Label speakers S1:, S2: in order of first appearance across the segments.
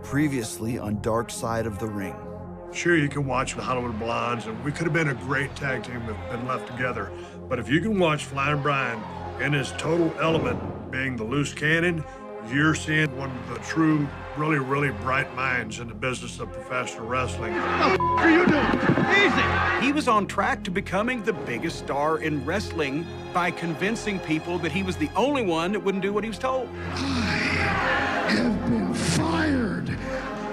S1: Previously on Dark Side of the Ring.
S2: Sure, you can watch the Hollywood Blondes, and we could have been a great tag team if we'd been left together. But if you can watch Flying Brian in his total element, being the loose cannon, you're seeing one of the true, really, really bright minds in the business of professional wrestling.
S3: What the are you doing? Easy!
S4: He was on track to becoming the biggest star in wrestling by convincing people that he was the only one that wouldn't do what he was told.
S3: I have been fired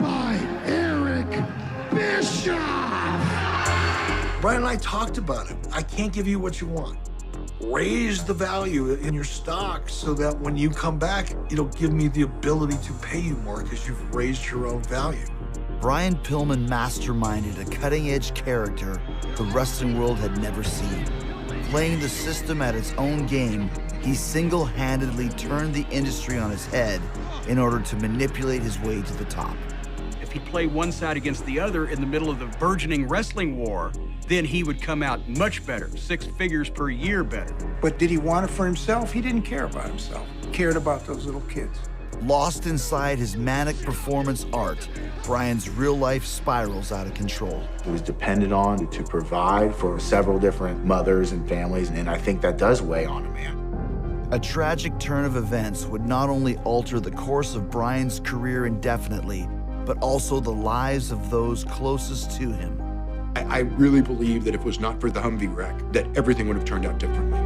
S3: by Eric Bischoff!
S5: Brian and I talked about it. I can't give you what you want. Raise the value in your stock so that when you come back, it'll give me the ability to pay you more because you've raised your own value.
S1: Brian Pillman masterminded a cutting-edge character the wrestling world had never seen. Playing the system at its own game, he single-handedly turned the industry on its head in order to manipulate his way to the top.
S4: If he played one side against the other in the middle of the burgeoning wrestling war, then he would come out much better, 6 figures per year better.
S6: But did he want it for himself? He didn't care about himself. He cared about those little kids.
S1: Lost inside his manic performance art, Brian's real life spirals out of control.
S7: He was dependent on to provide for several different mothers and families, and I think that does weigh on a man.
S1: A tragic turn of events would not only alter the course of Brian's career indefinitely, but also the lives of those closest to him.
S8: I really believe that if it was not for the Humvee wreck, that everything would have turned out differently.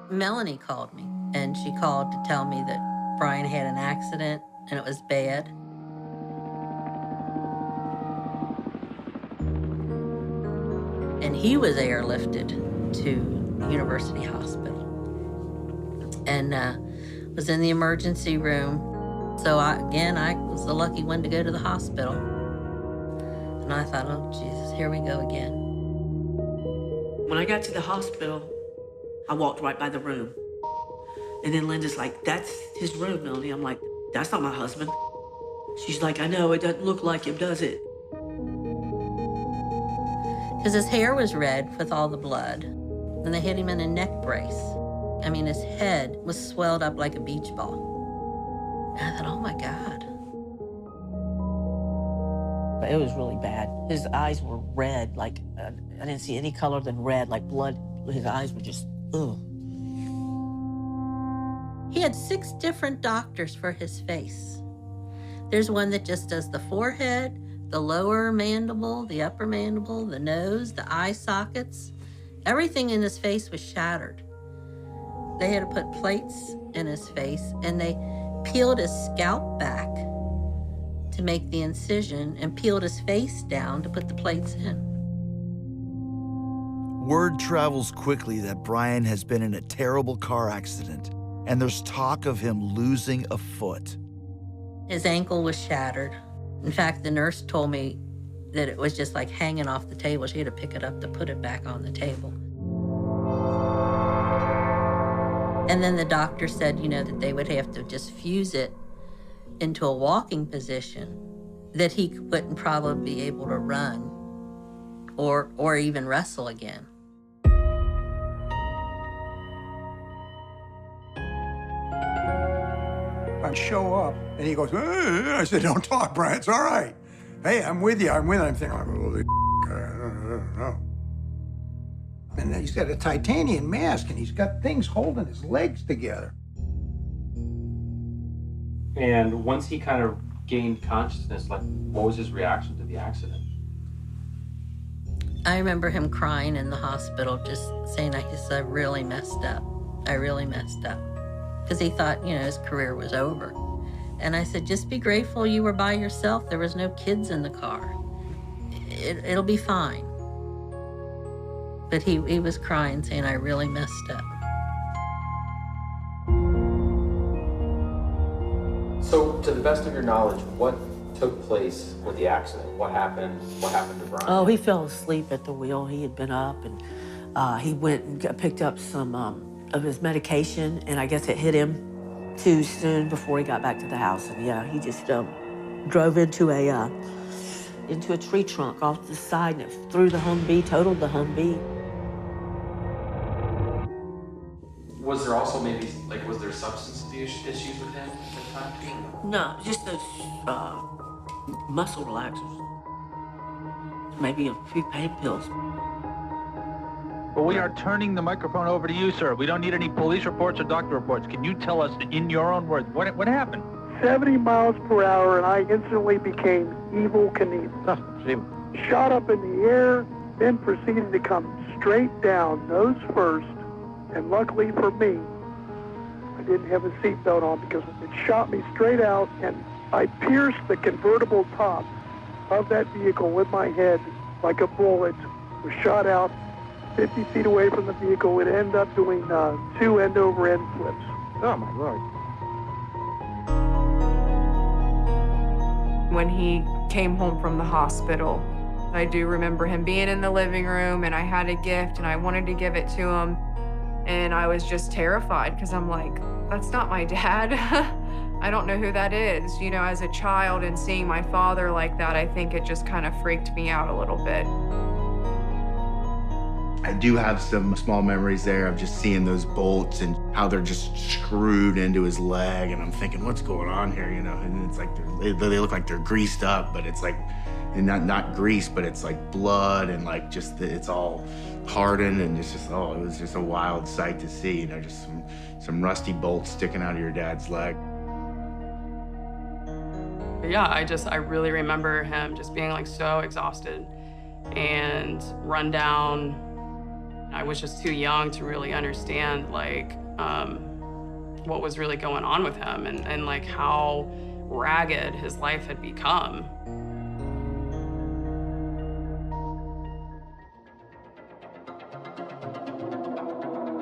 S9: Melanie called me, and she called to tell me that Brian had an accident, and it was bad. And he was airlifted to University Hospital and was in the emergency room. So I was the lucky one to go to the hospital. And I thought, oh, Jesus, here we go again.
S10: When I got to the hospital, I walked right by the room. And then Linda's like, that's his room, Melanie. I'm like, that's not my husband. She's like, I know, it doesn't look like him, does it?
S9: Because his hair was red with all the blood, and they had him in a neck brace. I mean, his head was swelled up like a beach ball. And I thought, oh my God.
S10: It was really bad. His eyes were red, like, I didn't see any color than red, like blood. His eyes were just, ugh.
S9: He had 6 different doctors for his face. There's one that just does the forehead, the lower mandible, the upper mandible, the nose, the eye sockets. Everything in his face was shattered. They had to put plates in his face, and they peeled his scalp back to make the incision and peeled his face down to put the plates in.
S1: Word travels quickly that Brian has been in a terrible car accident, and there's talk of him losing a foot.
S9: His ankle was shattered. In fact, the nurse told me that it was just like hanging off the table. She had to pick it up to put it back on the table. And then the doctor said, that they would have to just fuse it into a walking position, that he wouldn't probably be able to run or even wrestle again.
S6: I'd show up, and he goes, I said, don't talk, Brian, it's all right. Hey, I'm with you, I'm thinking, I don't know. And he's got a titanium mask, and he's got things holding his legs together.
S11: And once he kind of gained consciousness, what was his reaction to the accident?
S9: I remember him crying in the hospital, just saying, I really messed up. I really messed up. Because he thought, his career was over. And I said, just be grateful you were by yourself. There was no kids in the car. It'll be fine. But he was crying, saying, I really messed up.
S11: So, to the best of your knowledge, what took place with the accident? What happened? What happened to Brian?
S10: Oh, he fell asleep at the wheel. He had been up, and he went and picked up some of his medication, and I guess it hit him too soon before he got back to the house. And yeah, he just drove into into a tree trunk off to the side and it threw the Humvee, totaled the Humvee.
S11: Was there also maybe, like, was there substance issues with him at the time too?
S10: No, just those muscle relaxers. Maybe a few pain pills.
S12: Well, we are turning the microphone over to you, sir. We don't need any police reports or doctor reports. Can you tell us in your own words what happened?
S13: 70 miles per hour, and I instantly became Evil Knievel.
S12: Oh, gee.
S13: Shot up in the air, then proceeded to come straight down, nose first, and luckily for me, I didn't have a seatbelt on because it shot me straight out, and I pierced the convertible top of that vehicle with my head like a bullet. Was shot out 50 feet away from the vehicle. It ended up doing 2 end-over-end flips.
S12: Oh, my Lord.
S14: When he came home from the hospital, I do remember him being in the living room, and I had a gift, and I wanted to give it to him. And I was just terrified because I'm like, that's not my dad. I don't know who that is. You know, as a child and seeing my father like that, I think it just kind of freaked me out a little bit.
S7: I do have some small memories there of just seeing those bolts and how they're just screwed into his leg. And I'm thinking, what's going on here, you know? And it's like, they look like they're greased up, but it's like, and not grease, but it's like blood and like just, it's all hardened and it's just, oh, it was just a wild sight to see, you know, just some rusty bolts sticking out of your dad's leg.
S14: Yeah, I really remember him just being like so exhausted and run down. I was just too young to really understand like what was really going on with him and like how ragged his life had become.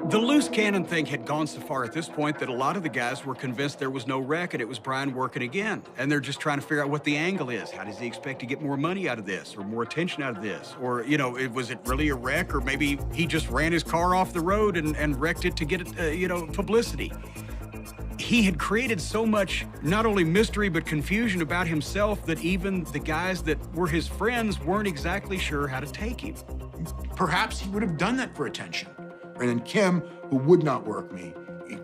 S4: The loose cannon thing had gone so far at this point that a lot of the guys were convinced there was no wreck and it was Brian working again. And they're just trying to figure out what the angle is. How does he expect to get more money out of this or more attention out of this? Or, you know, was it really a wreck? Or maybe he just ran his car off the road and wrecked it to get, you know, publicity. He had created so much, not only mystery, but confusion about himself that even the guys that were his friends weren't exactly sure how to take him.
S8: Perhaps he would have done that for attention. And then Kim, who would not work me,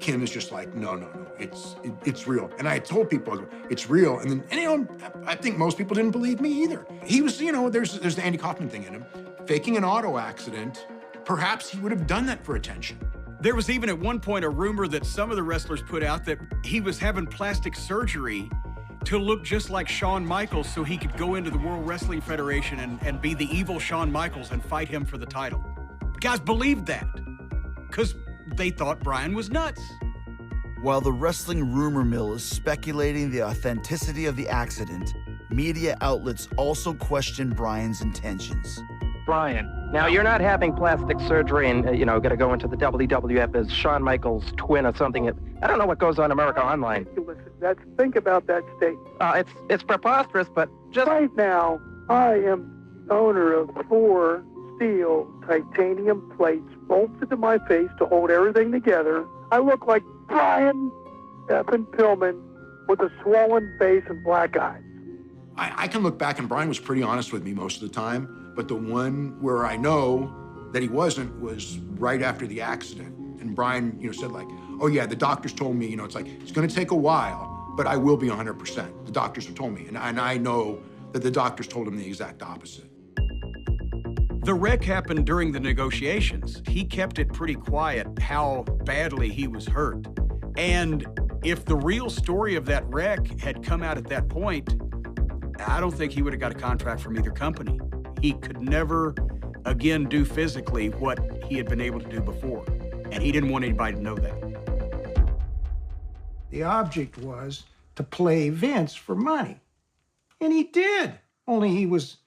S8: Kim is just like, no, it's real. And I told people, it's real. And then, and, you know, I think most people didn't believe me either. He was, you know, there's the Andy Kaufman thing in him. Faking an auto accident, perhaps he would have done that for attention.
S4: There was even at one point a rumor that some of the wrestlers put out that he was having plastic surgery to look just like Shawn Michaels so he could go into the World Wrestling Federation and be the evil Shawn Michaels and fight him for the title. Guys believed that because they thought Brian was nuts.
S1: While the wrestling rumor mill is speculating the authenticity of the accident, media outlets also question Brian's intentions.
S15: Brian, now you're not having plastic surgery and, you know, going to go into the WWF as Shawn Michaels' twin or something. I don't know what goes on America Online.
S13: Think about that statement.
S15: It's preposterous, but just...
S13: Right now, I am owner of 4 steel titanium plates bolted to my face to hold everything together. I look like Brian effing Pillman with a swollen face and black eyes.
S8: I can look back and Brian was pretty honest with me most of the time, but the one where I know that he wasn't was right after the accident. And Brian, you know, said like, oh yeah, the doctors told me, you know, it's like, it's gonna take a while, but I will be 100%. The doctors have told me, and I know that the doctors told him the exact opposite.
S4: The wreck happened during the negotiations. He kept it pretty quiet how badly he was hurt. And if the real story of that wreck had come out at that point, I don't think he would have got a contract from either company. He could never again do physically what he had been able to do before. And he didn't want anybody to know that.
S6: The object was to play Vince for money. And he did, only he was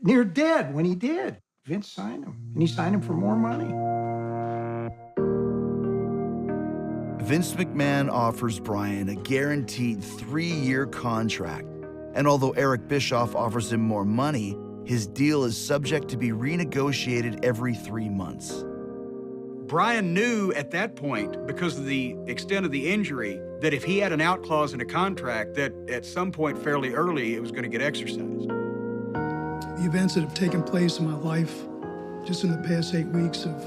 S6: near dead when he did. Vince signed him, and he signed him for more money.
S1: Vince McMahon offers Brian a guaranteed 3-year contract. And although Eric Bischoff offers him more money, his deal is subject to be renegotiated every 3 months.
S4: Brian knew at that point, because of the extent of the injury, that if he had an out clause in a contract, that at some point fairly early, it was going to get exercised.
S16: The events that have taken place in my life just in the past 8 weeks have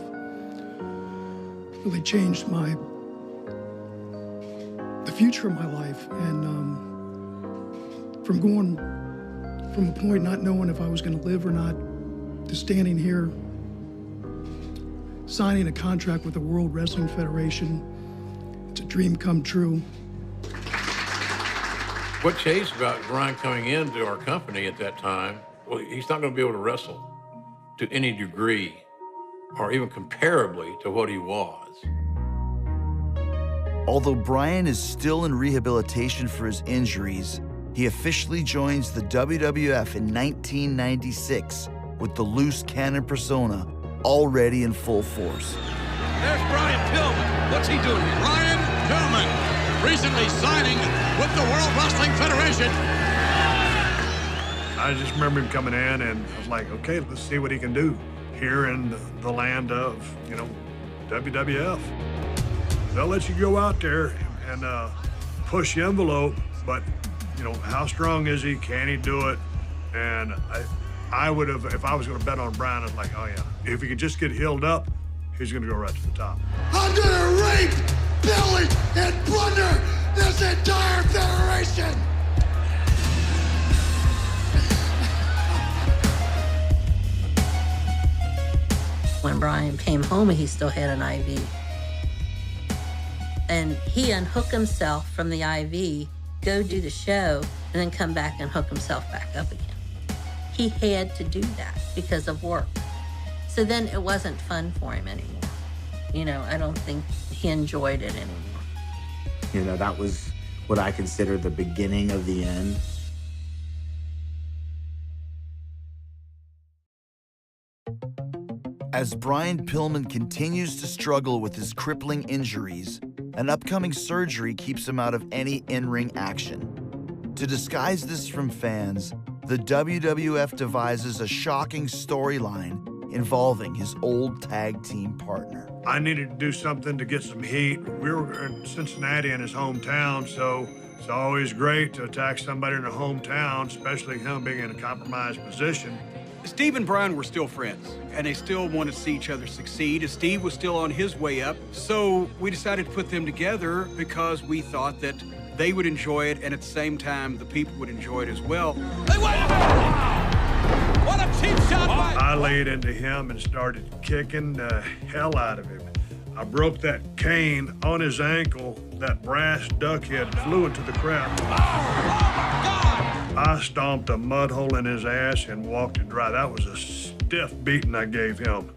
S16: really changed the future of my life. And from going from a point not knowing if I was going to live or not, to standing here, signing a contract with the World Wrestling Federation, it's a dream come true.
S17: What changed about Brian coming into our company at that time? Well, he's not going to be able to wrestle to any degree or even comparably to what he was.
S1: Although Brian is still in rehabilitation for his injuries, he officially joins the WWF in 1996 with the loose cannon persona already in full force.
S18: There's Brian Pillman. What's he doing here? Brian Pillman, recently signing with the World Wrestling Federation.
S2: I just remember him coming in, and I was like, okay, let's see what he can do here in the land of, WWF. They'll let you go out there and push the envelope, but, how strong is he? Can he do it? And I would have, if I was going to bet on Brian, I was like, oh, yeah. If he could just get healed up, he's going to go right to the top.
S3: I'm gonna rape, pillage, and plunder this entire federation!
S9: When Brian came home, he still had an IV. And he unhooked himself from the IV, go do the show, and then come back and hook himself back up again. He had to do that because of work. So then it wasn't fun for him anymore. I don't think he enjoyed it anymore.
S7: That was what I consider the beginning of the end.
S1: As Brian Pillman continues to struggle with his crippling injuries, an upcoming surgery keeps him out of any in-ring action. To disguise this from fans, the WWF devises a shocking storyline involving his old tag team partner.
S2: I needed to do something to get some heat. We were in Cincinnati, in his hometown, so it's always great to attack somebody in their hometown, especially him being in a compromised position.
S4: Steve and Brian were still friends, and they still wanted to see each other succeed, as Steve was still on his way up. So we decided to put them together because we thought that they would enjoy it, and at the same time, the people would enjoy it as well.
S18: Hey, wait a minute! What a cheap shot by...
S2: I laid into him and started kicking the hell out of him. I broke that cane on his ankle. That brass duck head flew into the crowd. I stomped a mud hole in his ass and walked it dry. That was a stiff beating I gave him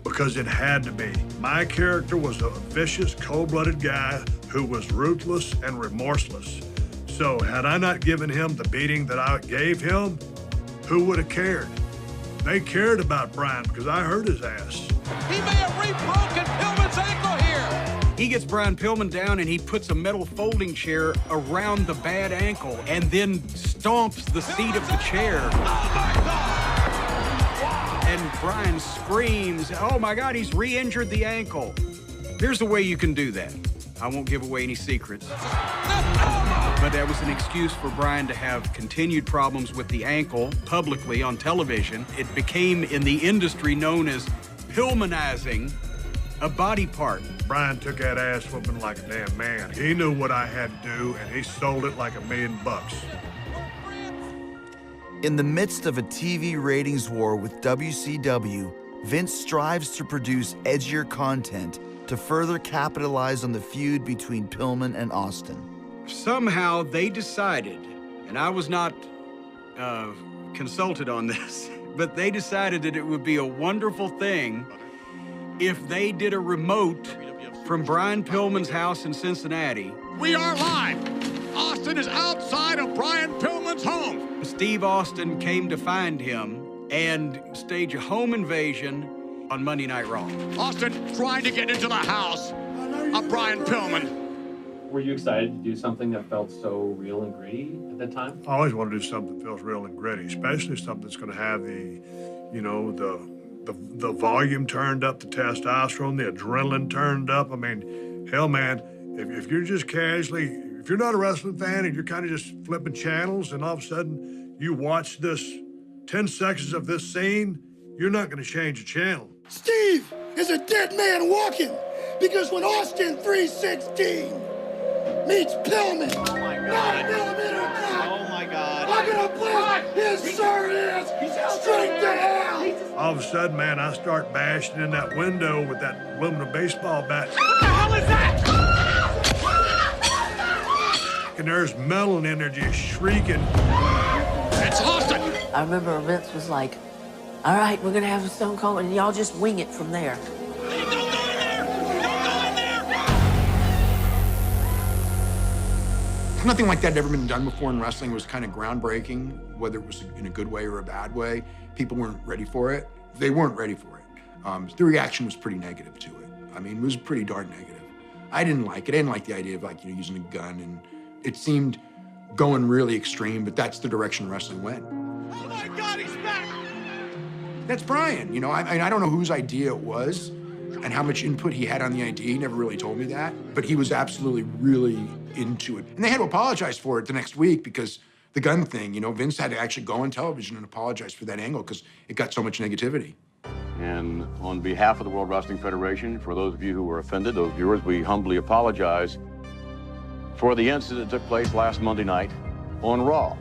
S2: because it had to be. My character was a vicious, cold-blooded guy who was ruthless and remorseless. So had I not given him the beating that I gave him, who would have cared? They cared about Brian because I hurt his ass.
S18: He may have re-broken Pillman's ankle here.
S4: He gets Brian Pillman down, and he puts a metal folding chair around the bad ankle and then stomps the seat of the chair. And Brian screams, oh my God, he's re-injured the ankle. Here's the way you can do that. I won't give away any secrets. But that was an excuse for Brian to have continued problems with the ankle publicly on television. It became in the industry known as Pillmanizing a body part.
S2: Brian took that ass whooping like a damn man. He knew what I had to do, and he sold it like $1 million.
S1: In the midst of a TV ratings war with WCW, Vince strives to produce edgier content to further capitalize on the feud between Pillman and Austin.
S4: Somehow they decided, and I was not consulted on this, but they decided that it would be a wonderful thing if they did a remote from Brian Pillman's house in Cincinnati.
S18: We are live. Austin is outside of Brian Pillman's home.
S4: Steve Austin came to find him and stage a home invasion on Monday Night Raw.
S18: Austin trying to get into the house of Brian Pillman.
S11: Were you excited to do something that felt so real and gritty at that time?
S2: I always want to do something that feels real and gritty, especially something that's going to have the volume turned up, the testosterone, the adrenaline turned up. I mean, hell, man, if you're just casually, if you're not a wrestling fan and you're kind of just flipping channels and all of a sudden you watch this 10 seconds of this scene, you're not going to change the channel.
S3: Steve is a dead man walking because when Austin 316 meets Pillman, 9mm gun,
S19: Oh my God.
S3: I'm going to blast his short ass straight to hell.
S2: All of a sudden, man, I start bashing in that window with that aluminum baseball bat.
S3: What the hell is that?
S2: And there's metal in there just shrieking.
S3: It's Austin.
S10: I remember Vince was like, all right, we're going to have a Stone Cold, and y'all just wing it from there.
S8: Nothing like that had ever been done before in wrestling. It was kind of groundbreaking, whether it was in a good way or a bad way. People weren't ready for it. They weren't ready for it. The reaction was pretty negative to it. I mean, it was pretty darn negative. I didn't like it. I didn't like the idea of, like, using a gun, and it seemed going really extreme, but that's the direction wrestling went.
S3: Oh my God, he's back.
S8: That's Brian. I don't know whose idea it was and how much input he had on the idea. He never really told me that, but he was absolutely really into it. And they had to apologize for it the next week because the gun thing, Vince had to actually go on television and apologize for that angle because it got so much negativity.
S20: And on behalf of the World Wrestling Federation, for those of you who were offended, those viewers, we humbly apologize for the incident that took place last Monday night on Raw.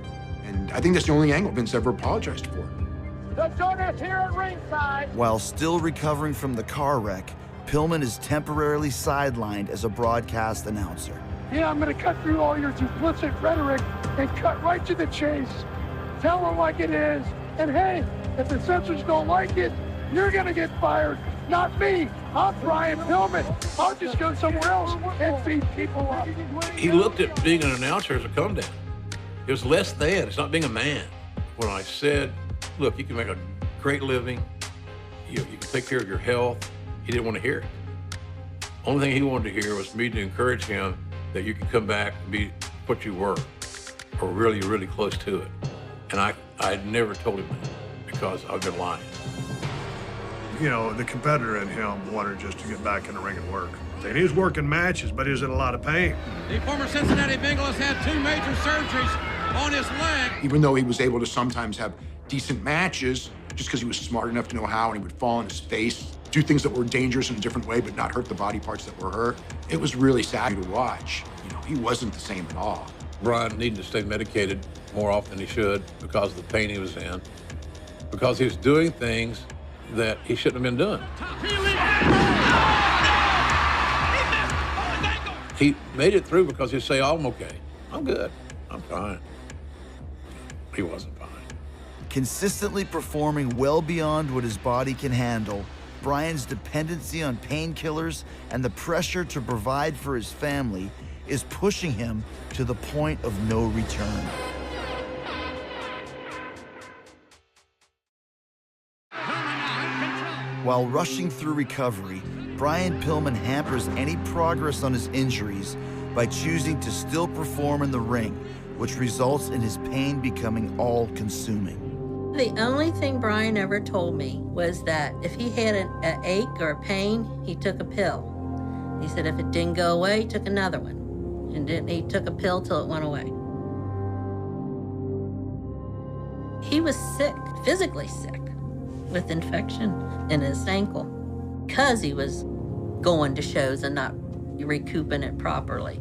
S8: And I think that's the only angle Vince ever apologized for.
S3: Join us here at ringside.
S1: While still recovering from the car wreck, Pillman is temporarily sidelined as a broadcast announcer.
S13: Yeah, I'm going to cut through all your duplicit rhetoric and cut right to the chase. Tell them like it is. And hey, if the censors don't like it, you're going to get fired. Not me. I'm Brian Pillman. I'll just go somewhere else and feed people up.
S17: He looked at being an announcer as a come down. It was less than. It's not being a man. When I said, look, you can make a great living, you can take care of your health, he didn't want to hear it. Only thing he wanted to hear was me to encourage him that you can come back and be what you were, or really, really close to it. And I never told him that because I've been lying.
S2: The competitor in him wanted just to get back in the ring and work. And he was working matches, but he was in a lot of pain.
S18: The former Cincinnati Bengal has had 2 major surgeries on his leg.
S8: Even though he was able to sometimes have decent matches, just because he was smart enough to know how, and he would fall on his face, do things that were dangerous in a different way, but not hurt the body parts that were hurt. It was really sad to watch. He wasn't the same at all.
S17: Brian needed to stay medicated more often than he should because of the pain he was in, because he was doing things that he shouldn't have been doing. He made it through because he'd say, oh, I'm okay. I'm good. I'm fine. He wasn't fine.
S1: Consistently performing well beyond what his body can handle, Brian's dependency on painkillers and the pressure to provide for his family is pushing him to the point of no return. While rushing through recovery, Brian Pillman hampers any progress on his injuries by choosing to still perform in the ring, which results in his pain becoming all-consuming.
S9: The only thing Brian ever told me was that if he had an ache or a pain, he took a pill. He said if it didn't go away, he took another one. And then he took a pill till it went away. He was sick, physically sick, with infection in his ankle because he was going to shows and not recouping it properly.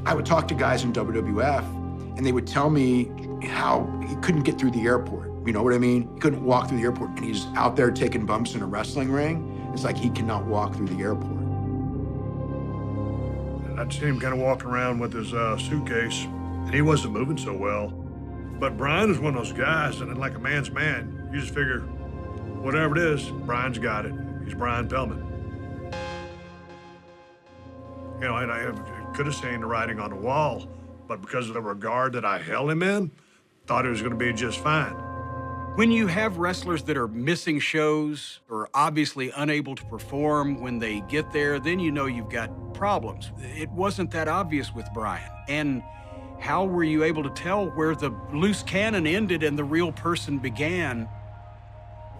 S8: I would talk to guys in WWF, and they would tell me how he couldn't get through the airport. You know what I mean? He couldn't walk through the airport, and he's out there taking bumps in a wrestling ring. It's like he cannot walk through the airport.
S2: I'd seen him kind of walking around with his suitcase, and he wasn't moving so well. But Brian is one of those guys, and like a man's man, you just figure, whatever it is, Brian's got it. He's Brian Pillman. And I could have seen the writing on the wall, but because of the regard that I held him in, thought it was going to be just fine.
S4: When you have wrestlers that are missing shows or obviously unable to perform when they get there, then you know you've got problems. It wasn't that obvious with Brian. And how were you able to tell where the loose cannon ended and the real person began?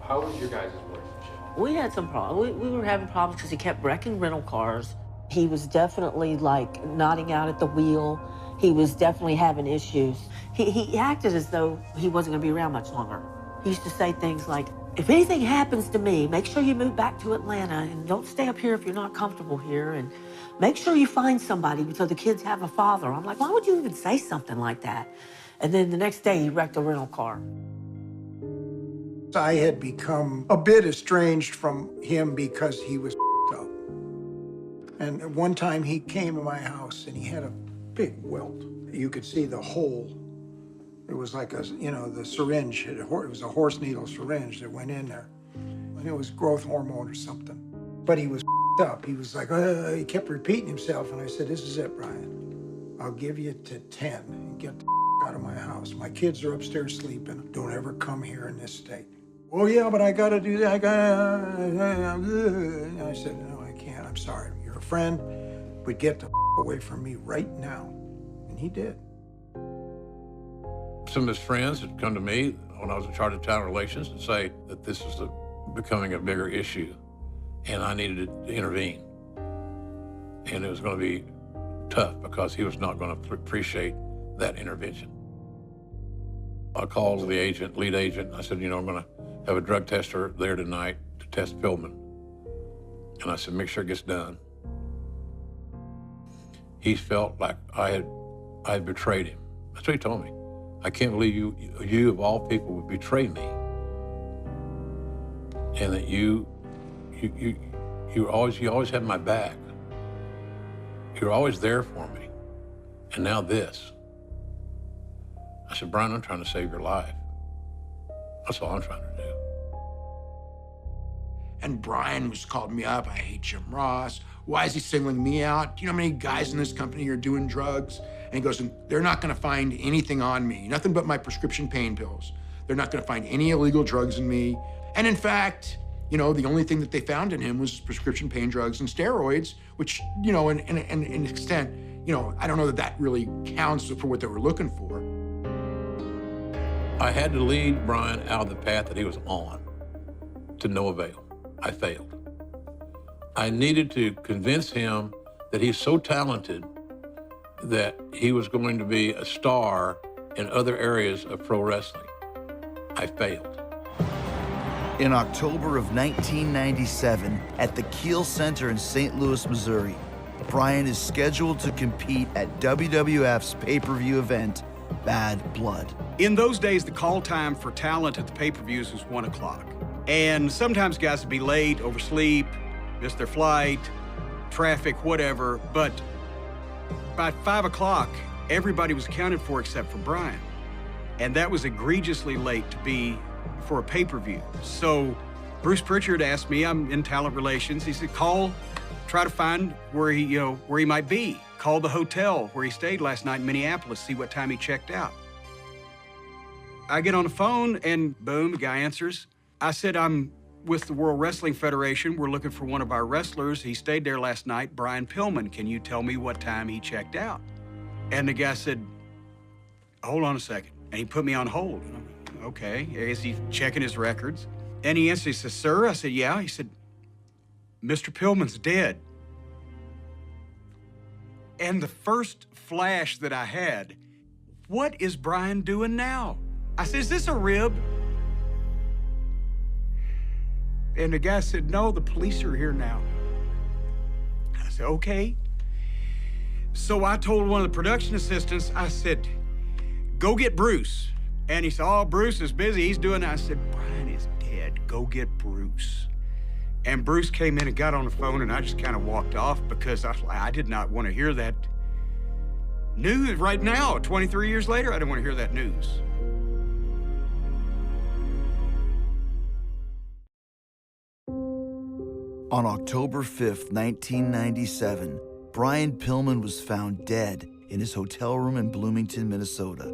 S11: How was your guys' relationship?
S10: We had some problems. We were having problems because he kept wrecking rental cars. He was definitely like nodding out at the wheel. He was definitely having issues. He acted as though he wasn't going to be around much longer. He used to say things like, if anything happens to me, make sure you move back to Atlanta and don't stay up here if you're not comfortable here, and make sure you find somebody so the kids have a father. I'm like, why would you even say something like that? And then the next day he wrecked a rental car.
S6: I had become a bit estranged from him because he was up. And one time he came to my house and he had a big welt. You could see the hole. It was like a, you know, the syringe. It was a horse needle syringe that went in there. And it was growth hormone or something. But he was up. He was like, he kept repeating himself. And I said, this is it, Brian. I'll give you to 10 and get the out of my house. My kids are upstairs sleeping. Don't ever come here in this state. Oh, yeah, but I got to do that. I said, no, I can't. I'm sorry. You're a friend, but get the away from me right now. And he did.
S17: Some of his friends had come to me when I was in charge of talent relations and say that this was becoming a bigger issue and I needed to intervene. And it was going to be tough because he was not going to appreciate that intervention. I called the lead agent, and I said, you know, I'm going to have a drug tester there tonight to test Pillman. And I said, make sure it gets done. He felt like I had betrayed him. That's what he told me. I can't believe you of all people would betray me. And that you always had my back. You were always there for me. And now this. I said, Brian, I'm trying to save your life. That's all I'm trying to do.
S8: And Brian was calling me up. I hate Jim Ross. Why is he singling me out? Do you know how many guys in this company are doing drugs? And he goes, they're not going to find anything on me, nothing but my prescription pain pills. They're not going to find any illegal drugs in me. And in fact, you know, the only thing that they found in him was prescription pain drugs and steroids, which, you know, in an extent, you know, I don't know that that really counts for what they were looking for.
S17: I had to lead Brian out of the path that he was on, to no avail. I failed. I needed to convince him that he's so talented that he was going to be a star in other areas of pro wrestling. I failed.
S1: In October of 1997, at the Kiel Center in St. Louis, Missouri, Brian is scheduled to compete at WWF's pay-per-view event, Bad Blood.
S4: In those days, the call time for talent at the pay-per-views was 1 o'clock. And sometimes guys would be late, oversleep, miss their flight, traffic, whatever. But by 5 o'clock, everybody was accounted for except for Brian. And that was egregiously late to be for a pay-per-view. So Bruce Pritchard asked me, I'm in talent relations, he said, try to find where he might be. Call the hotel where he stayed last night in Minneapolis, see what time he checked out. I get on the phone and boom, the guy answers. I said, I'm with the World Wrestling Federation. We're looking for one of our wrestlers. He stayed there last night, Brian Pillman. Can you tell me what time he checked out? And the guy said, hold on a second. And he put me on hold. And I'm like, okay, is he checking his records? And he answered, he says, sir? I said, yeah. He said, Mr. Pillman's dead. And the first flash that I had, what is Brian doing now? I said, is this a rib? And the guy said, no, the police are here now. I said, okay. So I told one of the production assistants, I said, go get Bruce. And he said, oh, Bruce is busy, he's doing that. I said, Brian is dead, go get Bruce. And Bruce came in and got on the phone, and I just kind of walked off because I did not want to hear that news right now. 23 years later, I didn't want to hear that news.
S1: On October 5th, 1997, Brian Pillman was found dead in his hotel room in Bloomington, Minnesota.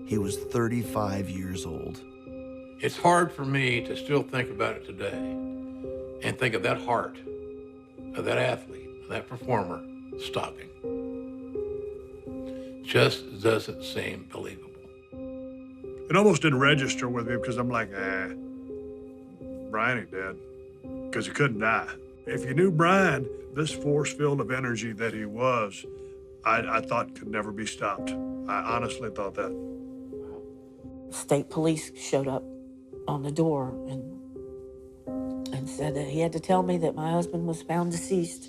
S1: He was 35 years old.
S17: It's hard for me to still think about it today and think of that heart, of that athlete, of that performer stopping. Just doesn't seem believable.
S2: It almost didn't register with me because I'm like, Brian ain't dead, because he couldn't die. If you knew Brian, this force field of energy that he was, I thought could never be stopped. I honestly thought that.
S10: State police showed up on the door and said that he had to tell me that my husband was found deceased.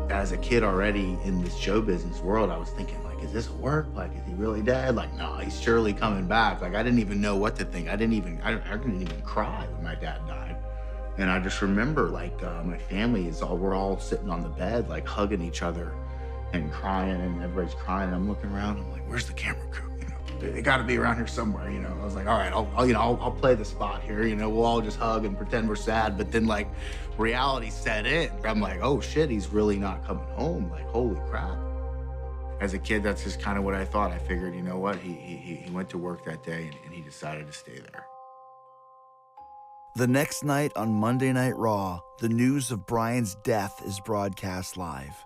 S7: As a kid already in this show business world, I was thinking, like, is this a work? Like, is he really dead? Like, no, he's surely coming back. Like, I didn't even know what to think. I didn't even cry when my dad died. And I just remember, like, my family we're all sitting on the bed, like, hugging each other and crying, and everybody's crying. And I'm looking around, I'm like, where's the camera crew? They gotta be around here somewhere, you know? I was like, all right, I'll play the spot here, you know? We'll all just hug and pretend we're sad. But then, like, reality set in. I'm like, oh shit, he's really not coming home. Like, holy crap. As a kid, that's just kind of what I thought. I figured, you know what? He went to work that day and he decided to stay there.
S1: The next night on Monday Night Raw, the news of Brian's death is broadcast live.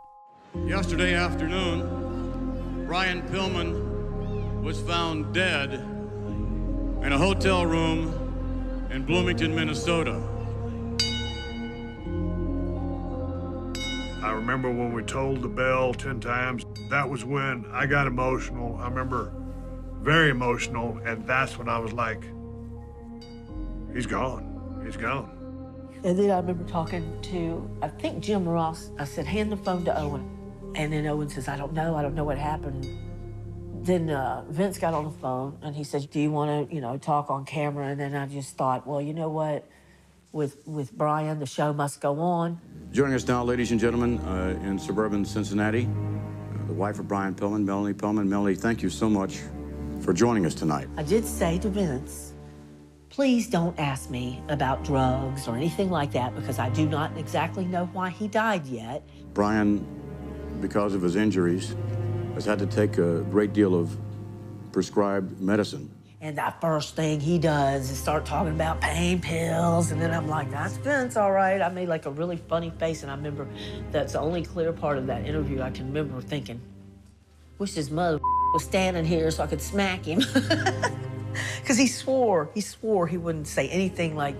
S18: Yesterday afternoon, Brian Pillman was found dead in a hotel room in Bloomington, Minnesota.
S2: I remember when we told the bell 10 times, that was when I got emotional. I remember very emotional, and that's when I was like, he's gone, he's gone.
S10: And then I remember talking to, I think Jim Ross. I said, hand the phone to Owen. And then Owen says, I don't know what happened. Then Vince got on the phone and he said, do you want to, talk on camera? And then I just thought, well, you know what? With Brian, the show must go on.
S20: Joining us now, ladies and gentlemen, in suburban Cincinnati, the wife of Brian Pillman, Melanie Pillman. Melanie, thank you so much for joining us tonight.
S10: I did say to Vince, please don't ask me about drugs or anything like that because I do not exactly know why he died yet.
S20: Brian, because of his injuries, has had to take a great deal of prescribed medicine.
S10: And the first thing he does is start talking about pain pills. And then I'm like, that's Vince, all right. I made like a really funny face. And I remember that's the only clear part of that interview I can remember thinking, wish his mother was standing here so I could smack him. Because he swore he wouldn't say anything like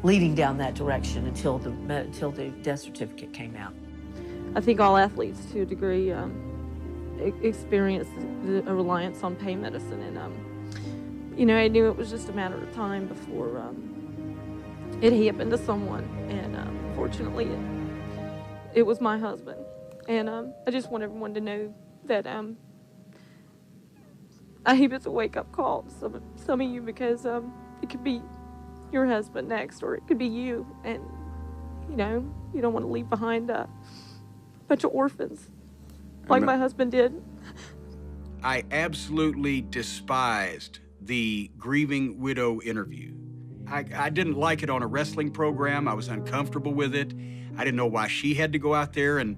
S10: leading down that direction until the death certificate came out.
S19: I think all athletes, to a degree, experience a reliance on pain medicine, and I knew it was just a matter of time before it happened to someone, and fortunately, it was my husband. And I just want everyone to know that I hope it's a wake-up call to some of you, because it could be your husband next, or it could be you, and you don't want to leave behind a bunch of orphans like my husband did.
S4: I absolutely despised the grieving widow interview. I didn't like it on a wrestling program. I was uncomfortable with it. I didn't know why she had to go out there and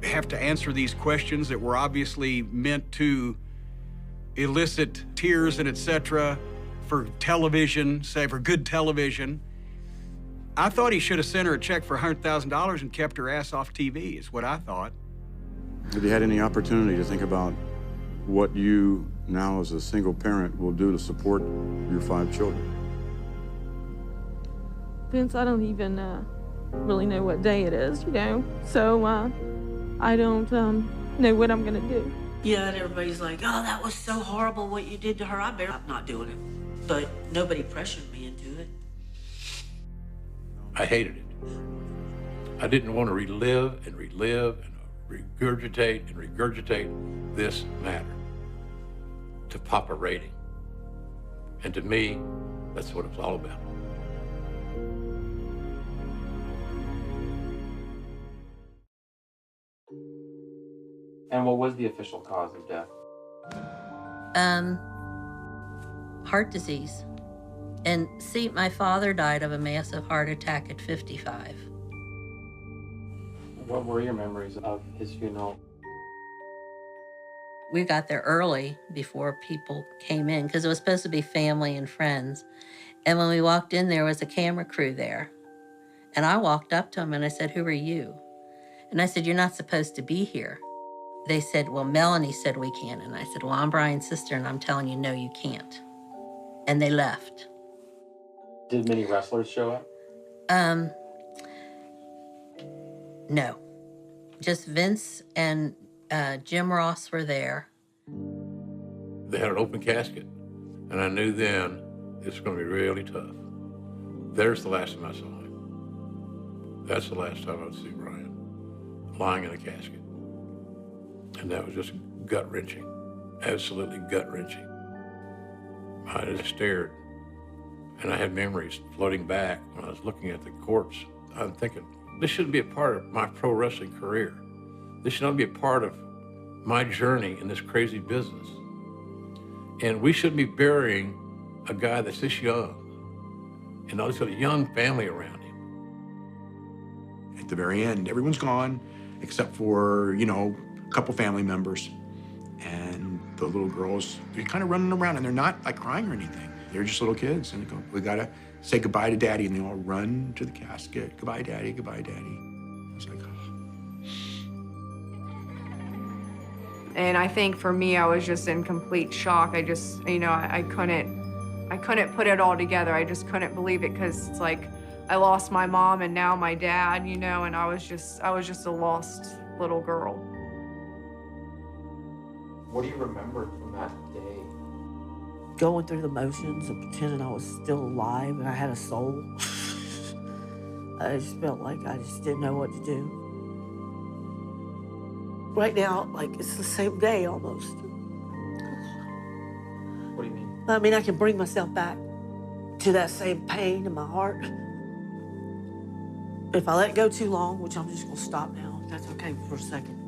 S4: have to answer these questions that were obviously meant to elicit tears and etc. for television, say for good television. I thought he should have sent her a check for $100,000 and kept her ass off TV, is what I thought.
S20: Have you had any opportunity to think about what you now as a single parent will do to support your 5 children?
S19: Vince, I don't even really know what day it is, so I don't know what I'm gonna do.
S10: Yeah, and everybody's like, oh, that was so horrible what you did to her. I'm not doing it. But nobody pressured me into it.
S17: I hated it. I didn't want to relive and regurgitate this matter to pop a rating. And to me, that's what it's all about.
S11: And what was the official cause of death?
S9: Heart disease. And see, my father died of a massive heart attack at 55.
S11: What were your memories of his funeral?
S9: We got there early before people came in because it was supposed to be family and friends. And when we walked in, there was a camera crew there. And I walked up to him and I said, who are you? And I said, you're not supposed to be here. They said, well, Melanie said we can. And I said, well, I'm Brian's sister and I'm telling you, no, you can't. And they left.
S11: Did many wrestlers show up?
S9: No. Just Vince and Jim Ross were there.
S17: They had an open casket, and I knew then it's going to be really tough. There's the last time I saw him. That's the last time I would see Brian, lying in a casket. And that was just gut-wrenching, absolutely gut-wrenching. I just stared, and I had memories floating back when I was looking at the corpse. I'm thinking, this shouldn't be a part of my pro wrestling career. This should not be a part of my journey in this crazy business. And we shouldn't be burying a guy that's this young, and all this got a young family around him.
S8: At the very end, everyone's gone except for, you know, a couple family members. And the little girls, they're kind of running around, and they're not like crying or anything. They're just little kids, and they go, we gotta say goodbye to Daddy, and they all run to the casket. Goodbye, Daddy, goodbye, Daddy. I was like, oh.
S14: And I think for me, I was just in complete shock. I just, you know, I couldn't put it all together. I just couldn't believe it, because it's like I lost my mom and now my dad, you know, and I was just a lost little girl.
S11: What do you remember from that day?
S10: Going through the motions of pretending I was still alive and I had a soul. I just felt like I just didn't know what to do. Right now, like, it's the same day almost.
S11: What do you mean?
S10: I mean, I can bring myself back to that same pain in my heart. If I let go too long, which I'm just gonna stop now, if that's okay for a second.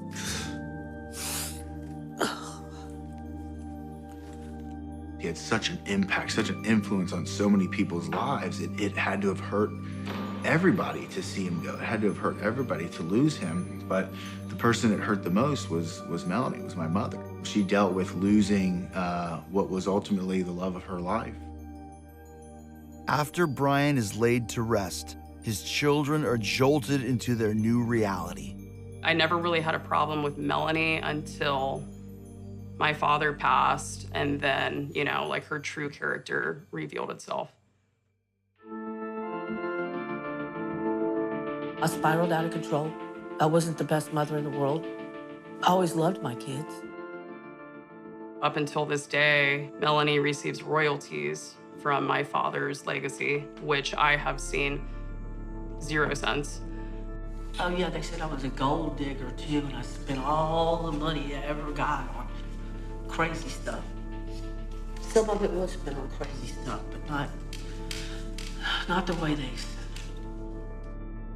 S7: He had such an impact, such an influence on so many people's lives. It had to have hurt everybody to see him go. It had to have hurt everybody to lose him. But the person it hurt the most was Melanie, was my mother. She dealt with losing what was ultimately the love of her life.
S1: After Brian is laid to rest, his children are jolted into their new reality.
S21: I never really had a problem with Melanie until my father passed, and then, you know, like, her true character revealed itself.
S10: I spiraled out of control. I wasn't the best mother in the world. I always loved my kids.
S21: Up until this day, Melanie receives royalties from my father's legacy, which I have seen 0 cents.
S10: Oh yeah, they said I was a gold digger too, and I spent all the money I ever got on crazy stuff. Some of it was spent on crazy stuff, but not the way they said.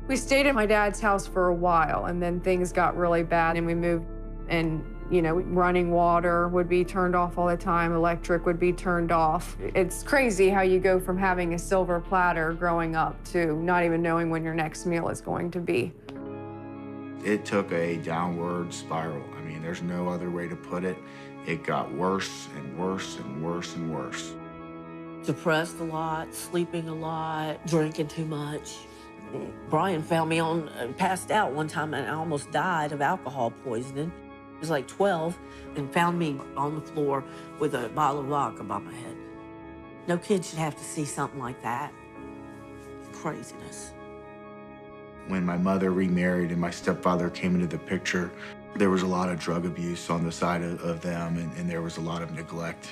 S14: We stayed at my dad's house for a while, and then things got really bad, and we moved, and, you know, running water would be turned off all the time, electric would be turned off. It's crazy how you go from having a silver platter growing up to not even knowing when your next meal is going to be.
S7: It took a downward spiral. I mean, there's no other way to put it. It got worse and worse and worse and worse.
S10: Depressed a lot, sleeping a lot, drinking too much. Brian found me passed out one time, and I almost died of alcohol poisoning. I was like 12, and found me on the floor with a bottle of vodka by my head. No kid should have to see something like that. It's craziness.
S7: When my mother remarried and my stepfather came into the picture, there was a lot of drug abuse on the side of them, and there was a lot of neglect.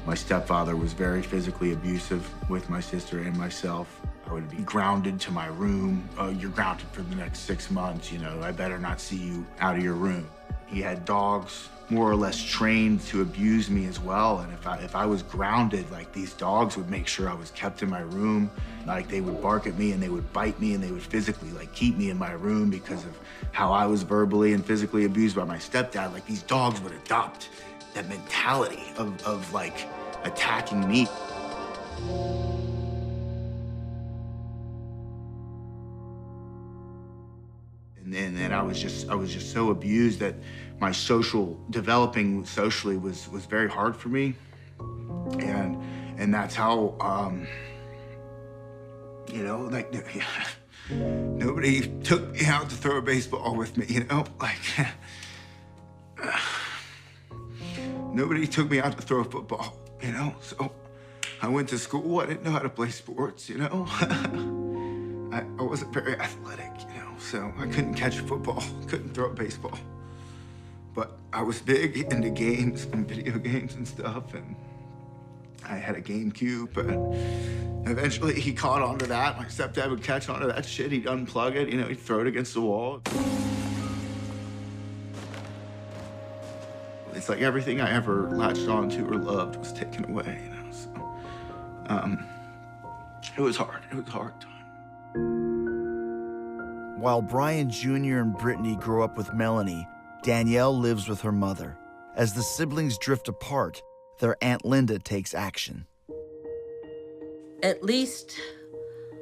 S7: My stepfather was very physically abusive with my sister and myself. I would be grounded to my room. Oh, you're grounded for the next 6 months, you know, I better not see you out of your room. He had dogs more or less trained to abuse me as well, and if I was grounded, like, these dogs would make sure I was kept in my room. Like, they would bark at me and they would bite me and they would physically, like, keep me in my room because of how I was verbally and physically abused by my stepdad. Like, these dogs would adopt that mentality of like, attacking me. And then I was just so abused that my developing socially was very hard for me. And that's how, you know, like, nobody took me out to throw a baseball with me, you know? Like, nobody took me out to throw a football, you know? So I went to school, I didn't know how to play sports, you know? I wasn't very athletic, you know, so I couldn't catch a football, couldn't throw a baseball. But I was big into games and video games and stuff, and I had a GameCube, but eventually he caught onto that. My stepdad would catch onto that shit, he'd unplug it, you know, he'd throw it against the wall. It's like everything I ever latched onto or loved was taken away, you know, so. It was hard time.
S1: While Brian Jr. and Brittany grow up with Melanie, Danielle lives with her mother. As the siblings drift apart, their Aunt Linda takes action.
S9: At least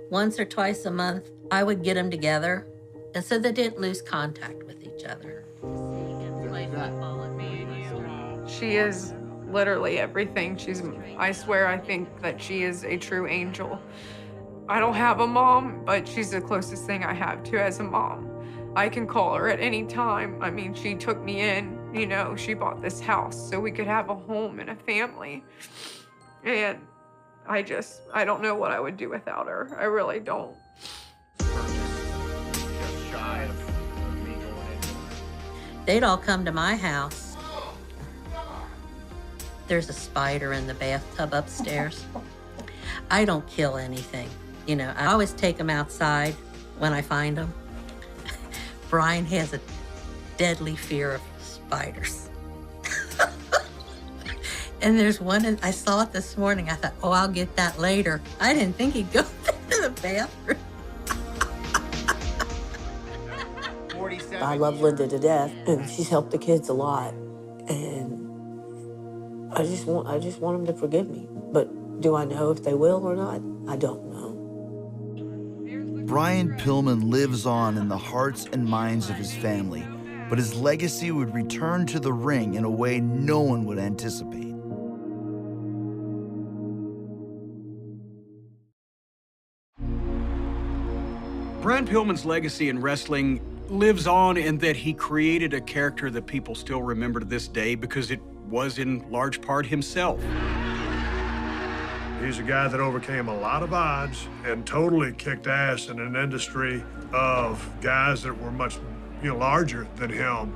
S9: once or twice a month, I would get them together, and so they didn't lose contact with each other.
S14: She is literally everything. I swear, I think that she is a true angel. I don't have a mom, but she's the closest thing I have to as a mom. I can call her at any time. I mean, she took me in, you know, she bought this house so we could have a home and a family. And I don't know what I would do without her. I really don't.
S9: They'd all come to my house. There's a spider in the bathtub upstairs. I don't kill anything. You know, I always take them outside when I find them. Brian has a deadly fear of spiders. And there's one, and I saw it this morning. I thought, oh, I'll get that later. I didn't think he'd go to the bathroom.
S10: I love Linda to death, and she's helped the kids a lot. And I just want them to forgive me. But do I know if they will or not? I don't know.
S1: Brian Pillman lives on in the hearts and minds of his family, but his legacy would return to the ring in a way no one would anticipate.
S4: Brian Pillman's legacy in wrestling lives on in that he created a character that people still remember to this day because it was in large part himself.
S2: He's a guy that overcame a lot of odds and totally kicked ass in an industry of guys that were much, larger than him.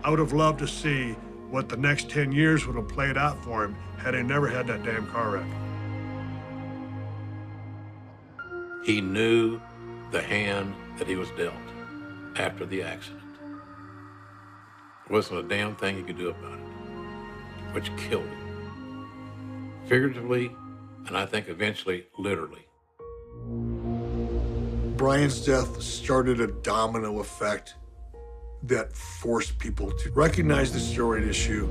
S2: I would have loved to see what the next 10 years would have played out for him had he never had that damn car wreck.
S17: He knew the hand that he was dealt after the accident. There wasn't a damn thing he could do about it, which killed him. Figuratively, and I think eventually, literally.
S2: Brian's death started a domino effect that forced people to recognize the steroid issue,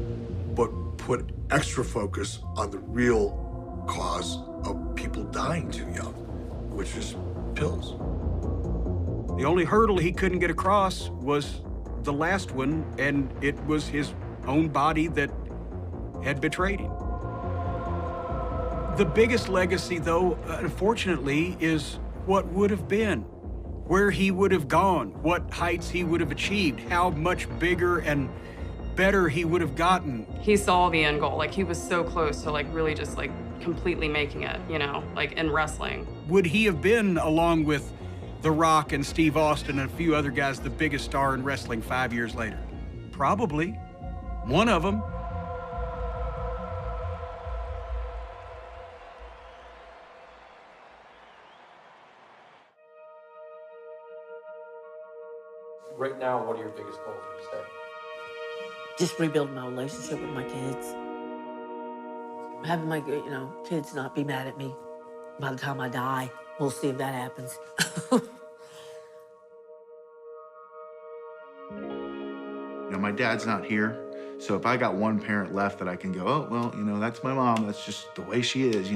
S2: but put extra focus on the real cause of people dying too young, which is pills.
S4: The only hurdle he couldn't get across was the last one, and it was his own body that had betrayed him. The biggest legacy, though, unfortunately, is what would have been, where he would have gone, what heights he would have achieved, how much bigger and better he would have gotten.
S21: He saw the end goal. Like, he was so close to, really just, completely making it, in wrestling.
S4: Would he have been, along with The Rock and Steve Austin and a few other guys, the biggest star in wrestling 5 years later? Probably. One of them.
S11: Right now, what are your biggest goals, would you say?
S10: Just rebuild my relationship with my kids. Having my, kids not be mad at me by the time I die. We'll see if that happens.
S7: My dad's not here, so if I got one parent left that I can go, oh, well, that's my mom, that's just the way she is,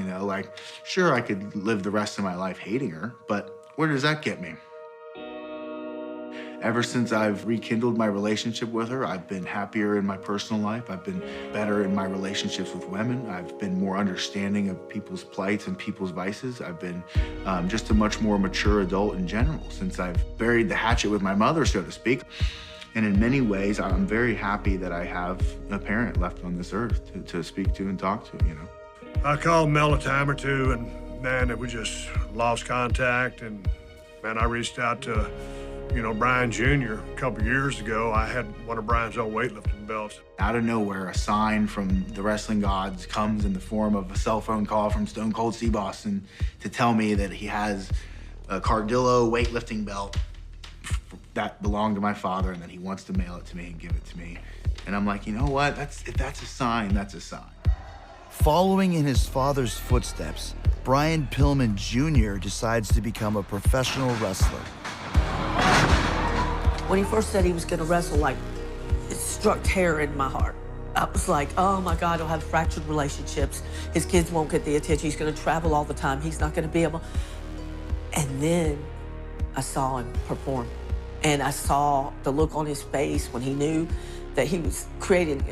S7: sure, I could live the rest of my life hating her, but where does that get me? Ever since I've rekindled my relationship with her, I've been happier in my personal life. I've been better in my relationships with women. I've been more understanding of people's plights and people's vices. I've been just a much more mature adult in general since I've buried the hatchet with my mother, so to speak. And in many ways, I'm very happy that I have a parent left on this earth to speak to and talk to,
S2: I called Mel a time or two, and man, we just lost contact. And man, I reached out to, Brian Jr. a couple years ago. I had one of Brian's old weightlifting belts.
S7: Out of nowhere, a sign from the wrestling gods comes in the form of a cell phone call from Stone Cold Steve Austin to tell me that he has a Cardillo weightlifting belt that belonged to my father, and that he wants to mail it to me and give it to me. And I'm like, you know what? If that's a sign, that's a sign.
S1: Following in his father's footsteps, Brian Pillman Jr. decides to become a professional wrestler.
S10: When he first said he was going to wrestle, it struck terror in my heart. I was like, oh my God, he'll have fractured relationships. His kids won't get the attention. He's going to travel all the time. He's not going to be able. And then I saw him perform. And I saw the look on his face when he knew that he was creating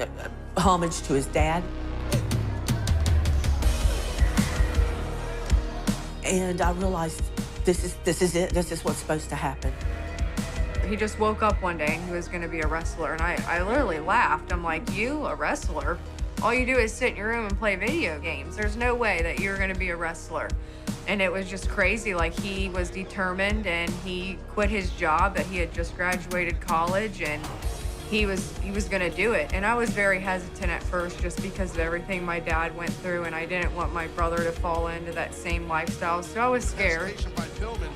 S10: homage to his dad. And I realized this is it. This is what's supposed to happen.
S14: He just woke up one day and he was gonna be a wrestler. And I literally laughed. I'm like, you, a wrestler? All you do is sit in your room and play video games. There's no way that you're gonna be a wrestler. And it was just crazy. Like, he was determined, and he quit his job that he had just graduated college, and he was gonna do it. And I was very hesitant at first just because of everything my dad went through, and I didn't want my brother to fall into that same lifestyle, so I was scared.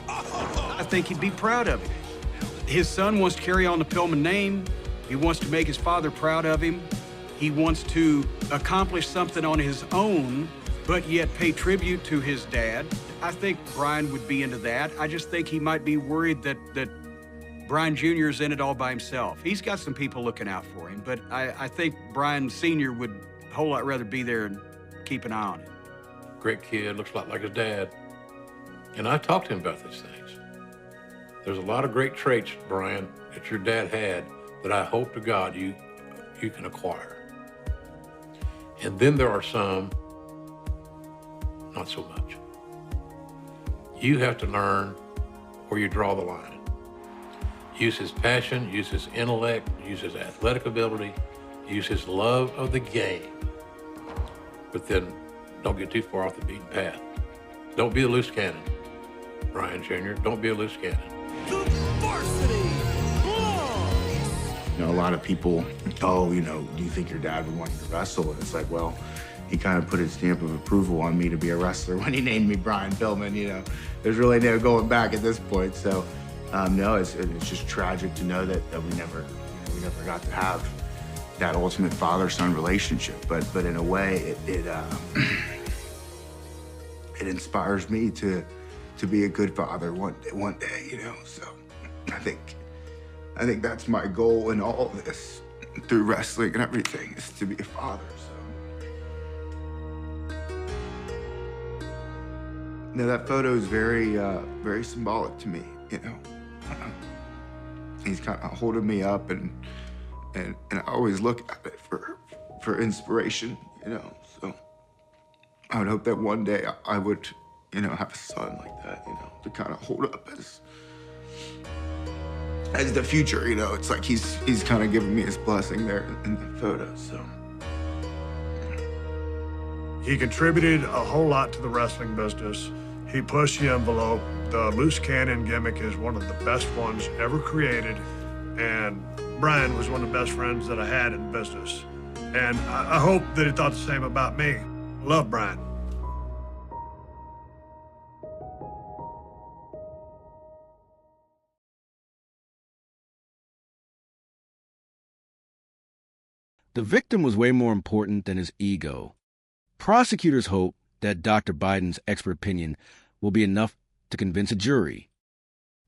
S4: I think he'd be proud of it. His son wants to carry on the Pillman name. He wants to make his father proud of him. He wants to accomplish something on his own, but yet pay tribute to his dad. I think Brian would be into that. I just think he might be worried that Brian Jr. is in it all by himself. He's got some people looking out for him, but I think Brian Sr. would a whole lot rather be there and keep an eye on it.
S17: Great kid, looks a lot like his dad. And I talked to him about these things. There's a lot of great traits, Brian, that your dad had that I hope to God you can acquire. And then there are some, not so much. You have to learn where you draw the line. Use his passion, use his intellect, use his athletic ability, use his love of the game. But then don't get too far off the beaten path. Don't be a loose cannon, Brian Jr. Don't be a loose cannon.
S7: A lot of people, do you think your dad would want you to wrestle? And it's like, well, he kind of put his stamp of approval on me to be a wrestler when he named me Brian Pillman. There's really no going back at this point. So, no, it's just tragic to know that we never got to have that ultimate father-son relationship. But in a way, it inspires me to be a good father one day. So I think that's my goal in all of this, through wrestling and everything, is to be a father. So that photo is very symbolic to me. He's kind of holding me up, and I always look at it for inspiration. So I would hope that one day I would have a son like that. To kind of hold up as the future. It's like he's kind of giving me his blessing there in the photo. So
S2: he contributed a whole lot to the wrestling business. He pushed the envelope. The loose cannon gimmick is one of the best ones ever created. And Brian was one of the best friends that I had in business. And I hope that he thought the same about me. Love Brian.
S5: The victim was way more important than his ego. Prosecutors hope that Dr. Biden's expert opinion will be enough to convince a jury.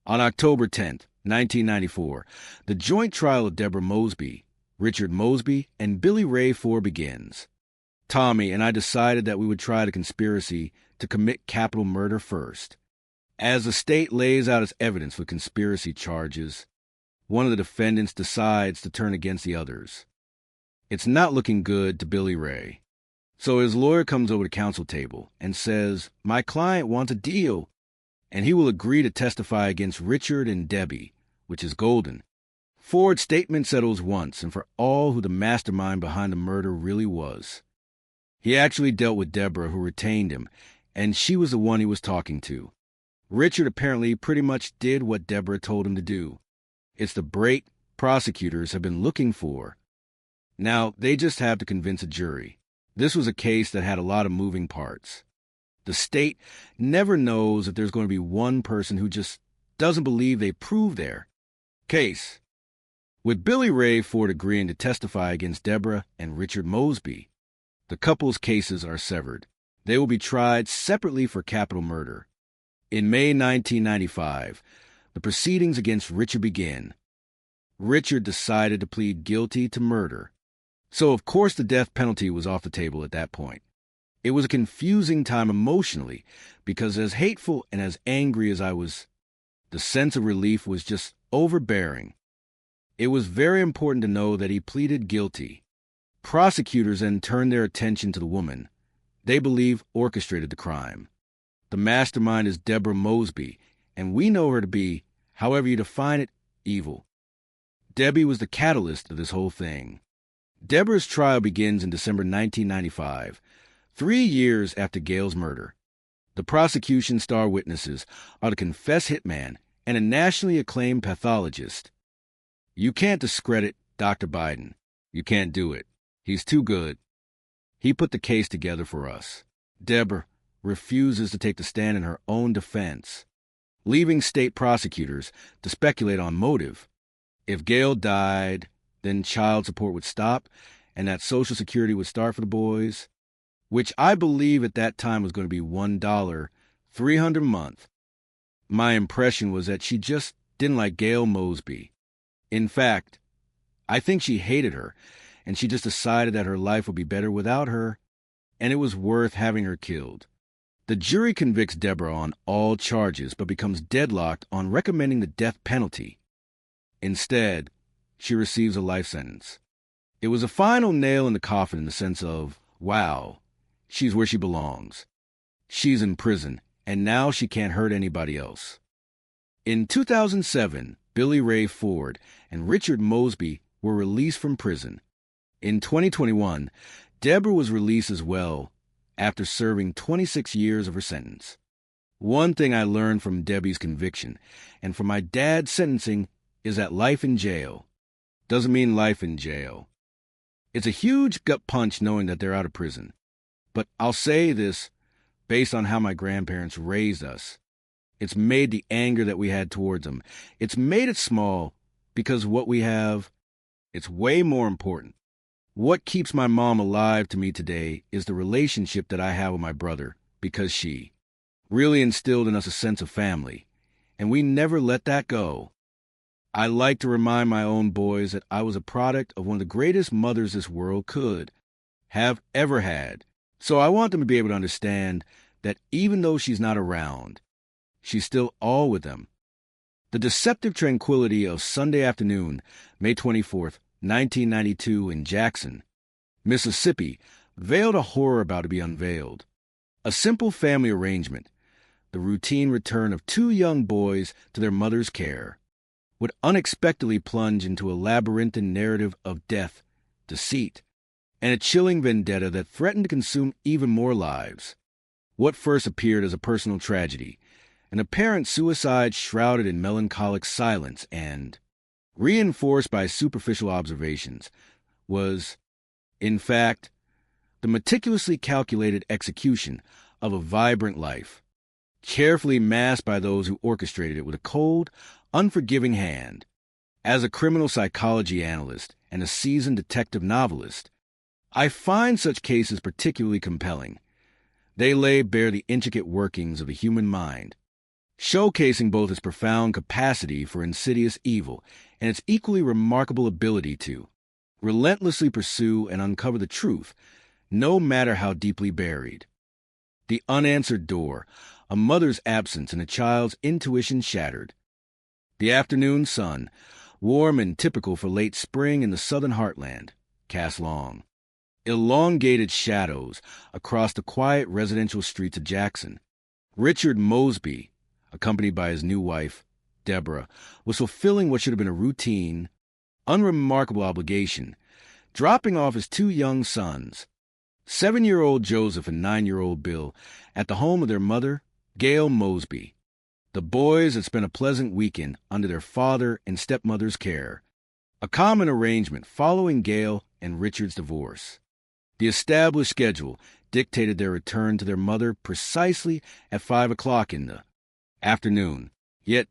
S5: On October 10th, 1994, the joint trial of Deborah Mosby, Richard Mosby, and Billy Ray Ford begins. Tommy and I decided that we would try the conspiracy to commit capital murder first. As the state lays out its evidence for conspiracy charges, one of the defendants decides to turn against the others. It's not looking good to Billy Ray. So his lawyer comes over to counsel table and says, my client wants a deal, and he will agree to testify against Richard and Debbie, which is golden. Ford's statement settles once and for all who the mastermind behind the murder really was. He actually dealt with Deborah, who retained him, and she was the one he was talking to. Richard apparently pretty much did what Deborah told him to do. It's the break prosecutors have been looking for. Now, they just have to convince a jury. This was a case that had a lot of moving parts. The state never knows if there's going to be one person who just doesn't believe they proved their case. With Billy Ray Ford agreeing to testify against Deborah and Richard Mosby, the couple's cases are severed. They will be tried separately for capital murder. In May 1995, the proceedings against Richard began. Richard decided to plead guilty to murder. So, of course, the death penalty was off the table at that point. It was a confusing time emotionally, because as hateful and as angry as I was, the sense of relief was just overbearing. It was very important to know that he pleaded guilty. Prosecutors then turned their attention to the woman they believe orchestrated the crime. The mastermind is Deborah Mosby, and we know her to be, however you define it, evil. Debbie was the catalyst of this whole thing. Deborah's trial begins in December 1995, 3 years after Gail's murder. The prosecution's star witnesses are the confessed hitman and a nationally acclaimed pathologist. You can't discredit Dr. Biden. You can't do it. He's too good. He put the case together for us. Deborah refuses to take the stand in her own defense, leaving state prosecutors to speculate on motive. If Gail died, then child support would stop, and that Social Security would start for the boys, which I believe at that time was going to be $1, $300 a month. My impression was that she just didn't like Gail Mosby. In fact, I think she hated her, and she just decided that her life would be better without her, and it was worth having her killed. The jury convicts Deborah on all charges, but becomes deadlocked on recommending the death penalty. Instead, she receives a life sentence. It was a final nail in the coffin in the sense of, wow, she's where she belongs. She's in prison, and now she can't hurt anybody else. In 2007, Billy Ray Ford and Richard Mosby were released from prison. In 2021, Deborah was released as well after serving 26 years of her sentence. One thing I learned from Debbie's conviction and from my dad's sentencing is that life in jail doesn't mean life in jail. It's a huge gut punch knowing that they're out of prison. But I'll say this based on how my grandparents raised us. It's made the anger that we had towards them. It's made it small because what we have, it's way more important. What keeps my mom alive to me today is the relationship that I have with my brother, because she really instilled in us a sense of family, and we never let that go. I like to remind my own boys that I was a product of one of the greatest mothers this world could have ever had. So I want them to be able to understand that even though she's not around, she's still all with them. The deceptive tranquility of Sunday afternoon, May 24th, 1992 in Jackson, Mississippi, veiled a horror about to be unveiled. A simple family arrangement, the routine return of 2 young boys to their mother's care, would unexpectedly plunge into a labyrinthine narrative of death, deceit, and a chilling vendetta that threatened to consume even more lives. What first appeared as a personal tragedy, an apparent suicide shrouded in melancholic silence and reinforced by superficial observations, was, in fact, the meticulously calculated execution of a vibrant life, carefully masked by those who orchestrated it with a cold, unforgiving hand. As a criminal psychology analyst and a seasoned detective novelist, I find such cases particularly compelling. They lay bare the intricate workings of the human mind, showcasing both its profound capacity for insidious evil and its equally remarkable ability to relentlessly pursue and uncover the truth, no matter how deeply buried. The unanswered door, a mother's absence and a child's intuition shattered. The afternoon sun, warm and typical for late spring in the southern heartland, cast long, elongated shadows across the quiet residential streets of Jackson. Richard Mosby, accompanied by his new wife, Deborah, was fulfilling what should have been a routine, unremarkable obligation, dropping off his 2 young sons, 7-year-old Joseph and 9-year-old Bill at the home of their mother, Gail Mosby. The boys had spent a pleasant weekend under their father and stepmother's care, a common arrangement following Gail and Richard's divorce. The established schedule dictated their return to their mother precisely at 5 o'clock in the afternoon. Yet,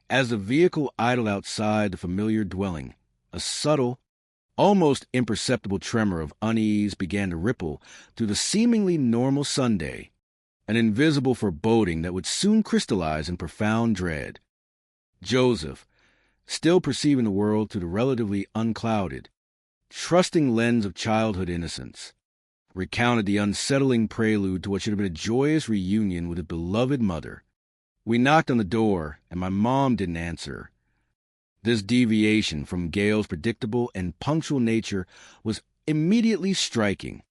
S5: as the vehicle idled outside the familiar dwelling, a subtle, almost imperceptible tremor of unease began to ripple through the seemingly normal Sunday, an invisible foreboding that would soon crystallize in profound dread. Joseph, still perceiving the world through the relatively unclouded, trusting lens of childhood innocence, recounted the unsettling prelude to what should have been a joyous reunion with his beloved mother. We knocked on the door, and my mom didn't answer. This deviation from Gail's predictable and punctual nature was immediately striking,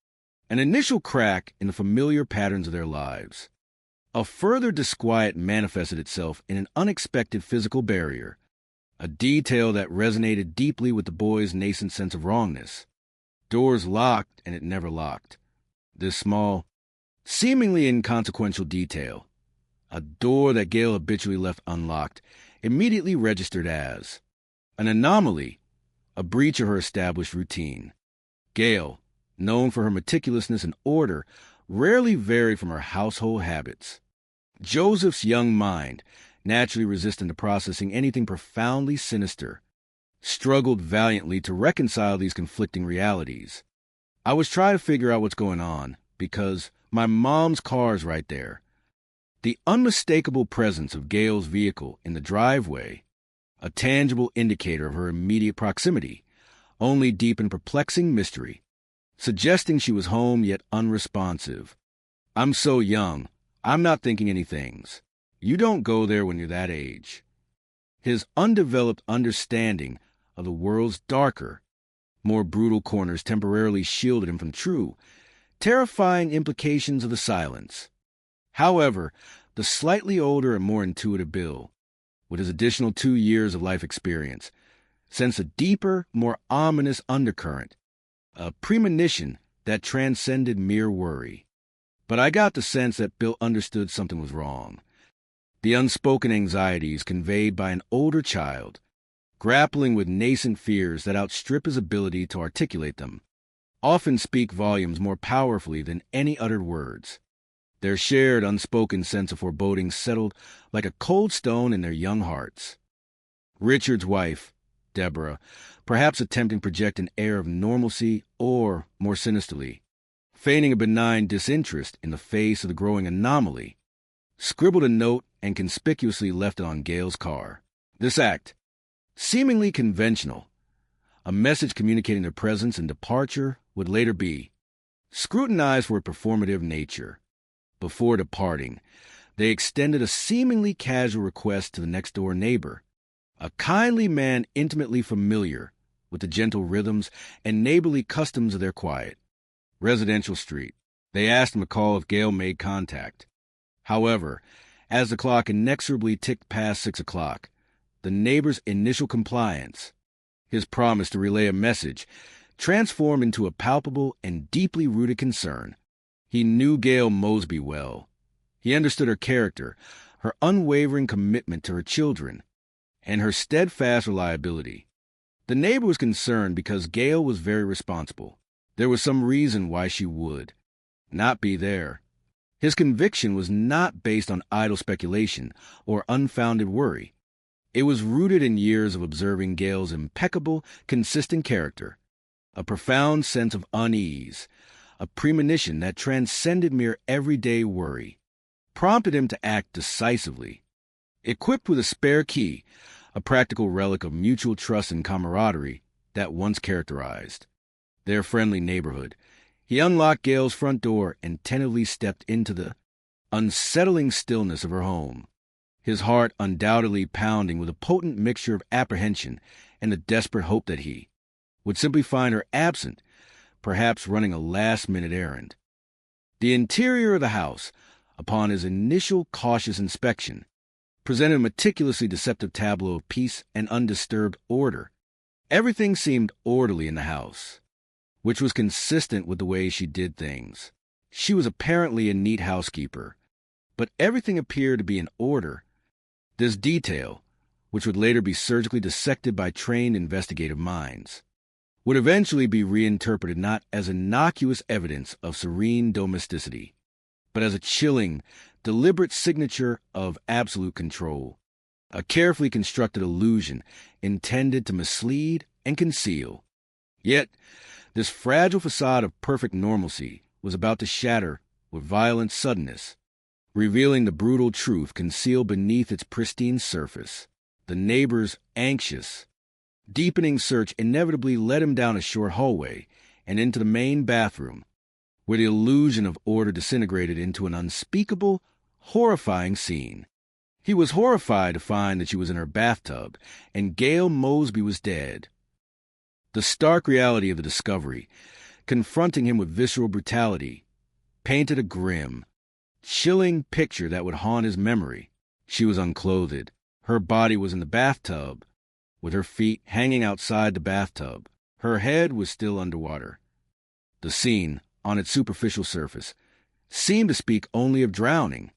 S5: an initial crack in the familiar patterns of their lives. A further disquiet manifested itself in an unexpected physical barrier, a detail that resonated deeply with the boys' nascent sense of wrongness. Doors locked, and it never locked. This small, seemingly inconsequential detail, a door that Gail habitually left unlocked, immediately registered as an anomaly, a breach of her established routine. Gail, known for her meticulousness and order, rarely varied from her household habits. Joseph's young mind, naturally resistant to processing anything profoundly sinister, struggled valiantly to reconcile these conflicting realities. I was trying to figure out what's going on, because my mom's car's right there. The unmistakable presence of Gail's vehicle in the driveway, a tangible indicator of her immediate proximity, only deepened perplexing mystery, suggesting she was home yet unresponsive. I'm so young, I'm not thinking any things. You don't go there when you're that age. His undeveloped understanding of the world's darker, more brutal corners temporarily shielded him from true, terrifying implications of the silence. However, the slightly older and more intuitive Bill, with his additional 2 years of life experience, sensed a deeper, more ominous undercurrent, a premonition that transcended mere worry. But I got the sense that Bill understood something was wrong. The unspoken anxieties conveyed by an older child, grappling with nascent fears that outstrip his ability to articulate them, often speak volumes more powerfully than any uttered words. Their shared unspoken sense of foreboding settled like a cold stone in their young hearts. Richard's wife, Deborah, perhaps attempting to project an air of normalcy or, more sinisterly, feigning a benign disinterest in the face of the growing anomaly, scribbled a note and conspicuously left it on Gail's car. This act, seemingly conventional, a message communicating their presence and departure, would later be scrutinized for a performative nature. Before departing, they extended a seemingly casual request to the next-door neighbor, a kindly man intimately familiar with the gentle rhythms and neighborly customs of their quiet, residential street. They asked him to call if Gail made contact. However, as the clock inexorably ticked past 6 o'clock, the neighbor's initial compliance, his promise to relay a message, transformed into a palpable and deeply rooted concern. He knew Gail Mosby well. He understood her character, her unwavering commitment to her children, and her steadfast reliability. The neighbor was concerned because Gail was very responsible. There was some reason why she would not be there. His conviction was not based on idle speculation or unfounded worry. It was rooted in years of observing Gail's impeccable, consistent character, a profound sense of unease, a premonition that transcended mere everyday worry, prompted him to act decisively. Equipped with a spare key, a practical relic of mutual trust and camaraderie that once characterized their friendly neighborhood, he unlocked Gail's front door and tentatively stepped into the unsettling stillness of her home, his heart undoubtedly pounding with a potent mixture of apprehension and the desperate hope that he would simply find her absent, perhaps running a last-minute errand. The interior of the house, upon his initial cautious inspection, presented a meticulously deceptive tableau of peace and undisturbed order. Everything seemed orderly in the house. which was consistent with the way she did things. She was apparently a neat housekeeper, but everything appeared to be in order. This detail, which would later be surgically dissected by trained investigative minds, would eventually be reinterpreted not as innocuous evidence of serene domesticity, but as a chilling, deliberate signature of absolute control, a carefully constructed illusion intended to mislead and conceal. Yet, this fragile facade of perfect normalcy was about to shatter with violent suddenness, revealing the brutal truth concealed beneath its pristine surface. The neighbor's anxious, deepening search inevitably led him down a short hallway and into the main bathroom, where the illusion of order disintegrated into an unspeakable, horrifying scene. He was horrified to find that she was in her bathtub and Gail Mosby was dead. The stark reality of the discovery, confronting him with visceral brutality, painted a grim, chilling picture that would haunt his memory. She was unclothed. Her body was in the bathtub, with her feet hanging outside the bathtub. Her head was still underwater. The scene, on its superficial surface, seemed to speak only of drowning,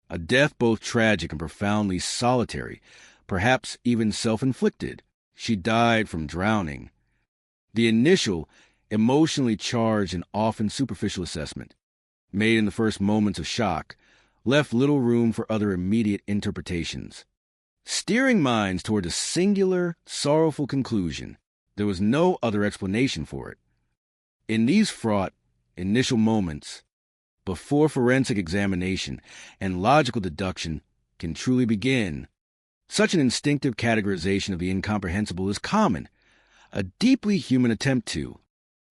S5: a death both tragic and profoundly solitary, perhaps even self-inflicted. She died from drowning. The initial, emotionally charged and often superficial assessment, made in the first moments of shock, left little room for other immediate interpretations. Steering minds toward a singular, sorrowful conclusion, there was no other explanation for it. In these fraught, initial moments, before forensic examination and logical deduction can truly begin, such an instinctive categorization of the incomprehensible is common, a deeply human attempt to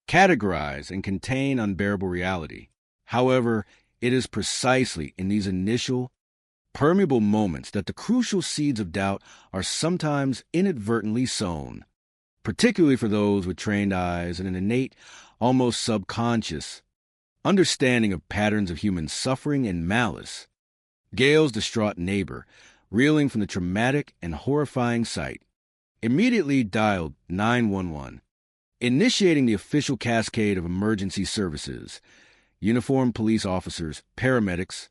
S5: categorize and contain unbearable reality. However, it is precisely in these initial, permeable moments that the crucial seeds of doubt are sometimes inadvertently sown, particularly for those with trained eyes and an innate, almost subconscious, understanding of patterns of human suffering and malice. Gail's distraught neighbor, reeling from the traumatic and horrifying sight, immediately dialed 911, initiating the official cascade of emergency services, uniformed police officers, paramedics,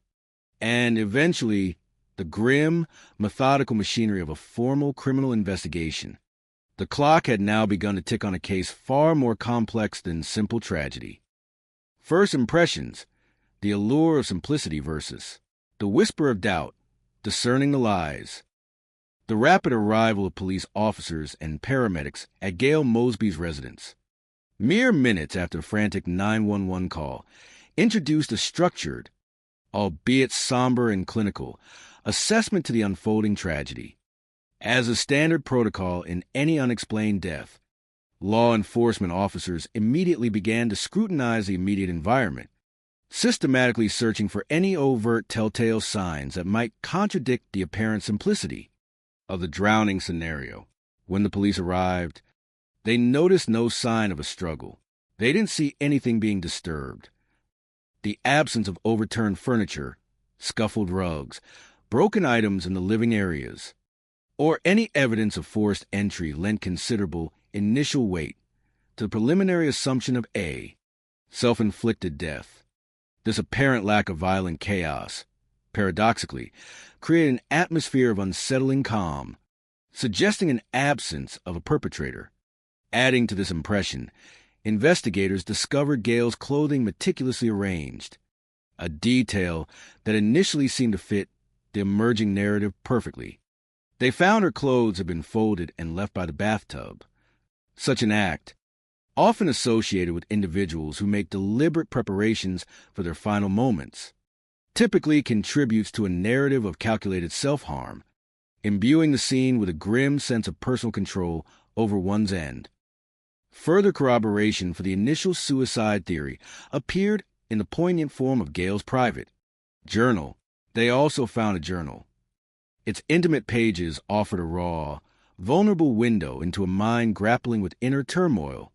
S5: and eventually the grim, methodical machinery of a formal criminal investigation. The clock had now begun to tick on a case far more complex than simple tragedy. First impressions, the allure of simplicity versus the whisper of doubt, discerning the lies. The rapid arrival of police officers and paramedics at Gail Mosby's residence, mere minutes after the frantic 911 call, introduced a structured, albeit somber and clinical, assessment to the unfolding tragedy. As a standard protocol in any unexplained death, law enforcement officers immediately began to scrutinize the immediate environment, systematically searching for any overt telltale signs that might contradict the apparent simplicity of the drowning scenario. When the police arrived, they noticed no sign of a struggle. They didn't see anything being disturbed. The absence of overturned furniture, scuffled rugs, broken items in the living areas, or any evidence of forced entry lent considerable initial weight to the preliminary assumption of a self-inflicted death. This apparent lack of violent chaos, paradoxically, created an atmosphere of unsettling calm, suggesting an absence of a perpetrator. Adding to this impression, investigators discovered Gail's clothing meticulously arranged, a detail that initially seemed to fit the emerging narrative perfectly. They found her clothes had been folded and left by the bathtub. Such an act, often associated with individuals who make deliberate preparations for their final moments, typically contributes to a narrative of calculated self-harm, imbuing the scene with a grim sense of personal control over one's end. Further corroboration for the initial suicide theory appeared in the poignant form of Gail's private journal. They also found a journal. Its intimate pages offered a raw, vulnerable window into a mind grappling with inner turmoil,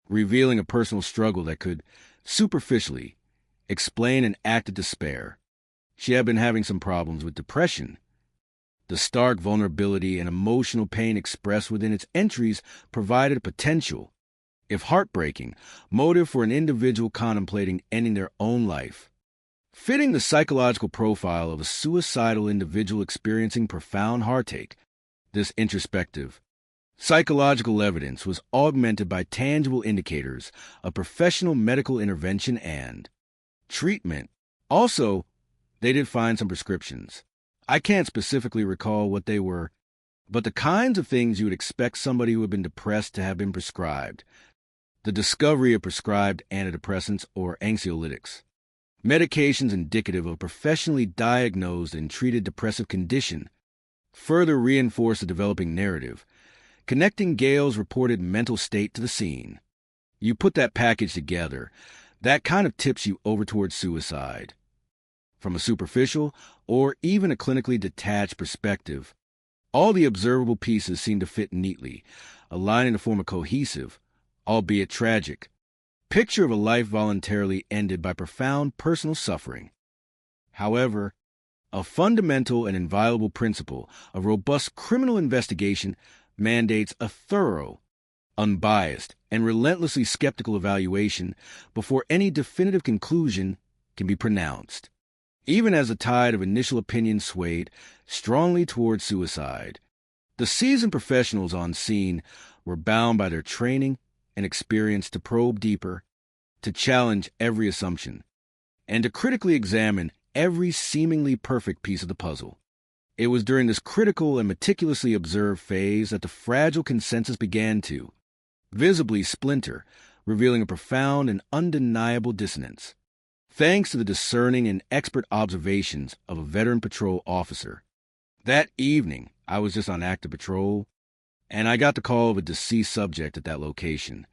S5: revealing a personal struggle that could, superficially, explain an act of despair. She had been having some problems with depression. The stark vulnerability and emotional pain expressed within its entries provided a potential, if heartbreaking, motive for an individual contemplating ending their own life. Fitting the psychological profile of a suicidal individual experiencing profound heartache, this introspective, psychological evidence was augmented by tangible indicators of professional medical intervention and treatment. Also, they did find some prescriptions. I can't specifically recall what they were, but the kinds of things you would expect somebody who had been depressed to have been prescribed. The discovery of prescribed antidepressants or anxiolytics. Medications indicative of professionally diagnosed and treated depressive condition further reinforce the developing narrative, connecting Gale's reported mental state to the scene. You put that package together, that kind of tips you over towards suicide. From a superficial or even a clinically detached perspective, all the observable pieces seem to fit neatly, aligning to form a cohesive, albeit tragic, picture of a life voluntarily ended by profound personal suffering. However, a fundamental and inviolable principle of robust criminal investigation mandates a thorough, unbiased, and relentlessly skeptical evaluation before any definitive conclusion can be pronounced. Even as the tide of initial opinion swayed strongly towards suicide, the seasoned professionals on scene were bound by their training and experience to probe deeper, to challenge every assumption, and to critically examine every seemingly perfect piece of the puzzle. It was during this critical and meticulously observed phase that the fragile consensus began to visibly splinter, revealing a profound and undeniable dissonance. Thanks to the discerning and expert observations of a veteran patrol officer. That evening, I was just on active patrol, and I got the call of a deceased subject at that location.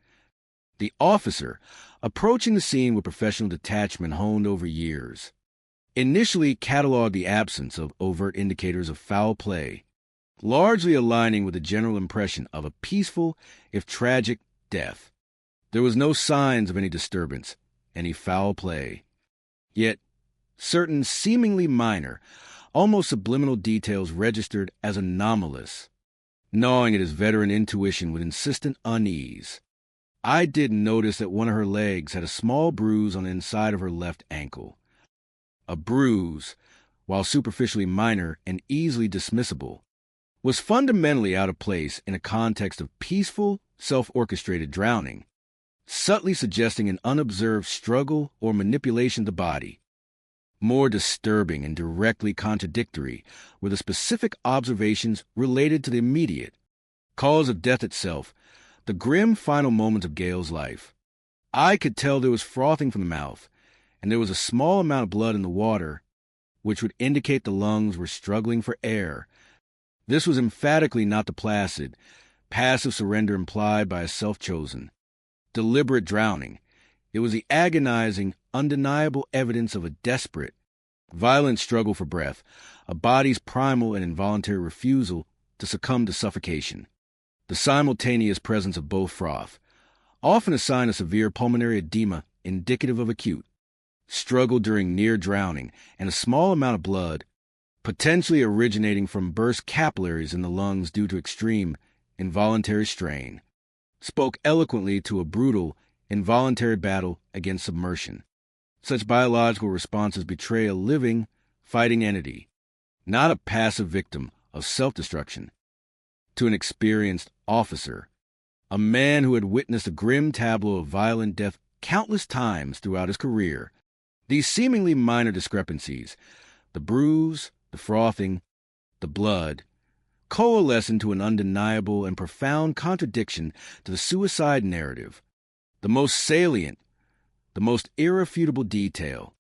S5: The officer, approaching the scene with professional detachment honed over years, initially cataloged the absence of overt indicators of foul play, largely aligning with the general impression of a peaceful, if tragic, death. There was no signs of any disturbance, any foul play. Yet, certain seemingly minor, almost subliminal details registered as anomalous, gnawing at his veteran intuition with insistent unease. I did notice that one of her legs had a small bruise on the inside of her left ankle. A bruise, while superficially minor and easily dismissible, was fundamentally out of place in a context of peaceful, self-orchestrated drowning, subtly suggesting an unobserved struggle or manipulation of the body. More disturbing and directly contradictory were the specific observations related to the immediate cause of death itself, the grim final moments of Gale's life. I could tell there was frothing from the mouth, and there was a small amount of blood in the water, which would indicate the lungs were struggling for air. This was emphatically not the placid, passive surrender implied by a self-chosen, deliberate drowning. It was the agonizing, undeniable evidence of a desperate, violent struggle for breath, a body's primal and involuntary refusal to succumb to suffocation. The simultaneous presence of both froth, often a sign of severe pulmonary edema indicative of acute struggle during near drowning, and a small amount of blood, potentially originating from burst capillaries in the lungs due to extreme, involuntary strain, spoke eloquently to a brutal, involuntary battle against submersion. Such biological responses betray a living, fighting entity, not a passive victim of self-destruction. To an experienced officer, a man who had witnessed a grim tableau of violent death countless times throughout his career, these seemingly minor discrepancies, the bruise, the frothing, the blood, coalesce into an undeniable and profound contradiction to the suicide narrative. The most salient, the most irrefutable detail,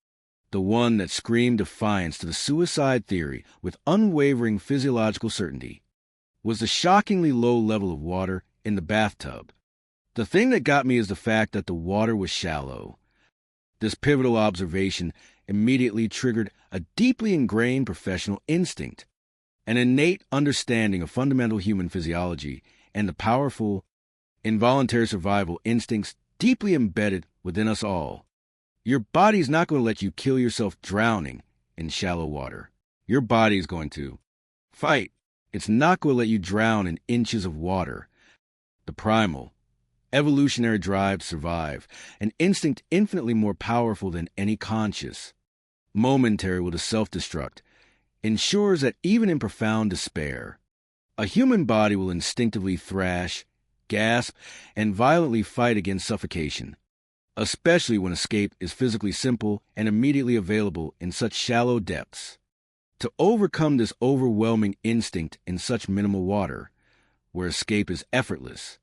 S5: the one that screamed defiance to the suicide theory with unwavering physiological certainty, was the shockingly low level of water in the bathtub. The thing that got me is the fact that the water was shallow. This pivotal observation immediately triggered a deeply ingrained professional instinct, an innate understanding of fundamental human physiology and the powerful, involuntary survival instincts deeply embedded within us all. Your body's not going to let you kill yourself drowning in shallow water. Your body's going to fight. It's not going to let you drown in inches of water. The primal, evolutionary drive to survive, an instinct infinitely more powerful than any conscious, momentary will to self-destruct, ensures that even in profound despair, a human body will instinctively thrash, gasp, and violently fight against suffocation, especially when escape is physically simple and immediately available in such shallow depths. To overcome this overwhelming instinct in such minimal water, where escape is effortless,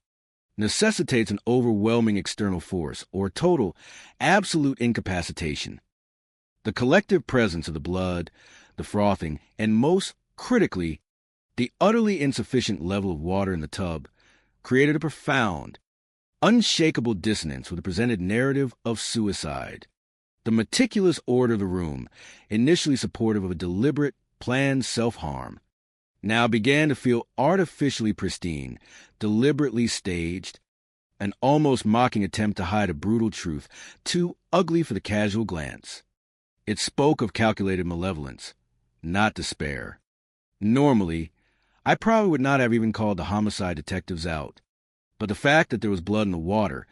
S5: necessitates an overwhelming external force, or total, absolute incapacitation. The collective presence of the blood, the frothing, and most critically, the utterly insufficient level of water in the tub created a profound, unshakable dissonance with the presented narrative of suicide. The meticulous order of the room, initially supportive of a deliberate, planned self-harm, now began to feel artificially pristine, deliberately staged, an almost mocking attempt to hide a brutal truth, too ugly for the casual glance. It spoke of calculated malevolence, not despair. Normally, I probably would not have even called the homicide detectives out, but the fact that there was blood in the water,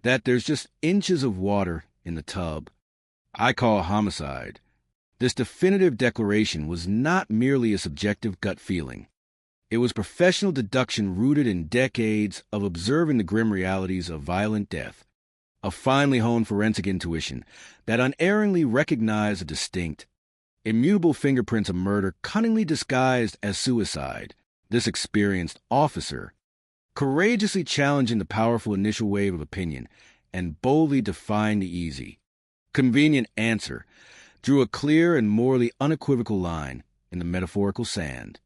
S5: that there's just inches of water in the tub, I call a homicide. This definitive declaration was not merely a subjective gut feeling. It was professional deduction rooted in decades of observing the grim realities of violent death, a finely honed forensic intuition that unerringly recognized the distinct, immutable fingerprints of murder cunningly disguised as suicide. This experienced officer, courageously challenging the powerful initial wave of opinion and boldly defying the easy, convenient answer, drew a clear and morally unequivocal line in the metaphorical sand.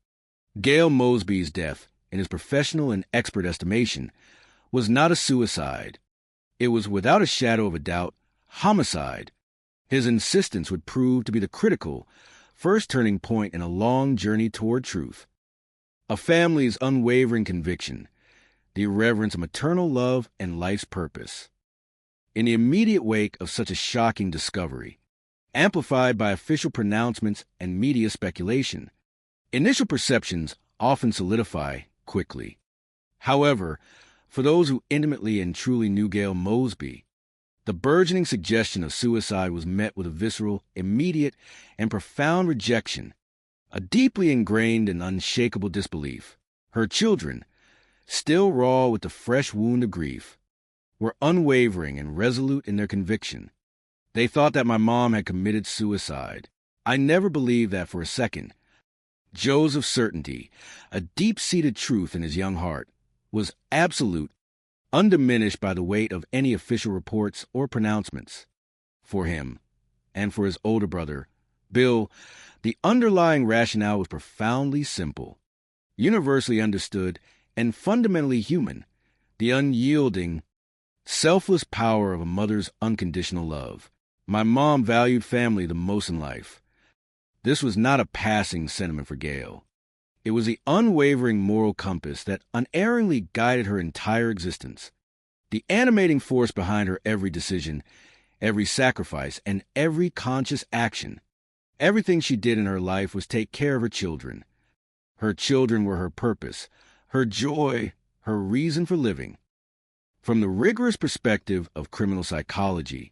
S5: Gail Mosby's death, in his professional and expert estimation, was not a suicide. It was, without a shadow of a doubt, homicide. His insistence would prove to be the critical, first turning point in a long journey toward truth. A family's unwavering conviction, the irreverence of maternal love and life's purpose. In the immediate wake of such a shocking discovery, amplified by official pronouncements and media speculation, initial perceptions often solidify quickly. However, for those who intimately and truly knew Gail Mosby, the burgeoning suggestion of suicide was met with a visceral, immediate, and profound rejection, a deeply ingrained and unshakable disbelief. Her children, still raw with the fresh wound of grief, were unwavering and resolute in their conviction. They thought that my mom had committed suicide. I never believed that for a second. Joe's certainty, a deep-seated truth in his young heart, was absolute, undiminished by the weight of any official reports or pronouncements. For him, and for his older brother, Bill, the underlying rationale was profoundly simple, universally understood, and fundamentally human: the unyielding, selfless power of a mother's unconditional love. My mom valued family the most in life. This was not a passing sentiment for Gail. It was the unwavering moral compass that unerringly guided her entire existence, the animating force behind her every decision, every sacrifice, and every conscious action. Everything she did in her life was take care of her children. Her children were her purpose, her joy, her reason for living. From the rigorous perspective of criminal psychology,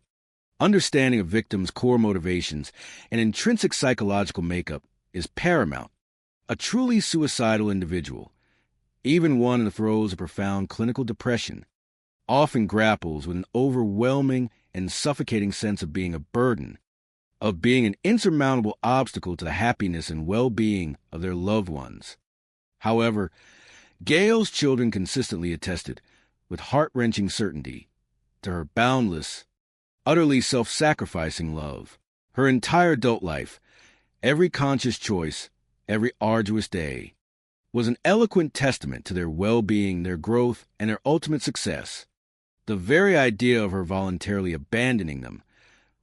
S5: understanding a victim's core motivations and intrinsic psychological makeup is paramount. A truly suicidal individual, even one in the throes of profound clinical depression, often grapples with an overwhelming and suffocating sense of being a burden, of being an insurmountable obstacle to the happiness and well-being of their loved ones. However, Gail's children consistently attested, with heart-wrenching certainty, to her boundless, utterly self-sacrificing love. Her entire adult life, every conscious choice, every arduous day, was an eloquent testament to their well-being, their growth, and their ultimate success. The very idea of her voluntarily abandoning them,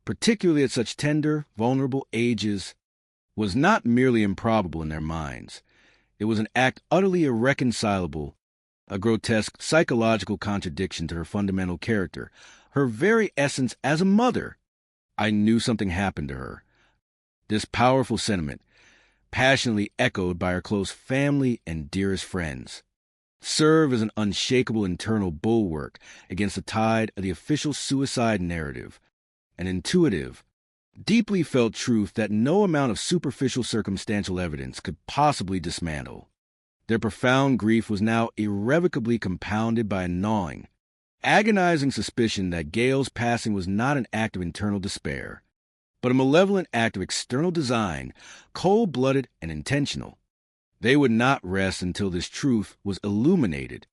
S5: particularly at such tender, vulnerable ages, was not merely improbable in their minds. It was an act utterly irreconcilable, a grotesque psychological contradiction to her fundamental character, her very essence as a mother. I knew something happened to her. This powerful sentiment, passionately echoed by her close family and dearest friends, serve as an unshakable internal bulwark against the tide of the official suicide narrative, an intuitive, deeply felt truth that no amount of superficial circumstantial evidence could possibly dismantle. Their profound grief was now irrevocably compounded by a gnawing, agonizing suspicion that Gail's passing was not an act of internal despair, but a malevolent act of external design, cold-blooded and intentional. They would not rest until this truth was illuminated.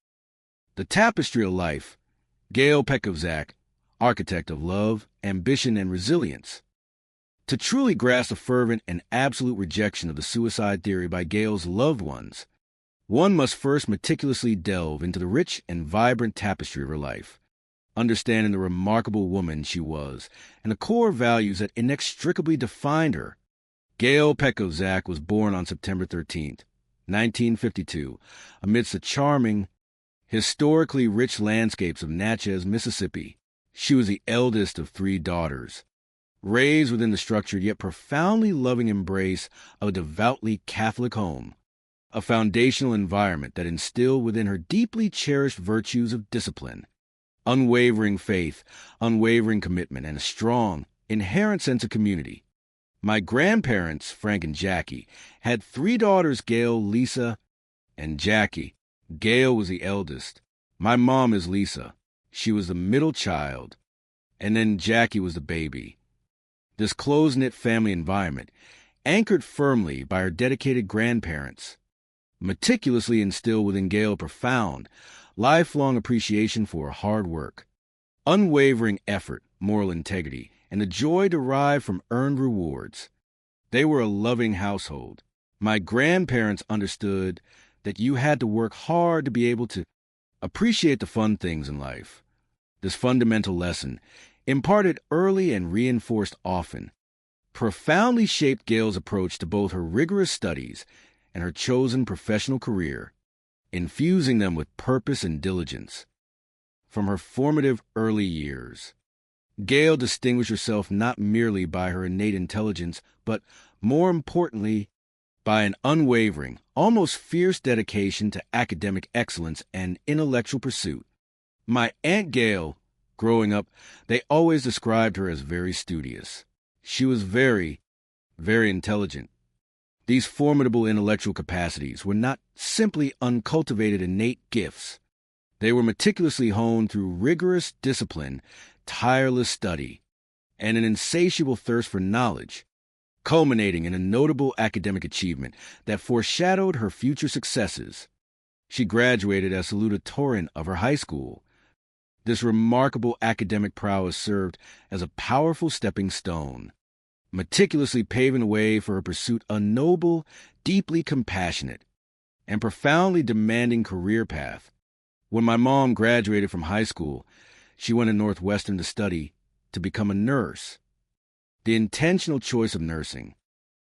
S5: The tapestry of life, Gail Peckovzak, architect of love, ambition, and resilience. To truly grasp the fervent and absolute rejection of the suicide theory by Gail's loved ones, one must first meticulously delve into the rich and vibrant tapestry of her life, understanding the remarkable woman she was and the core values that inextricably defined her. Gail Peckovzak was born on September 13th, 1952, amidst the charming, historically rich landscapes of Natchez, Mississippi. She was the eldest of 3 daughters, raised within the structured yet profoundly loving embrace of a devoutly Catholic home, a foundational environment that instilled within her deeply cherished virtues of discipline, unwavering faith, unwavering commitment, and a strong, inherent sense of community. My grandparents, Frank and Jackie, had 3 daughters, Gail, Lisa, and Jackie. Gail was the eldest. My mom is Lisa. She was the middle child. And then Jackie was the baby. This close-knit family environment, anchored firmly by her dedicated grandparents, meticulously instilled within Gail a profound, lifelong appreciation for her hard work, unwavering effort, moral integrity, and the joy derived from earned rewards. They were a loving household. My grandparents understood that you had to work hard to be able to appreciate the fun things in life. This fundamental lesson, imparted early and reinforced often, profoundly shaped Gail's approach to both her rigorous studies and her chosen professional career, infusing them with purpose and diligence. From her formative early years, Gail distinguished herself not merely by her innate intelligence, but, more importantly, by an unwavering, almost fierce dedication to academic excellence and intellectual pursuit. My Aunt Gail, growing up, they always described her as very studious. She was very, very intelligent. These formidable intellectual capacities were not simply uncultivated innate gifts. They were meticulously honed through rigorous discipline, tireless study, and an insatiable thirst for knowledge, culminating in a notable academic achievement that foreshadowed her future successes. She graduated as salutatorian of her high school. This remarkable academic prowess served as a powerful stepping stone, meticulously paving the way for her pursuit of a noble, deeply compassionate, and profoundly demanding career path. When my mom graduated from high school, she went to Northwestern to study to become a nurse. The intentional choice of nursing,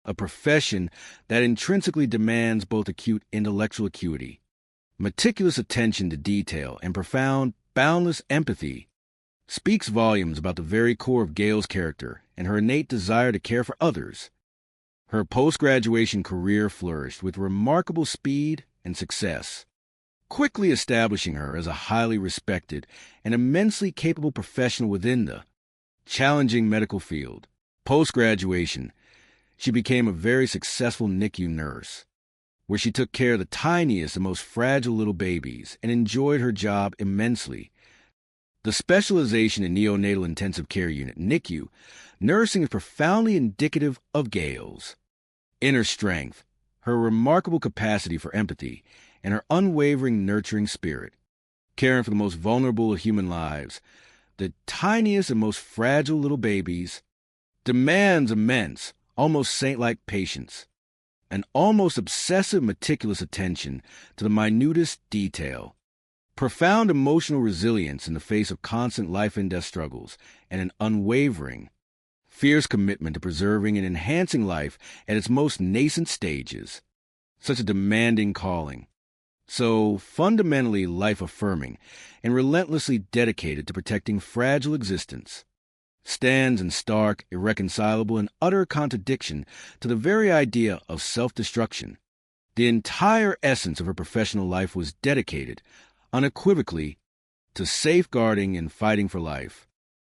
S5: a profession that intrinsically demands both acute intellectual acuity, meticulous attention to detail, and profound, boundless empathy, speaks volumes about the very core of Gail's character and her innate desire to care for others. Her post-graduation career flourished with remarkable speed and success, quickly establishing her as a highly respected and immensely capable professional within the challenging medical field. Post-graduation, she became a very successful NICU nurse, where she took care of the tiniest and most fragile little babies and enjoyed her job immensely. The specialization in neonatal intensive care unit, NICU, nursing is profoundly indicative of Gail's inner strength, her remarkable capacity for empathy, and her unwavering nurturing spirit, caring for the most vulnerable of human lives, the tiniest and most fragile little babies, demands immense, almost saint-like patience, an almost obsessive, meticulous attention to the minutest detail, profound emotional resilience in the face of constant life and death struggles, and an unwavering, fierce commitment to preserving and enhancing life at its most nascent stages. Such a demanding calling, so fundamentally life-affirming and relentlessly dedicated to protecting fragile existence, stands in stark, irreconcilable, and utter contradiction to the very idea of self-destruction. The entire essence of her professional life was dedicated, unequivocally, to safeguarding and fighting for life,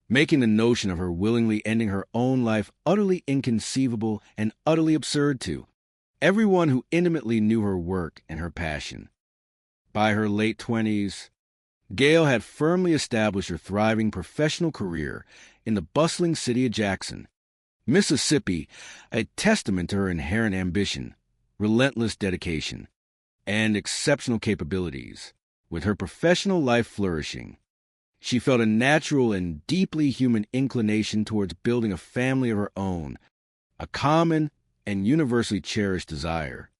S5: making the notion of her willingly ending her own life utterly inconceivable and utterly absurd to everyone who intimately knew her work and her passion. By her late 20s, Gail had firmly established her thriving professional career in the bustling city of Jackson, Mississippi, a testament to her inherent ambition, relentless dedication, and exceptional capabilities. With her professional life flourishing, she felt a natural and deeply human inclination towards building a family of her own, a common and universally cherished desire.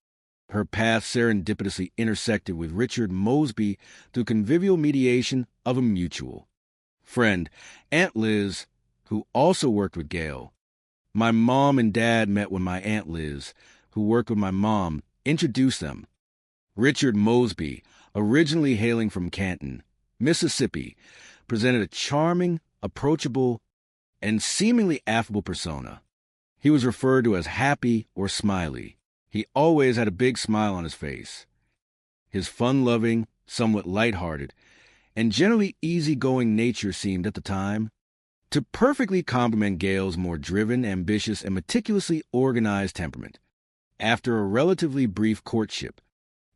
S5: Her path serendipitously intersected with Richard Mosby through convivial mediation of a mutual friend, Aunt Liz, who also worked with Gail. My mom and dad met when my Aunt Liz, who worked with my mom, introduced them. Richard Mosby, originally hailing from Canton, Mississippi, presented a charming, approachable, and seemingly affable persona. He was referred to as Happy or Smiley. He always had a big smile on his face. His fun-loving, somewhat light-hearted, and generally easygoing nature seemed, at the time, to perfectly complement Gail's more driven, ambitious, and meticulously organized temperament. After a relatively brief courtship,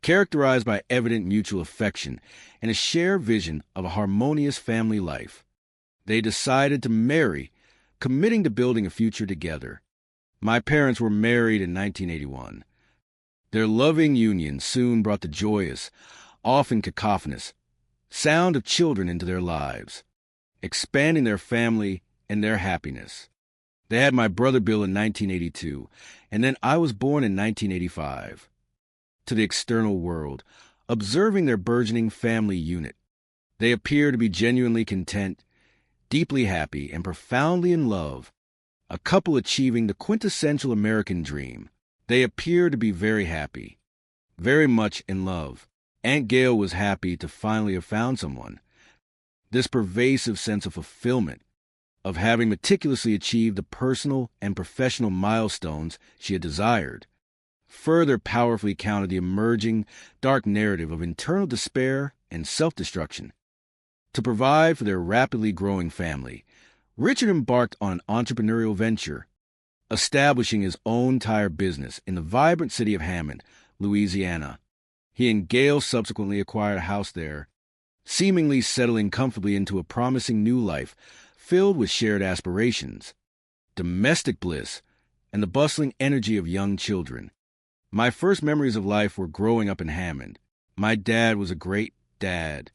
S5: characterized by evident mutual affection and a shared vision of a harmonious family life, they decided to marry, committing to building a future together. My parents were married in 1981. Their loving union soon brought the joyous, often cacophonous, sound of children into their lives, expanding their family and their happiness. They had my brother Bill in 1982, and then I was born in 1985. To the external world, observing their burgeoning family unit, they appear to be genuinely content, deeply happy, and profoundly in love, a couple achieving the quintessential American dream. They appear to be very happy, very much in love. Aunt Gail was happy to finally have found someone. This pervasive sense of fulfillment, of having meticulously achieved the personal and professional milestones she had desired, further powerfully countered the emerging dark narrative of internal despair and self-destruction. To provide for their rapidly growing family, Richard embarked on an entrepreneurial venture, establishing his own tire business in the vibrant city of Hammond, Louisiana. He and Gail subsequently acquired a house there, seemingly settling comfortably into a promising new life filled with shared aspirations, domestic bliss, and the bustling energy of young children. My first memories of life were growing up in Hammond. My dad was a great dad,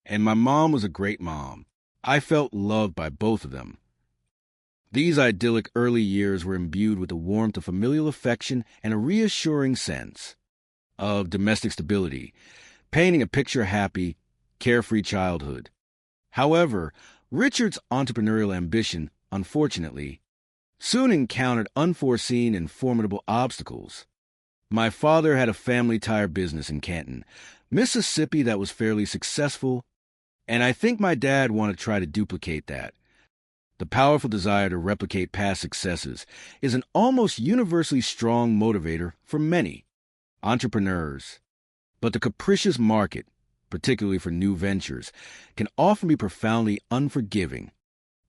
S5: and my mom was a great mom. I felt loved by both of them. These idyllic early years were imbued with the warmth of familial affection and a reassuring sense of domestic stability, painting a picture-happy, carefree childhood. However, Richard's entrepreneurial ambition, unfortunately, soon encountered unforeseen and formidable obstacles. My father had a family tire business in Canton, Mississippi that was fairly successful, and I think my dad wanted to try to duplicate that. The powerful desire to replicate past successes is an almost universally strong motivator for many entrepreneurs. But the capricious market, particularly for new ventures, can often be profoundly unforgiving.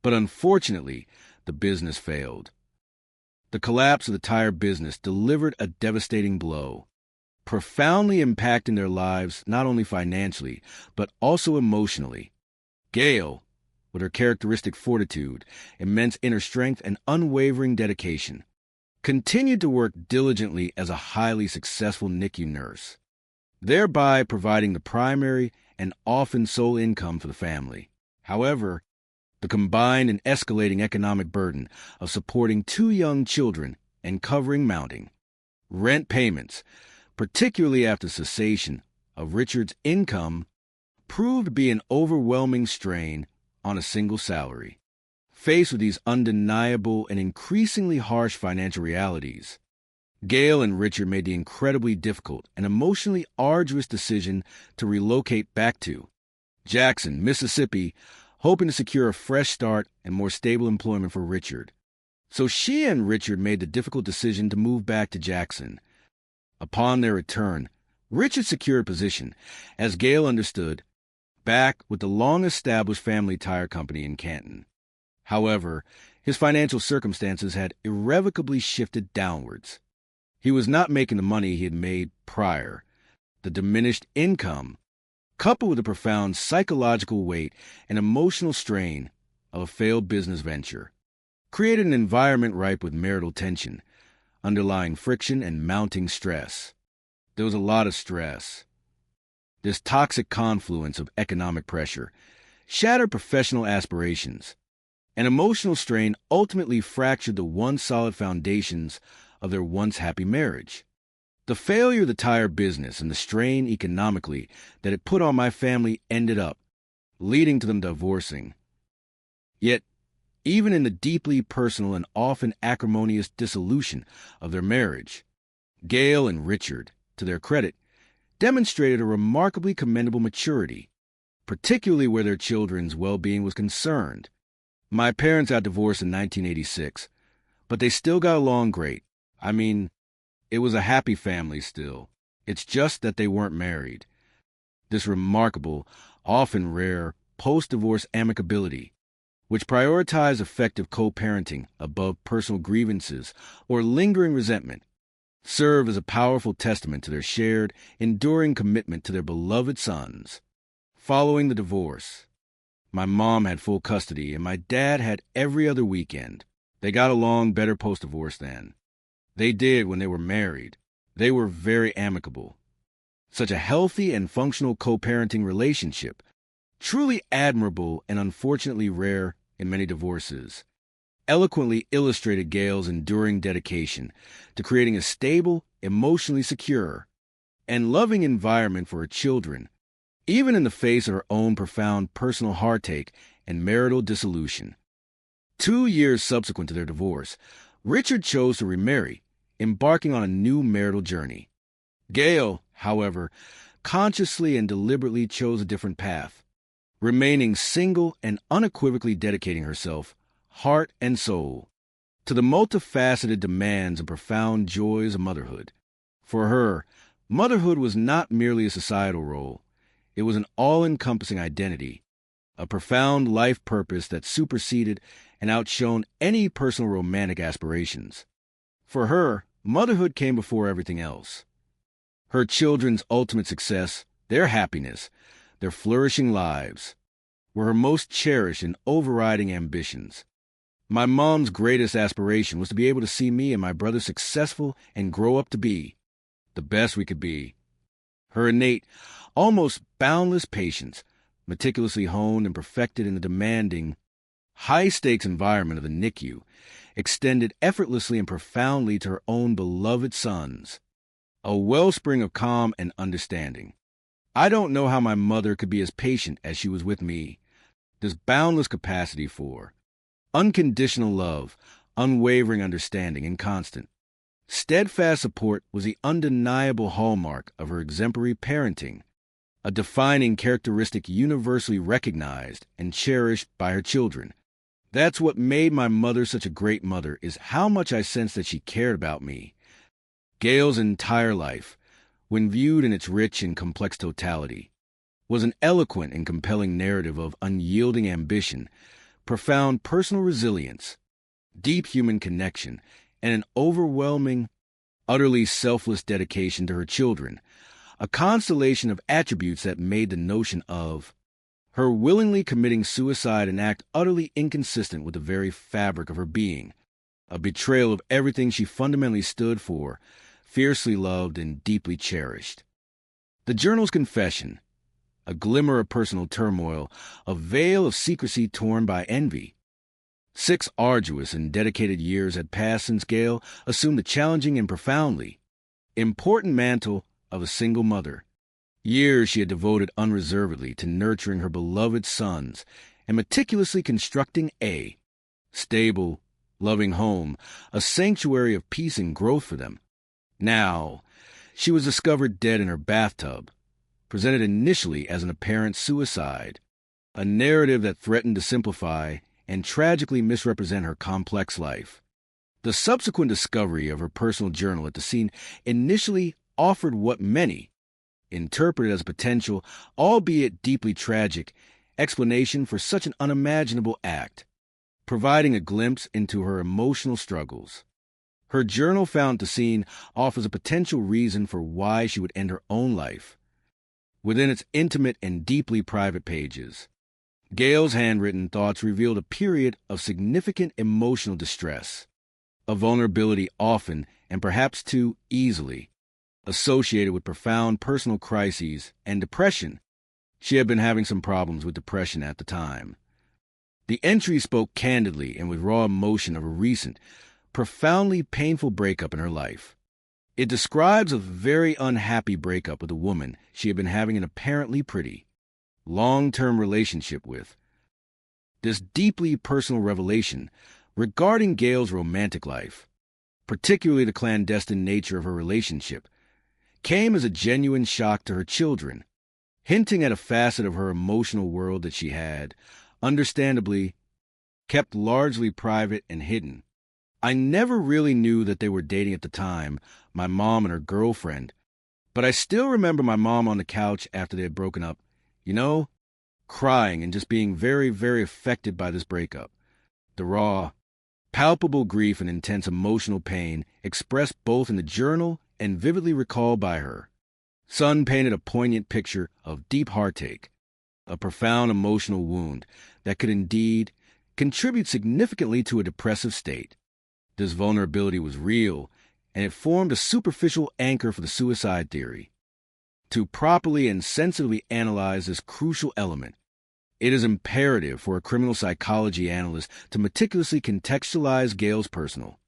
S5: But unfortunately, the business failed. The collapse of the tire business delivered a devastating blow, profoundly impacting their lives not only financially, but also emotionally. Gail, with her characteristic fortitude, immense inner strength, and unwavering dedication, continued to work diligently as a highly successful NICU nurse, thereby providing the primary and often sole income for the family. However, the combined and escalating economic burden of supporting 2 young children and covering mounting rent payments, particularly after cessation of Richard's income, proved to be an overwhelming strain on a single salary. Faced with these undeniable and increasingly harsh financial realities, Gail and Richard made the incredibly difficult and emotionally arduous decision to relocate back to Jackson, Mississippi, hoping to secure a fresh start and more stable employment for Richard. So she and Richard made the difficult decision to move back to Jackson. Upon their return, Richard secured a position, as Gail understood, back with the long-established family tire company in Canton. However, his financial circumstances had irrevocably shifted downwards. He was not making the money he had made prior. The diminished income, coupled with the profound psychological weight and emotional strain of a failed business venture, created an environment ripe with marital tension, underlying friction and mounting stress. There was a lot of stress. This toxic confluence of economic pressure shattered professional aspirations, and emotional strain ultimately fractured the once solid foundations of their once happy marriage. The failure of the tire business and the strain economically that it put on my family ended up leading to them divorcing. Yet, even in the deeply personal and often acrimonious dissolution of their marriage, Gail and Richard, to their credit, demonstrated a remarkably commendable maturity, particularly where their children's well-being was concerned. My parents got divorced in 1986, but they still got along great. I mean, it was a happy family still. It's just that they weren't married. This remarkable, often rare, post-divorce amicability, which prioritized effective co-parenting above personal grievances or lingering resentment, serve as a powerful testament to their shared, enduring commitment to their beloved sons. Following the divorce, my mom had full custody and my dad had every other weekend. They got along better post-divorce than they did when they were married. They were very amicable. Such a healthy and functional co-parenting relationship, truly admirable and unfortunately rare in many divorces, eloquently illustrated Gail's enduring dedication to creating a stable, emotionally secure, and loving environment for her children, even in the face of her own profound personal heartache and marital dissolution. 2 years subsequent to their divorce, Richard chose to remarry, embarking on a new marital journey. Gail, however, consciously and deliberately chose a different path, remaining single and unequivocally dedicating herself, heart and soul, to the multifaceted demands and profound joys of motherhood. For her, motherhood was not merely a societal role. It was an all-encompassing identity, a profound life purpose that superseded and outshone any personal romantic aspirations. For her, motherhood came before everything else. Her children's ultimate success, their happiness, their flourishing lives, were her most cherished and overriding ambitions. My mom's greatest aspiration was to be able to see me and my brother successful and grow up to be the best we could be. Her innate, almost boundless patience, meticulously honed and perfected in the demanding, high-stakes environment of the NICU, extended effortlessly and profoundly to her own beloved sons, a wellspring of calm and understanding. I don't know how my mother could be as patient as she was with me. This boundless capacity for unconditional love, unwavering understanding, and constant, steadfast support was the undeniable hallmark of her exemplary parenting, a defining characteristic universally recognized and cherished by her children. That's what made my mother such a great mother, is how much I sensed that she cared about me. Gail's entire life, when viewed in its rich and complex totality, was an eloquent and compelling narrative of unyielding ambition, profound personal resilience, deep human connection, and an overwhelming, utterly selfless dedication to her children, a constellation of attributes that made the notion of her willingly committing suicide an act utterly inconsistent with the very fabric of her being, a betrayal of everything she fundamentally stood for, fiercely loved and deeply cherished. The journal's confession, a glimmer of personal turmoil, a veil of secrecy torn by envy. 6 arduous and dedicated years had passed since Gail assumed the challenging and profoundly important mantle of a single mother. Years she had devoted unreservedly to nurturing her beloved sons and meticulously constructing a stable, loving home, a sanctuary of peace and growth for them. Now, she was discovered dead in her bathtub, presented initially as an apparent suicide, a narrative that threatened to simplify and tragically misrepresent her complex life. The subsequent discovery of her personal journal at the scene initially offered what many interpreted as a potential, albeit deeply tragic, explanation for such an unimaginable act, providing a glimpse into her emotional struggles. Her journal found the scene offers a potential reason for why she would end her own life. Within its intimate and deeply private pages, Gail's handwritten thoughts revealed a period of significant emotional distress, a vulnerability often, and perhaps too easily, associated with profound personal crises and depression. She had been having some problems with depression at the time. The entry spoke candidly and with raw emotion of a recent, profoundly painful breakup in her life. It describes a very unhappy breakup with a woman she had been having an apparently pretty, long-term relationship with. This deeply personal revelation regarding Gail's romantic life, particularly the clandestine nature of her relationship, came as a genuine shock to her children, hinting at a facet of her emotional world that she had, understandably, kept largely private and hidden. I never really knew that they were dating at the time, my mom and her girlfriend, but I still remember my mom on the couch after they had broken up, crying and just being very, very affected by this breakup. The raw, palpable grief and intense emotional pain expressed both in the journal and vividly recalled by her. Son painted a poignant picture of deep heartache, a profound emotional wound that could indeed contribute significantly to a depressive state. This vulnerability was real, and it formed a superficial anchor for the suicide theory. To properly and sensitively analyze this crucial element, it is imperative for a criminal psychology analyst to meticulously contextualize Gail's personal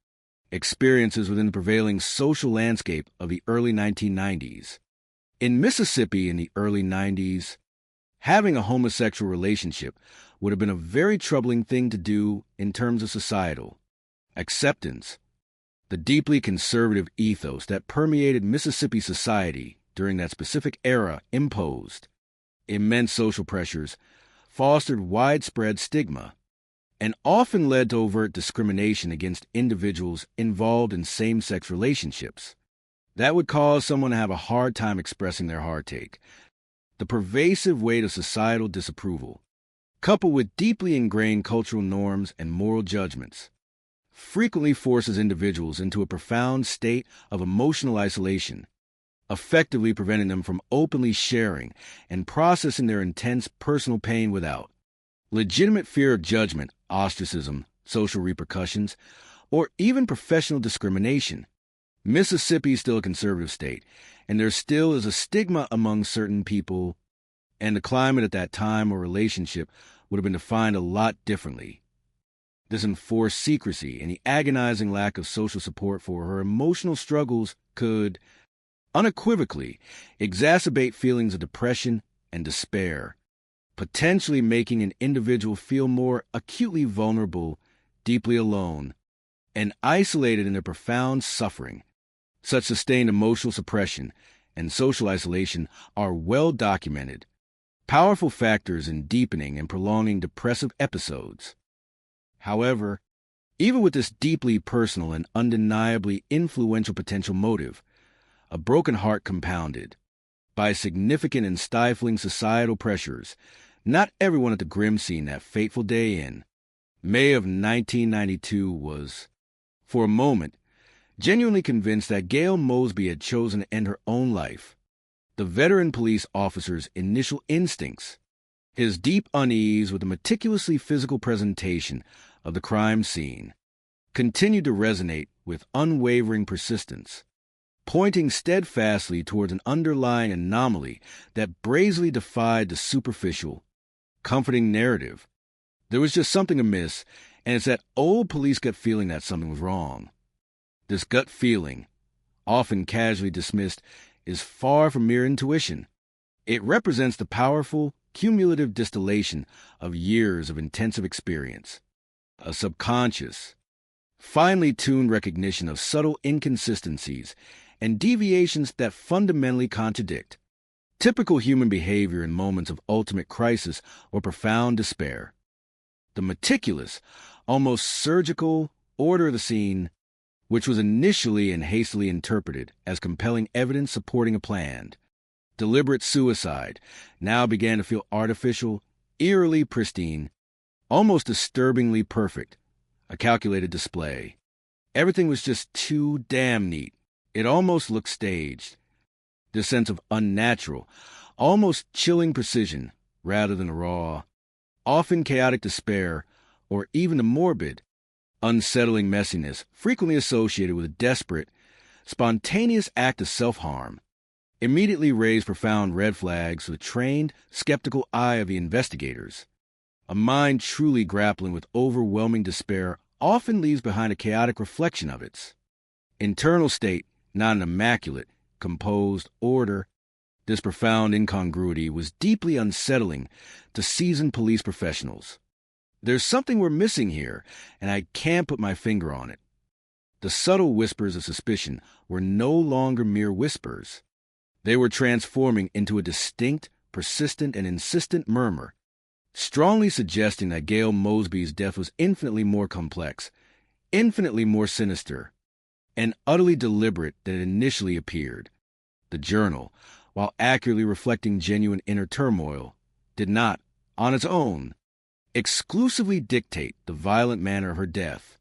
S5: experiences within the prevailing social landscape of the early 1990s. In Mississippi in the early 90s, having a homosexual relationship would have been a very troubling thing to do in terms of societal acceptance. The deeply conservative ethos that permeated Mississippi society during that specific era imposed immense social pressures, fostered widespread stigma, and often led to overt discrimination against individuals involved in same-sex relationships. That would cause someone to have a hard time expressing their heartache. The pervasive weight of societal disapproval, coupled with deeply ingrained cultural norms and moral judgments, frequently forces individuals into a profound state of emotional isolation, effectively preventing them from openly sharing and processing their intense personal pain without legitimate fear of judgment, ostracism, social repercussions, or even professional discrimination. Mississippi is still a conservative state, and there still is a stigma among certain people, and the climate at that time or relationship would have been defined a lot differently. This enforced secrecy and the agonizing lack of social support for her emotional struggles could, unequivocally, exacerbate feelings of depression and despair, potentially making an individual feel more acutely vulnerable, deeply alone, and isolated in their profound suffering. Such sustained emotional suppression and social isolation are well documented, powerful factors in deepening and prolonging depressive episodes. However, even with this deeply personal and undeniably influential potential motive, a broken heart compounded by significant and stifling societal pressures, not everyone at the grim scene that fateful day in May of 1992 was, for a moment, genuinely convinced that Gail Mosby had chosen to end her own life. The veteran police officer's initial instincts, his deep unease with the meticulously physical presentation of the crime scene, continued to resonate with unwavering persistence, pointing steadfastly towards an underlying anomaly that brazenly defied the superficial, comforting narrative. There was just something amiss, and it's that old police gut feeling that something was wrong. This gut feeling, often casually dismissed, is far from mere intuition. It represents the powerful, cumulative distillation of years of intensive experience, a subconscious, finely tuned recognition of subtle inconsistencies and deviations that fundamentally contradict typical human behavior in moments of ultimate crisis or profound despair. The meticulous, almost surgical order of the scene which was initially and hastily interpreted as compelling evidence supporting a planned, deliberate suicide, now began to feel artificial, eerily pristine, almost disturbingly perfect, a calculated display. Everything was just too damn neat. It almost looked staged. This sense of unnatural, almost chilling precision, rather than a raw, often chaotic despair, or even the morbid, unsettling messiness frequently associated with a desperate, spontaneous act of self-harm, immediately raised profound red flags for the trained, skeptical eye of the investigators. A mind truly grappling with overwhelming despair often leaves behind a chaotic reflection of its internal state, not an immaculate, composed order. This profound incongruity was deeply unsettling to seasoned police professionals. There's something we're missing here, and I can't put my finger on it. The subtle whispers of suspicion were no longer mere whispers. They were transforming into a distinct, persistent, and insistent murmur, strongly suggesting that Gail Mosby's death was infinitely more complex, infinitely more sinister, and utterly deliberate than it initially appeared. The journal, while accurately reflecting genuine inner turmoil, did not, on its own, exclusively dictate the violent manner of her death,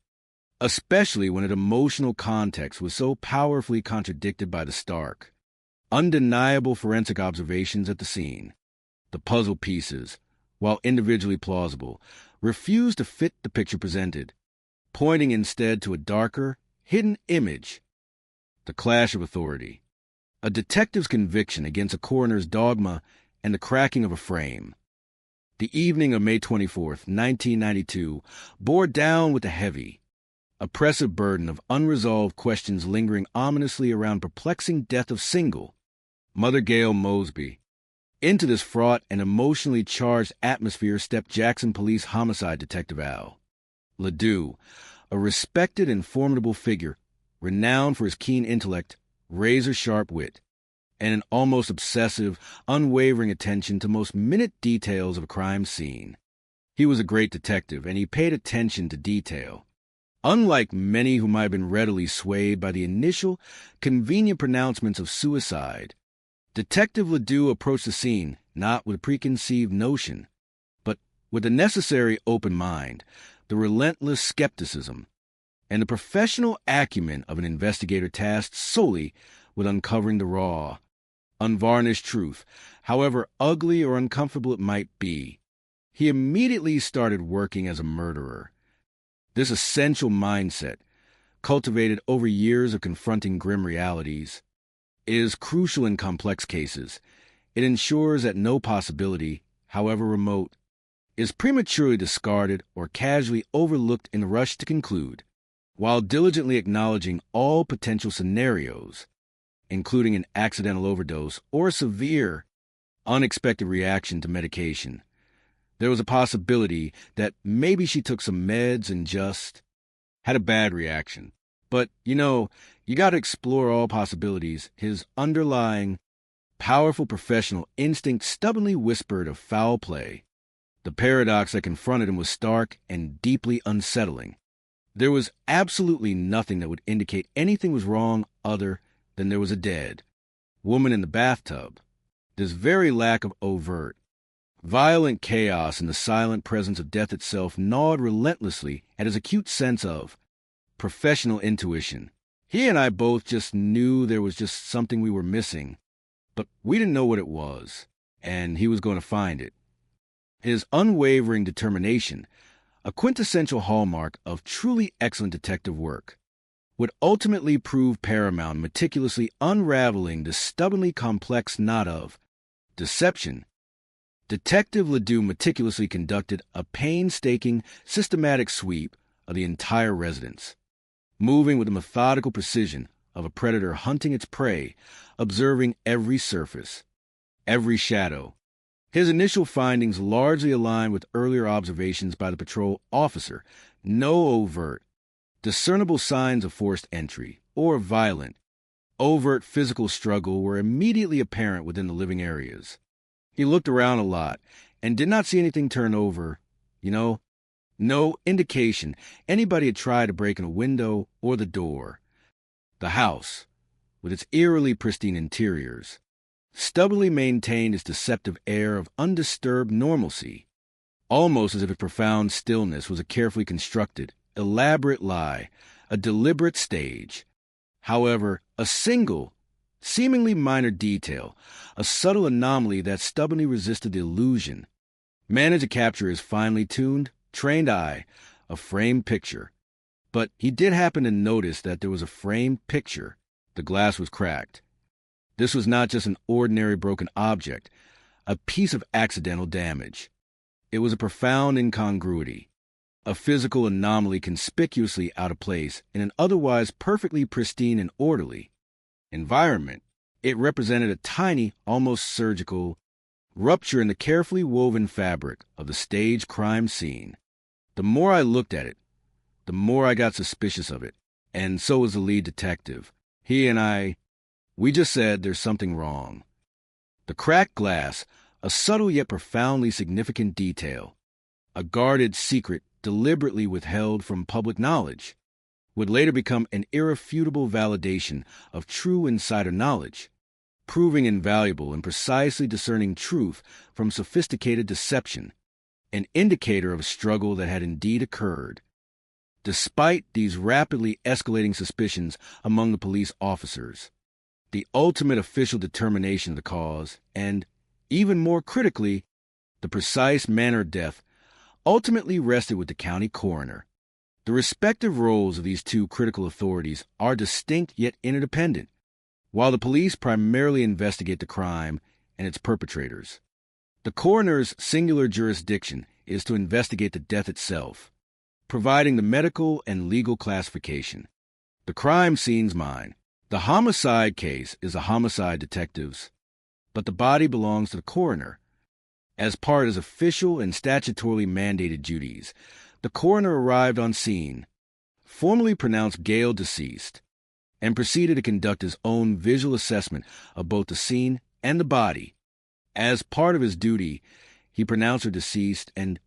S5: especially when its emotional context was so powerfully contradicted by the stark, undeniable forensic observations at the scene. The puzzle pieces, while individually plausible, refused to fit the picture presented, pointing instead to a darker, hidden image: the clash of authority, a detective's conviction against a coroner's dogma, and the cracking of a frame. The evening of May 24th, 1992, bore down with a heavy, oppressive burden of unresolved questions lingering ominously around perplexing death of single, Mother Gail Mosby. Into this fraught and emotionally charged atmosphere stepped Jackson Police Homicide Detective Al LeDoux, a respected and formidable figure, renowned for his keen intellect, razor-sharp wit, and an almost obsessive, unwavering attention to most minute details of a crime scene. He was a great detective, and he paid attention to detail. Unlike many who might have been readily swayed by the initial, convenient pronouncements of suicide, Detective LeDoux approached the scene not with a preconceived notion, but with the necessary open mind, the relentless skepticism, and the professional acumen of an investigator tasked solely with uncovering the raw, unvarnished truth, however ugly or uncomfortable it might be. He immediately started working as a murderer. This essential mindset, cultivated over years of confronting grim realities, is crucial in complex cases. It ensures that no possibility, however remote, is prematurely discarded or casually overlooked in the rush to conclude, while diligently acknowledging all potential scenarios, including an accidental overdose or a severe, unexpected reaction to medication. There was a possibility that maybe she took some meds and just had a bad reaction. But, you got to explore all possibilities. His underlying, powerful professional instinct stubbornly whispered of foul play. The paradox that confronted him was stark and deeply unsettling. There was absolutely nothing that would indicate anything was wrong other than there was a dead woman in the bathtub. This very lack of overt, violent chaos and the silent presence of death itself gnawed relentlessly at his acute sense of professional intuition. He and I both just knew there was just something we were missing, but we didn't know what it was, and he was going to find it. His unwavering determination, a quintessential hallmark of truly excellent detective work, would ultimately prove paramount in meticulously unraveling the stubbornly complex knot of deception. Detective LeDoux meticulously conducted a painstaking, systematic sweep of the entire residence, moving with the methodical precision of a predator hunting its prey, observing every surface, every shadow. His initial findings largely aligned with earlier observations by the patrol officer. No overt, discernible signs of forced entry or violent, overt physical struggle were immediately apparent within the living areas. He looked around a lot and did not see anything turn over, no indication anybody had tried to break in a window or the door. The house, with its eerily pristine interiors, stubbornly maintained its deceptive air of undisturbed normalcy, almost as if its profound stillness was a carefully constructed, elaborate lie, a deliberate stage. However, a single, seemingly minor detail, a subtle anomaly that stubbornly resisted the illusion, managed to capture his finely tuned, trained eye, a framed picture. But he did happen to notice that there was a framed picture. The glass was cracked. This was not just an ordinary broken object, a piece of accidental damage. It was a profound incongruity, a physical anomaly conspicuously out of place in an otherwise perfectly pristine and orderly environment. It represented a tiny, almost surgical, rupture in the carefully woven fabric of the stage crime scene. The more I looked at it, the more I got suspicious of it, and so was the lead detective. He and we just said there's something wrong. The cracked glass, a subtle yet profoundly significant detail, a guarded secret deliberately withheld from public knowledge, would later become an irrefutable validation of true insider knowledge, proving invaluable in precisely discerning truth from sophisticated deception, an indicator of a struggle that had indeed occurred. Despite these rapidly escalating suspicions among the police officers, the ultimate official determination of the cause, and, even more critically, the precise manner of death, ultimately rested with the county coroner. The respective roles of these two critical authorities are distinct yet interdependent. While the police primarily investigate the crime and its perpetrators, the coroner's singular jurisdiction is to investigate the death itself, providing the medical and legal classification. The crime scene's mine. The homicide case is the homicide detective's, but the body belongs to the coroner. As part of his official and statutorily mandated duties, the coroner arrived on scene, formally pronounced Gail deceased, and proceeded to conduct his own visual assessment of both the scene and the body. As part of his duty, he pronounced her deceased and,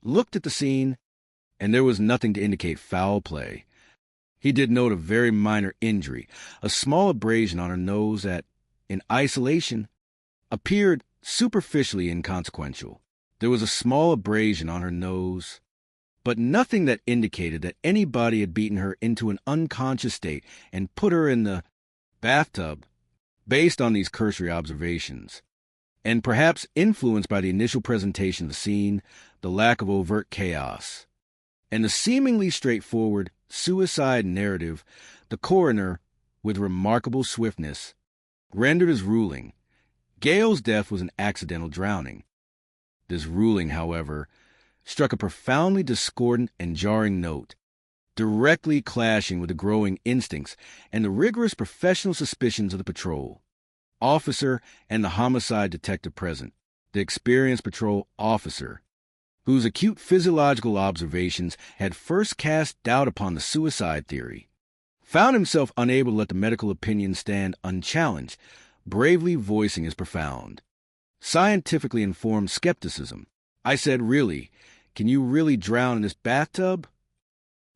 S5: looked at the scene, and there was nothing to indicate foul play. He did note a very minor injury, a small abrasion on her nose that, in isolation, appeared superficially inconsequential. There was a small abrasion on her nose, but nothing that indicated that anybody had beaten her into an unconscious state and put her in the bathtub. Based on these cursory observations, and perhaps influenced by the initial presentation of the scene, the lack of overt chaos, and the seemingly straightforward suicide narrative, the coroner, with remarkable swiftness, rendered his ruling. Gail's death was an accidental drowning. This ruling, however, struck a profoundly discordant and jarring note, directly clashing with the growing instincts and the rigorous professional suspicions of the patrol officer and the homicide detective present. The experienced patrol officer, whose acute physiological observations had first cast doubt upon the suicide theory, found himself unable to let the medical opinion stand unchallenged, bravely voicing his profound, scientifically informed skepticism. I said, "Really? Can you really drown in this bathtub?"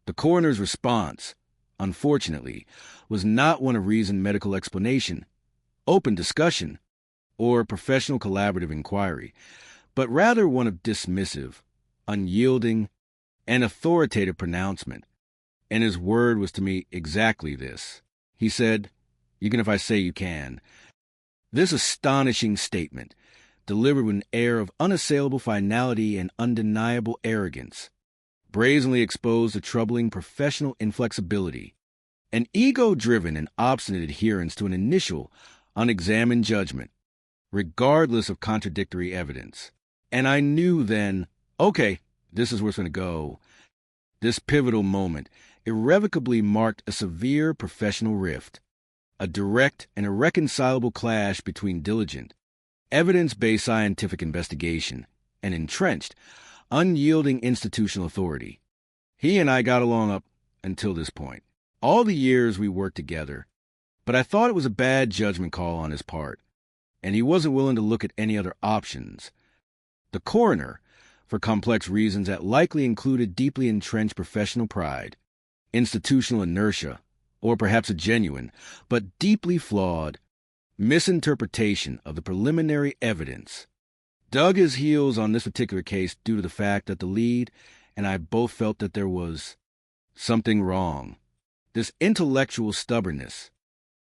S5: The coroner's response, unfortunately, was not one of reasoned medical explanation, open discussion, or professional collaborative inquiry, but rather one of dismissive, unyielding, and authoritative pronouncement. And his word was to me exactly this. He said, "You can if I say you can." This astonishing statement, delivered with an air of unassailable finality and undeniable arrogance, brazenly exposed a troubling professional inflexibility, an ego-driven and obstinate adherence to an initial, unexamined judgment, regardless of contradictory evidence. And I knew then, okay, this is where it's going to go. This pivotal moment irrevocably marked a severe professional rift, a direct and irreconcilable clash between diligent, evidence-based scientific investigation and entrenched, unyielding institutional authority. He and I got along up until this point, all the years we worked together, but I thought it was a bad judgment call on his part, and he wasn't willing to look at any other options. The coroner, for complex reasons that likely included deeply entrenched professional pride, institutional inertia, or perhaps a genuine, but deeply flawed, misinterpretation of the preliminary evidence, dug his heels on this particular case due to the fact that the lead and I both felt that there was something wrong. This intellectual stubbornness,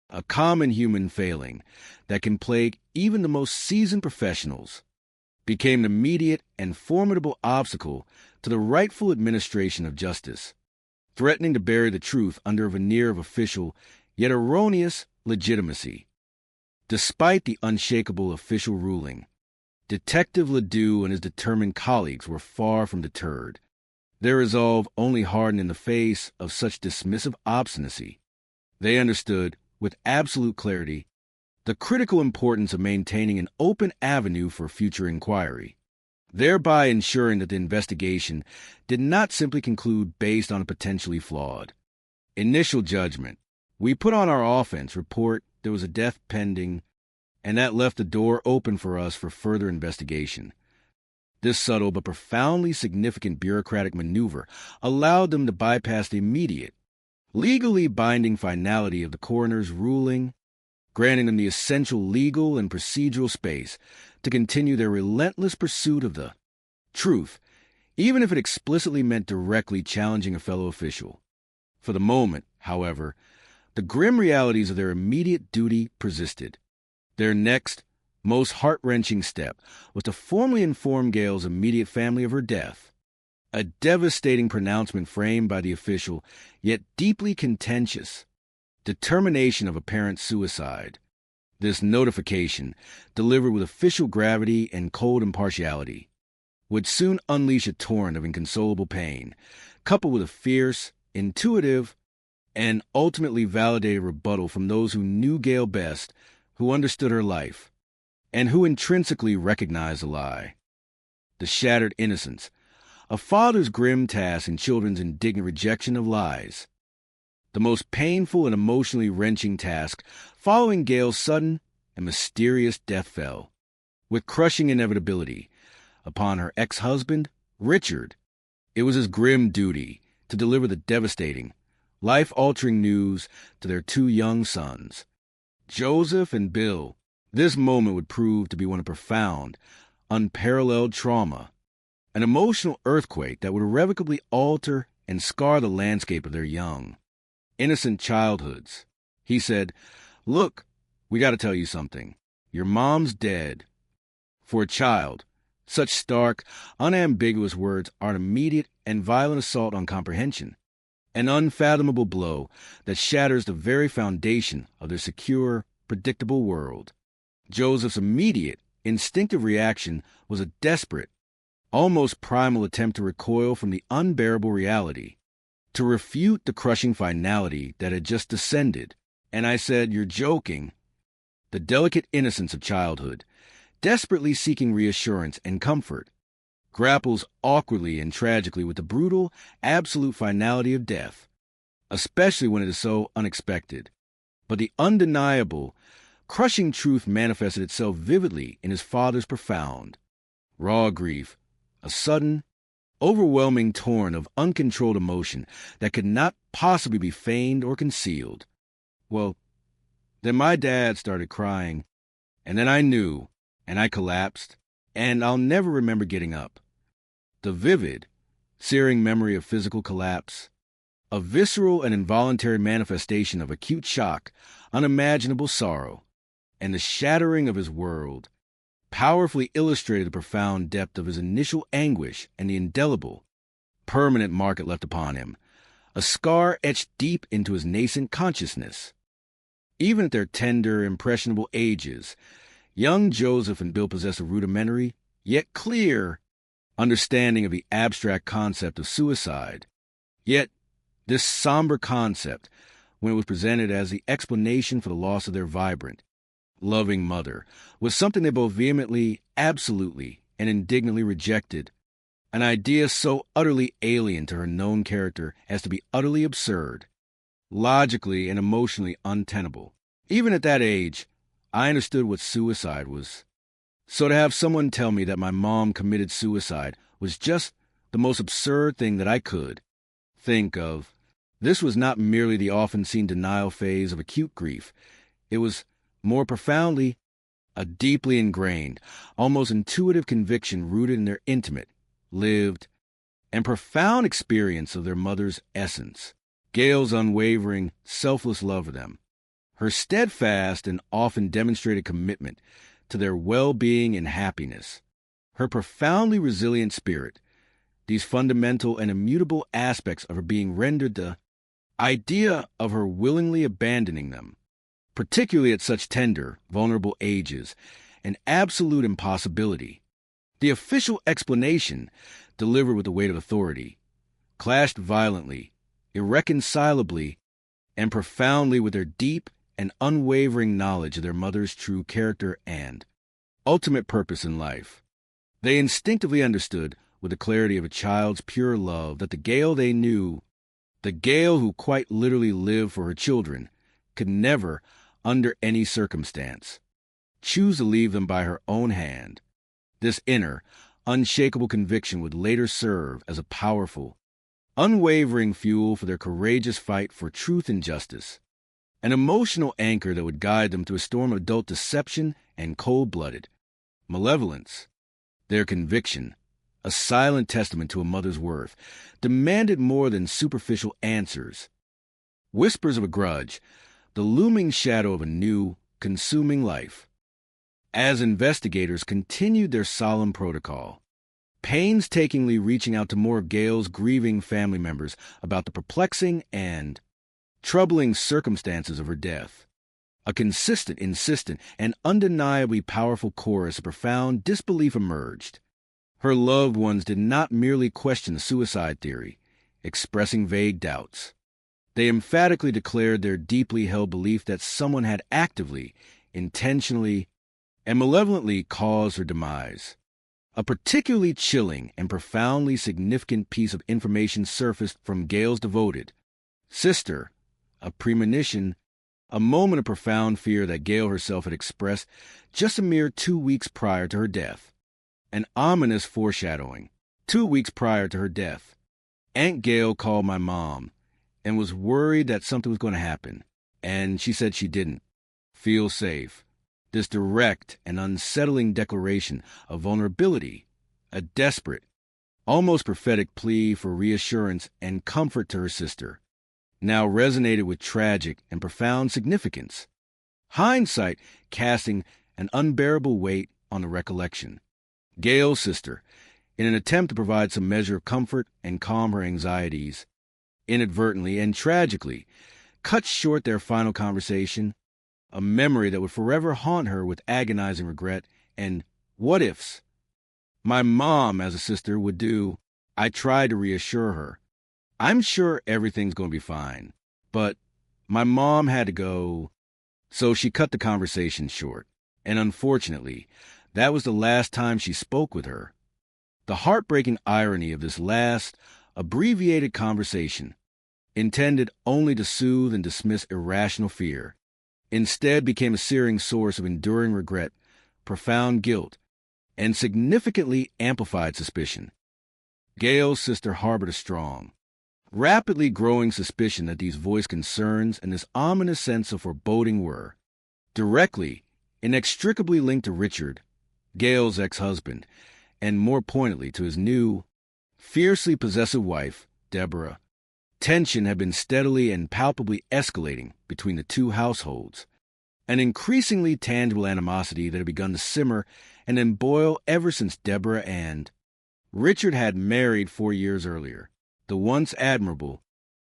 S5: a common human failing that can plague even the most seasoned professionals, became an immediate and formidable obstacle to the rightful administration of justice, threatening to bury the truth under a veneer of official, yet erroneous, legitimacy. Despite the unshakable official ruling, Detective Ledoux and his determined colleagues were far from deterred, their resolve only hardened in the face of such dismissive obstinacy. They understood, with absolute clarity, the critical importance of maintaining an open avenue for future inquiry, thereby ensuring that the investigation did not simply conclude based on a potentially flawed initial judgment. We put on our offense report there was a death pending, and that left the door open for us for further investigation. This subtle but profoundly significant bureaucratic maneuver allowed them to bypass the immediate, legally binding finality of the coroner's ruling, granting them the essential legal and procedural space to continue their relentless pursuit of the truth, even if it explicitly meant directly challenging a fellow official. For the moment, however, the grim realities of their immediate duty persisted. Their next, most heart-wrenching step was to formally inform Gail's immediate family of her death, a devastating pronouncement framed by the official, yet deeply contentious, determination of apparent suicide. This notification, delivered with official gravity and cold impartiality, would soon unleash a torrent of inconsolable pain, coupled with a fierce, intuitive, and ultimately validated rebuttal from those who knew Gail best, who understood her life, and who intrinsically recognized the lie. The shattered innocence, a father's grim task in children's indignant rejection of lies. The most painful and emotionally wrenching task following Gail's sudden and mysterious death fell, with crushing inevitability, upon her ex-husband, Richard. It was his grim duty to deliver the devastating, life-altering news to their two young sons, Joseph and Bill. This moment would prove to be one of profound, unparalleled trauma, an emotional earthquake that would irrevocably alter and scar the landscape of their young, innocent childhoods. He said, "Look, we got to tell you something. Your mom's dead." For a child, such stark, unambiguous words are an immediate and violent assault on comprehension, an unfathomable blow that shatters the very foundation of their secure, predictable world. Joseph's immediate, instinctive reaction was a desperate, almost primal attempt to recoil from the unbearable reality, to refute the crushing finality that had just descended. And I said, "You're joking." The delicate innocence of childhood, desperately seeking reassurance and comfort, grapples awkwardly and tragically with the brutal, absolute finality of death, especially when it is so unexpected. But the undeniable, crushing truth manifested itself vividly in his father's profound, raw grief, a sudden, overwhelming torrent of uncontrolled emotion that could not possibly be feigned or concealed. Well, then my dad started crying, and then I knew, and I collapsed, and I'll never remember getting up. The vivid, searing memory of physical collapse, a visceral and involuntary manifestation of acute shock, unimaginable sorrow, and the shattering of his world, powerfully illustrated the profound depth of his initial anguish and the indelible, permanent mark it left upon him, a scar etched deep into his nascent consciousness. Even at their tender, impressionable ages, young Joseph and Bill possessed a rudimentary, yet clear, understanding of the abstract concept of suicide. Yet, this somber concept, when it was presented as the explanation for the loss of their vibrant, loving mother, was something they both vehemently, absolutely, and indignantly rejected, an idea so utterly alien to her known character as to be utterly absurd, logically and emotionally untenable. Even at that age, I understood what suicide was. So to have someone tell me that my mom committed suicide was just the most absurd thing that I could think of. This was not merely the often seen denial phase of acute grief. It was more profoundly a deeply ingrained, almost intuitive conviction rooted in their intimate, lived, and profound experience of their mother's essence. Gail's unwavering, selfless love for them, her steadfast and often demonstrated commitment to their well-being and happiness, her profoundly resilient spirit, these fundamental and immutable aspects of her being rendered the idea of her willingly abandoning them, particularly at such tender, vulnerable ages, an absolute impossibility. The official explanation, delivered with the weight of authority, clashed violently, irreconcilably, and profoundly with their deep and unwavering knowledge of their mother's true character and ultimate purpose in life. They instinctively understood, with the clarity of a child's pure love, that the Gail they knew, the Gail who quite literally lived for her children, could never, under any circumstance, choose to leave them by her own hand. This inner, unshakable conviction would later serve as a powerful, unwavering fuel for their courageous fight for truth and justice, an emotional anchor that would guide them through a storm of adult deception and cold-blooded malevolence. Their conviction, a silent testament to a mother's worth, demanded more than superficial answers. Whispers of a grudge, the looming shadow of a new, consuming life. As investigators continued their solemn protocol, painstakingly reaching out to more of Gail's grieving family members about the perplexing and troubling circumstances of her death, a consistent, insistent, and undeniably powerful chorus of profound disbelief emerged. Her loved ones did not merely question the suicide theory, expressing vague doubts. They emphatically declared their deeply held belief that someone had actively, intentionally, and malevolently caused her demise. A particularly chilling and profoundly significant piece of information surfaced from Gail's devoted sister, a premonition, a moment of profound fear that Gail herself had expressed just a mere 2 weeks prior to her death. An ominous foreshadowing. 2 weeks prior to her death, Aunt Gail called my mom and was worried that something was going to happen, and she said she didn't feel safe. This direct and unsettling declaration of vulnerability, a desperate, almost prophetic plea for reassurance and comfort to her sister, now resonated with tragic and profound significance, hindsight casting an unbearable weight on the recollection. Gail's sister, in an attempt to provide some measure of comfort and calm her anxieties, inadvertently and tragically cut short their final conversation, a memory that would forever haunt her with agonizing regret and what-ifs. My mom, as a sister, would do. I tried to reassure her. I'm sure everything's going to be fine, but my mom had to go. So she cut the conversation short, and unfortunately, that was the last time she spoke with her. The heartbreaking irony of this last, abbreviated conversation, intended only to soothe and dismiss irrational fear, instead became a searing source of enduring regret, profound guilt, and significantly amplified suspicion. Gail's sister harbored a strong, rapidly growing suspicion that these voiced concerns and this ominous sense of foreboding were directly, inextricably linked to Richard, Gail's ex-husband, and more pointedly to his new, fiercely possessive wife, Deborah. Tension had been steadily and palpably escalating between the two households, an increasingly tangible animosity that had begun to simmer and then boil ever since Deborah and Richard had married 4 years earlier. The once admirable,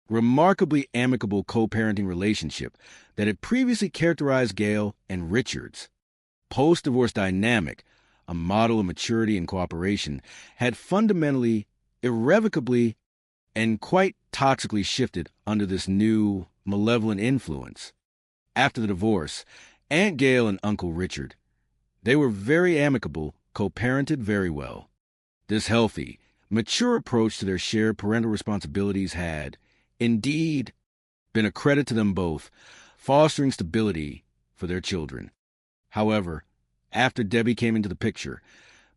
S5: remarkably amicable co-parenting relationship that had previously characterized Gail and Richard's post-divorce dynamic, a model of maturity and cooperation, had fundamentally, irrevocably, and quite toxically shifted under this new, malevolent influence. After the divorce, Aunt Gail and Uncle Richard, they were very amicable, co-parented very well. This healthy, mature approach to their shared parental responsibilities had, indeed, been a credit to them both, fostering stability for their children. However, after Debbie came into the picture,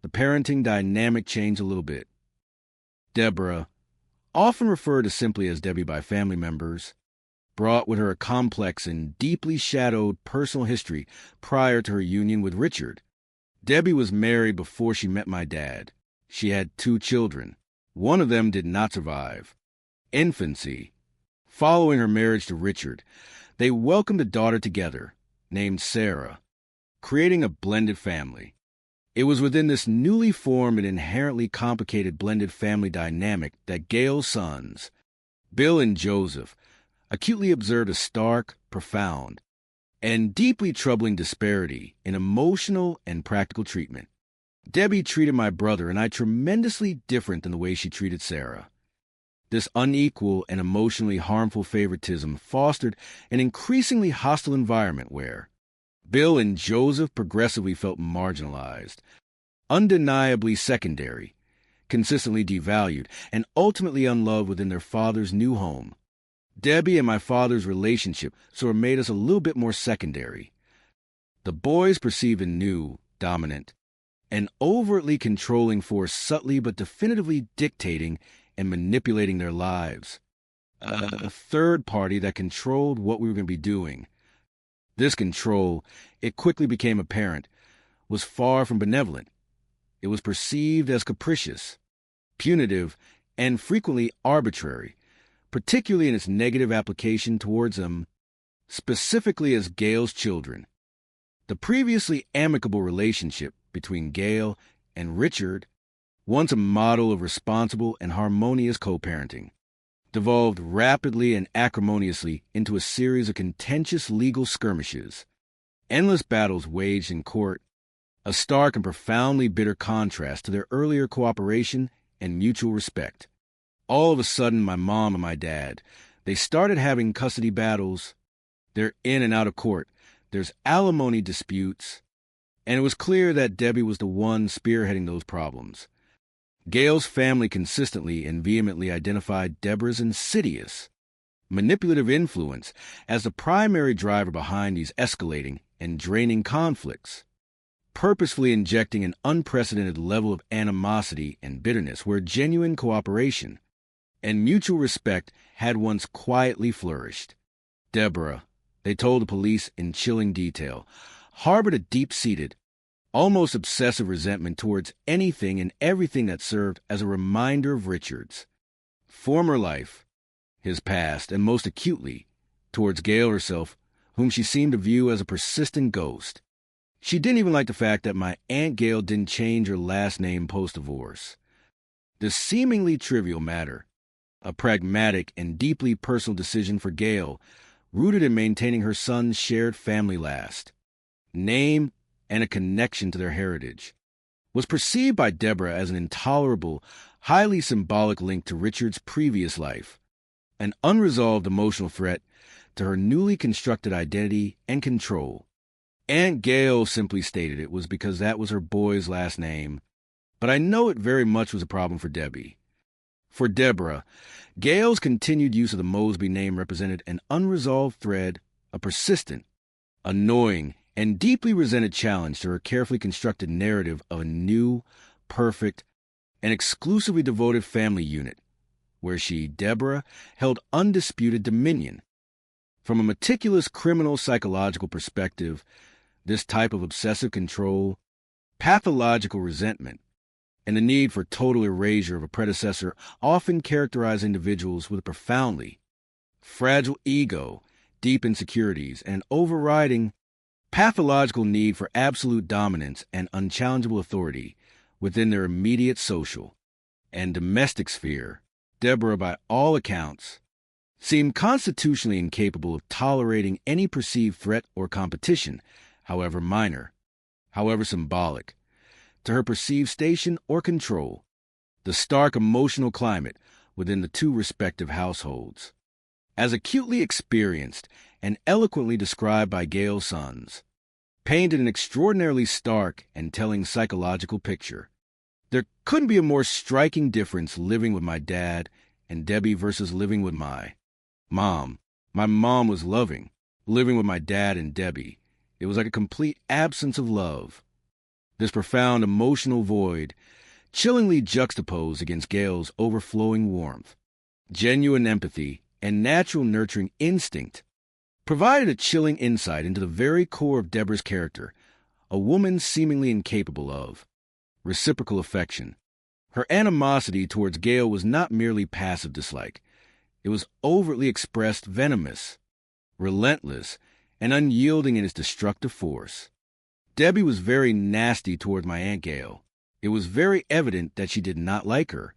S5: the parenting dynamic changed a little bit. Deborah, often referred to simply as Debbie by family members, brought with her a complex and deeply shadowed personal history prior to her union with Richard. Debbie was married before she met my dad. She had 2 children. One of them did not survive infancy. Following her marriage to Richard, they welcomed a daughter together, named Sarah, creating a blended family. It was within this newly formed and inherently complicated blended family dynamic that Gail's sons, Bill and Joseph, acutely observed a stark, profound, and deeply troubling disparity in emotional and practical treatment. Debbie treated my brother and I tremendously different than the way she treated Sarah. This unequal and emotionally harmful favoritism fostered an increasingly hostile environment where Bill and Joseph progressively felt marginalized, undeniably secondary, consistently devalued, and ultimately unloved within their father's new home. Debbie and my father's relationship sort of made us a little bit more secondary. The boys perceived a new, dominant, and overtly controlling force subtly but definitively dictating and manipulating their lives. A third party that controlled what we were going to be doing. This control, it quickly became apparent, was far from benevolent. It was perceived as capricious, punitive, and frequently arbitrary, particularly in its negative application towards them, specifically as Gail's children. The previously amicable relationship between Gail and Richard, once a model of responsible and harmonious co-parenting, devolved rapidly and acrimoniously into a series of contentious legal skirmishes, endless battles waged in court, a stark and profoundly bitter contrast to their earlier cooperation and mutual respect. All of a sudden, my mom and my dad, they started having custody battles. They're in and out of court. There's alimony disputes. And it was clear that Debbie was the one spearheading those problems. Gail's family consistently and vehemently identified Deborah's insidious, manipulative influence as the primary driver behind these escalating and draining conflicts, purposefully injecting an unprecedented level of animosity and bitterness where genuine cooperation and mutual respect had once quietly flourished. Deborah, they told the police in chilling detail, harbored a deep-seated, almost obsessive resentment towards anything and everything that served as a reminder of Richard's former life, his past, and most acutely, towards Gail herself, whom she seemed to view as a persistent ghost. She didn't even like the fact that my Aunt Gail didn't change her last name post-divorce. This seemingly trivial matter, a pragmatic and deeply personal decision for Gail, rooted in maintaining her son's shared family last, name, and a connection to their heritage, was perceived by Deborah as an intolerable, highly symbolic link to Richard's previous life, an unresolved emotional threat to her newly constructed identity and control. Aunt Gail simply stated it was because that was her boy's last name, but I know it very much was a problem for Debbie. For Deborah, Gail's continued use of the Mosby name represented an unresolved thread, a persistent, annoying, and deeply resented challenge to her carefully constructed narrative of a new, perfect, and exclusively devoted family unit, where she, Deborah, held undisputed dominion. From a meticulous criminal psychological perspective, this type of obsessive control, pathological resentment, and the need for total erasure of a predecessor often characterize individuals with a profoundly fragile ego, deep insecurities, and overriding pathological need for absolute dominance and unchallengeable authority within their immediate social and domestic sphere. Deborah, by all accounts, seemed constitutionally incapable of tolerating any perceived threat or competition, however minor, however symbolic, to her perceived station or control, the stark emotional climate within the two respective households. As acutely experienced and eloquently described by Gail's sons, painted an extraordinarily stark and telling psychological picture. There couldn't be a more striking difference living with my dad and Debbie versus living with my mom. My mom was loving. Living with my dad and Debbie, it was like a complete absence of love. This profound emotional void, chillingly juxtaposed against Gail's overflowing warmth. genuine empathy, and natural nurturing instinct provided a chilling insight into the very core of Deborah's character, a woman seemingly incapable of reciprocal affection. Her animosity towards Gail was not merely passive dislike. It was overtly expressed venomous, relentless, and unyielding in its destructive force. Debbie was very nasty toward my Aunt Gail. It was very evident that she did not like her.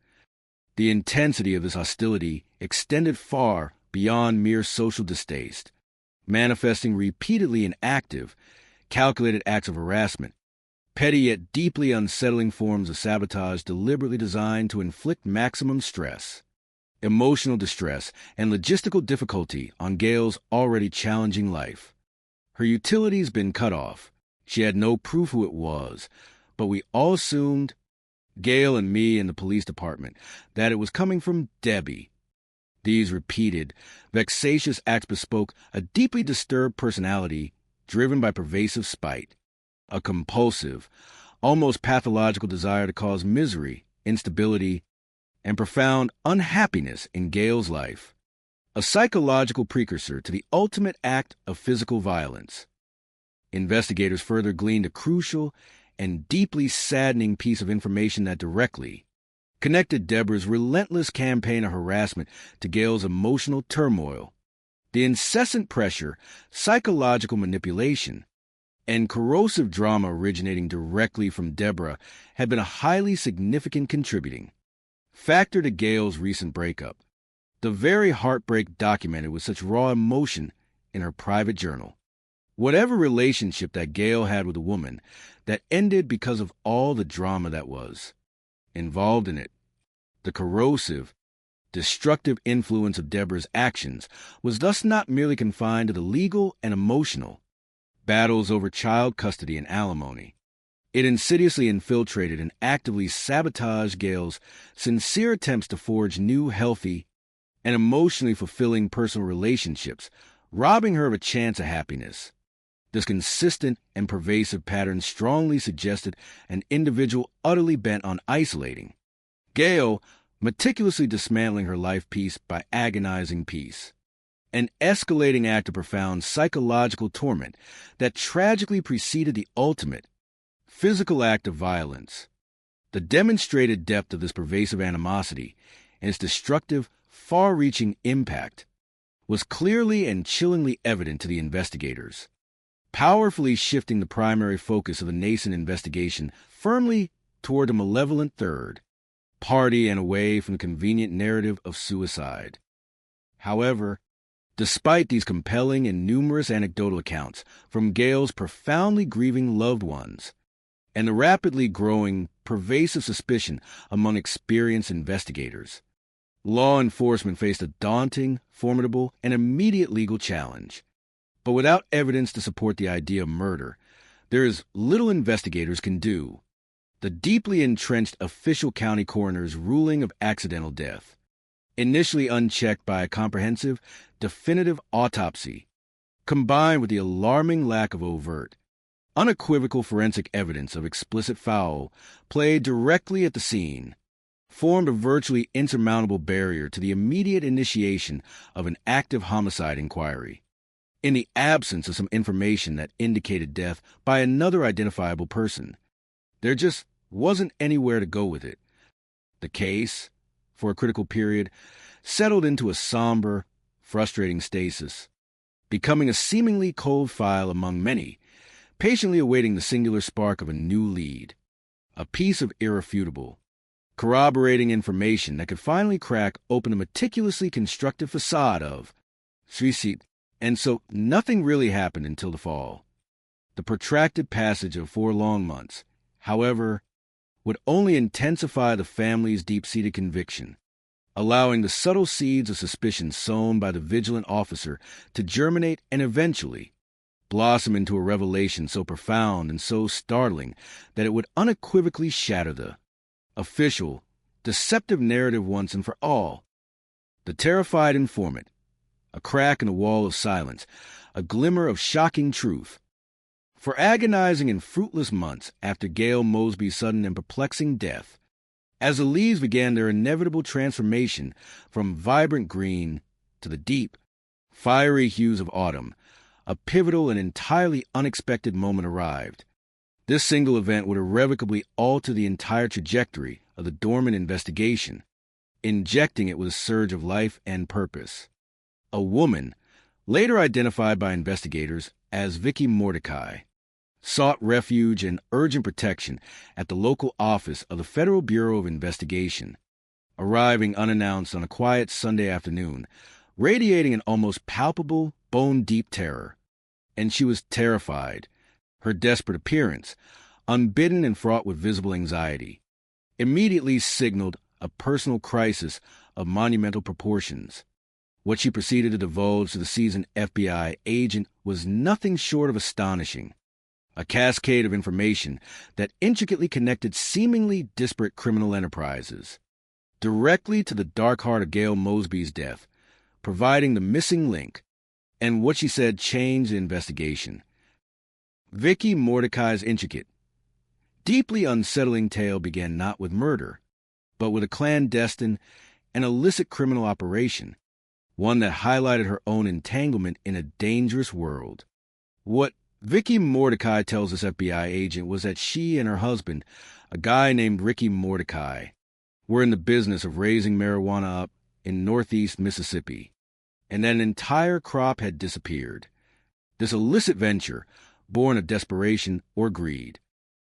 S5: The intensity of this hostility extended far beyond mere social distaste, manifesting repeatedly in active, calculated acts of harassment, petty yet deeply unsettling forms of sabotage deliberately designed to inflict maximum stress, emotional distress, and logistical difficulty on Gail's already challenging life. Her utility's been cut off. She had no proof who it was, but we all assumed, Gail and me and the police department, that it was coming from Debbie. These repeated, vexatious acts bespoke a deeply disturbed personality driven by pervasive spite, a compulsive, almost pathological desire to cause misery, instability, and profound unhappiness in Gail's life, a psychological precursor to the ultimate act of physical violence. Investigators further gleaned a crucial and deeply saddening piece of information that directly connected Deborah's relentless campaign of harassment to Gail's emotional turmoil. The incessant pressure, psychological manipulation, and corrosive drama originating directly from Deborah had been a highly significant contributing factor to Gail's recent breakup, the very heartbreak documented with such raw emotion in her private journal. Whatever relationship that Gail had with a woman that ended because of all the drama that was involved in it, the corrosive, destructive influence of Deborah's actions was thus not merely confined to the legal and emotional battles over child custody and alimony. It insidiously infiltrated and actively sabotaged Gail's sincere attempts to forge new, healthy, and emotionally fulfilling personal relationships, robbing her of a chance of happiness. This consistent and pervasive pattern strongly suggested an individual utterly bent on isolating Gail, meticulously dismantling her life piece by agonizing piece. An escalating act of profound psychological torment that tragically preceded the ultimate physical act of violence. The demonstrated depth of this pervasive animosity and its destructive, far-reaching impact was clearly and chillingly evident to the investigators, powerfully shifting the primary focus of the nascent investigation firmly toward a malevolent third party and away from the convenient narrative of suicide. However, despite these compelling and numerous anecdotal accounts from Gail's profoundly grieving loved ones, and the rapidly growing, pervasive suspicion among experienced investigators, law enforcement faced a daunting, formidable, and immediate legal challenge. But without evidence to support the idea of murder, there is little investigators can do. The deeply entrenched official county coroner's ruling of accidental death, initially unchecked by a comprehensive, definitive autopsy, combined with the alarming lack of overt, unequivocal forensic evidence of explicit foul played directly at the scene, formed a virtually insurmountable barrier to the immediate initiation of an active homicide inquiry. In the absence of some information that indicated death by another identifiable person, there just wasn't anywhere to go with it. The case, for a critical period, settled into a somber, frustrating stasis, becoming a seemingly cold file among many, patiently awaiting the singular spark of a new lead, a piece of irrefutable, corroborating information that could finally crack open a meticulously constructed facade of suicide. And so nothing really happened until the fall. The protracted passage of 4 long months, however, would only intensify the family's deep-seated conviction, allowing the subtle seeds of suspicion sown by the vigilant officer to germinate and eventually blossom into a revelation so profound and so startling that it would unequivocally shatter the official, deceptive narrative once and for all. The terrified informant, a crack in the wall of silence, a glimmer of shocking truth. For agonizing and fruitless months after Gail Mosby's sudden and perplexing death, As the leaves began their inevitable transformation from vibrant green to the deep, fiery hues of autumn, a pivotal and entirely unexpected moment arrived. This single event would irrevocably alter the entire trajectory of the dormant investigation, injecting it with a surge of life and purpose. A woman, later identified by investigators as Vicky Mordecai, sought refuge and urgent protection at the local office of the Federal Bureau of Investigation, arriving unannounced on a quiet Sunday afternoon, radiating an almost palpable, bone-deep terror. And she was terrified. Her desperate appearance, unbidden and fraught with visible anxiety, immediately signaled a personal crisis of monumental proportions. What she proceeded to divulge to the seasoned FBI agent was nothing short of astonishing. A cascade of information that intricately connected seemingly disparate criminal enterprises, directly to the dark heart of Gail Mosby's death, providing the missing link, and what she said changed the investigation. Vicky Mordecai's intricate, deeply unsettling tale began not with murder, but with a clandestine and illicit criminal operation, one that highlighted her own entanglement in a dangerous world. What Vicky Mordecai tells this FBI agent was that she and her husband, a guy named Ricky Mordecai, were in the business of raising marijuana up in northeast Mississippi, and that an entire crop had disappeared. This illicit venture, born of desperation or greed,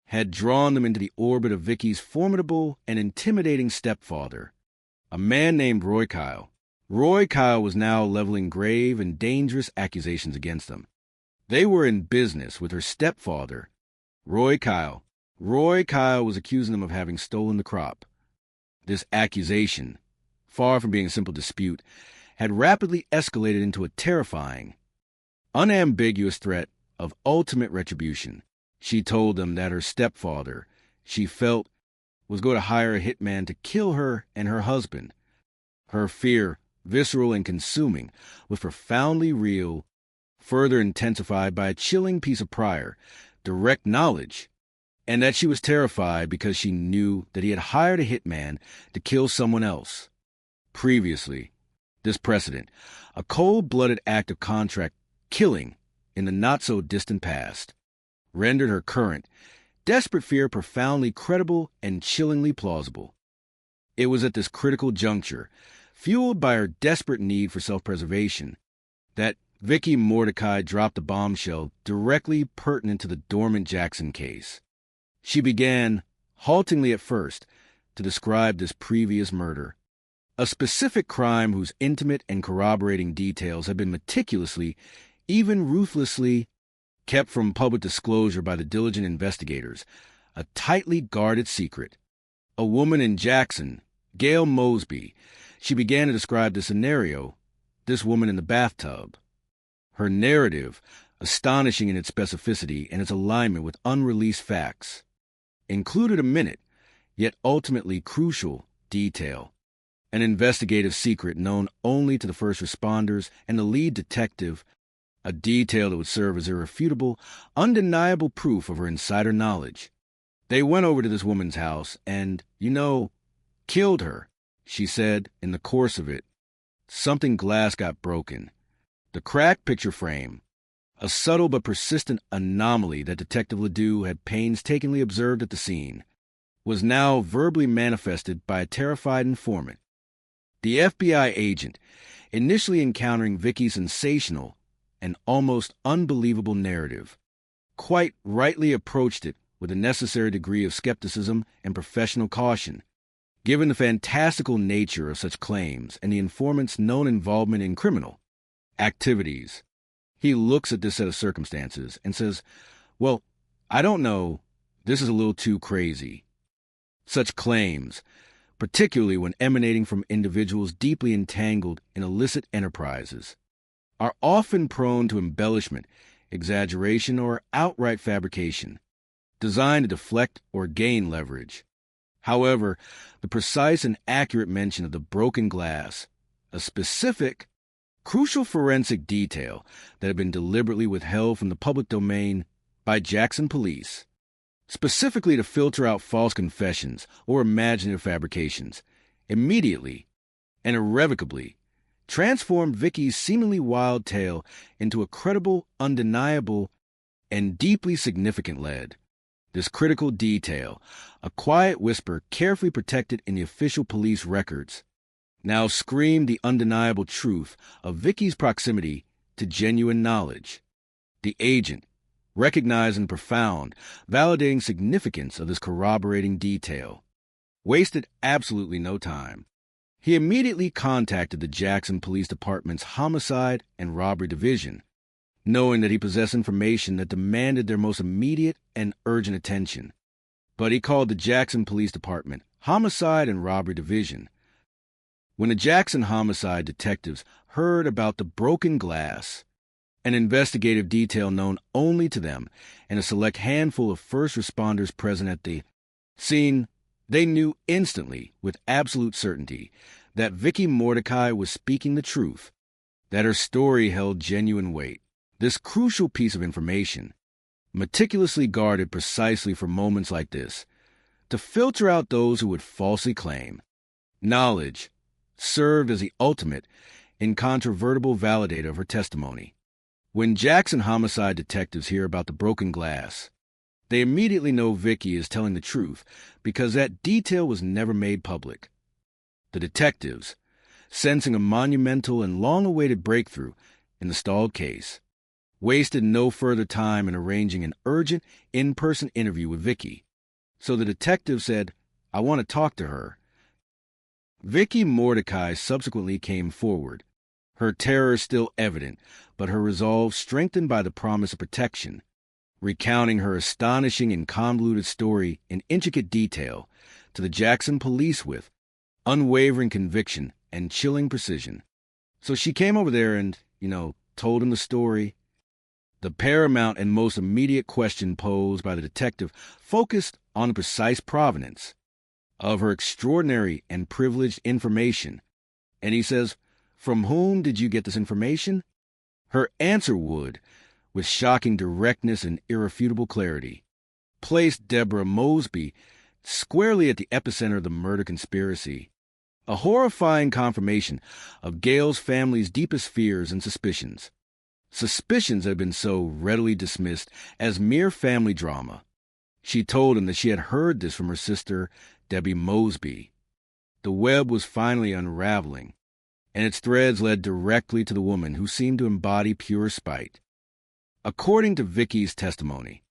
S5: had drawn them into the orbit of Vicky's formidable and intimidating stepfather, a man named Roy Kyle. Roy Kyle was now leveling grave and dangerous accusations against them. They were in business with her stepfather, Roy Kyle. Roy Kyle was accusing them of having stolen the crop. This accusation, far from being a simple dispute, had rapidly escalated into a terrifying, unambiguous threat of ultimate retribution. She told them that her stepfather, she felt, was going to hire a hitman to kill her and her husband. Her fear, visceral and consuming, was profoundly real, further intensified by a chilling piece of prior, direct knowledge, and that she was terrified because she knew that he had hired a hitman to kill someone else. Previously, this precedent, a cold-blooded act of contract killing in the not-so-distant past, rendered her current, desperate fear profoundly credible and chillingly plausible. It was at this critical juncture, fueled by her desperate need for self-preservation, that Vicky Mordecai dropped a bombshell directly pertinent to the dormant Jackson case. She began, haltingly at first, to describe this previous murder, a specific crime whose intimate and corroborating details had been meticulously, even ruthlessly, kept from public disclosure by the diligent investigators, a tightly guarded secret. A woman in Jackson, Gail Mosby, she began to describe the scenario, this woman in the bathtub. Her narrative, astonishing in its specificity and its alignment with unreleased facts, included a minute, yet ultimately crucial, detail. An investigative secret known only to the first responders and the lead detective, a detail that would serve as irrefutable, undeniable proof of her insider knowledge. They went over to this woman's house and, killed her, she said in the course of it. Something glass got broken. The cracked picture frame, a subtle but persistent anomaly that Detective Ledoux had painstakingly observed at the scene, was now verbally manifested by a terrified informant. The FBI agent, initially encountering Vicky's sensational and almost unbelievable narrative, quite rightly approached it with a necessary degree of skepticism and professional caution, given the fantastical nature of such claims and the informant's known involvement in criminal activities. He looks at this set of circumstances and says, well, I don't know, this is a little too crazy. Such claims, particularly when emanating from individuals deeply entangled in illicit enterprises, are often prone to embellishment, exaggeration, or outright fabrication, designed to deflect or gain leverage. However, the precise and accurate mention of the broken glass, a specific, crucial forensic detail that had been deliberately withheld from the public domain by Jackson police, specifically to filter out false confessions or imaginative fabrications, immediately and irrevocably transformed Vicky's seemingly wild tale into a credible, undeniable, and deeply significant lead. This critical detail, a quiet whisper carefully protected in the official police records, now screamed the undeniable truth of Vicky's proximity to genuine knowledge. The agent recognizing profound, validating significance of this corroborating detail, wasted absolutely no time. He immediately contacted the Jackson Police Department's Homicide and Robbery Division, knowing that he possessed information that demanded their most immediate and urgent attention. But he called the Jackson Police Department Homicide and Robbery Division. When the Jackson homicide detectives heard about the broken glass, an investigative detail known only to them and a select handful of first responders present at the scene, they knew instantly, with absolute certainty, that Vicky Mordecai was speaking the truth, that her story held genuine weight. This crucial piece of information, meticulously guarded precisely for moments like this, to filter out those who would falsely claim knowledge, served as the ultimate, incontrovertible validator of her testimony. When Jackson homicide detectives hear about the broken glass, they immediately know Vicky is telling the truth because that detail was never made public. The detectives, sensing a monumental and long-awaited breakthrough in the stalled case, wasted no further time in arranging an urgent in-person interview with Vicky. So the detective said, "I want to talk to her." Vicky Mordecai subsequently came forward, her terror still evident, but her resolve strengthened by the promise of protection, recounting her astonishing and convoluted story in intricate detail to the Jackson police with unwavering conviction and chilling precision. So she came over there and, told him the story. The paramount and most immediate question posed by the detective focused on the precise provenance of her extraordinary and privileged information. And he says, "From whom did you get this information?" Her answer would, with shocking directness and irrefutable clarity, place Deborah Mosby squarely at the epicenter of the murder conspiracy, a horrifying confirmation of Gail's family's deepest fears and suspicions. Suspicions had been so readily dismissed as mere family drama. She told him that she had heard this from her sister, Debbie Mosby. The web was finally unraveling, and its threads led directly to the woman who seemed to embody pure spite. According to Vicky's testimony,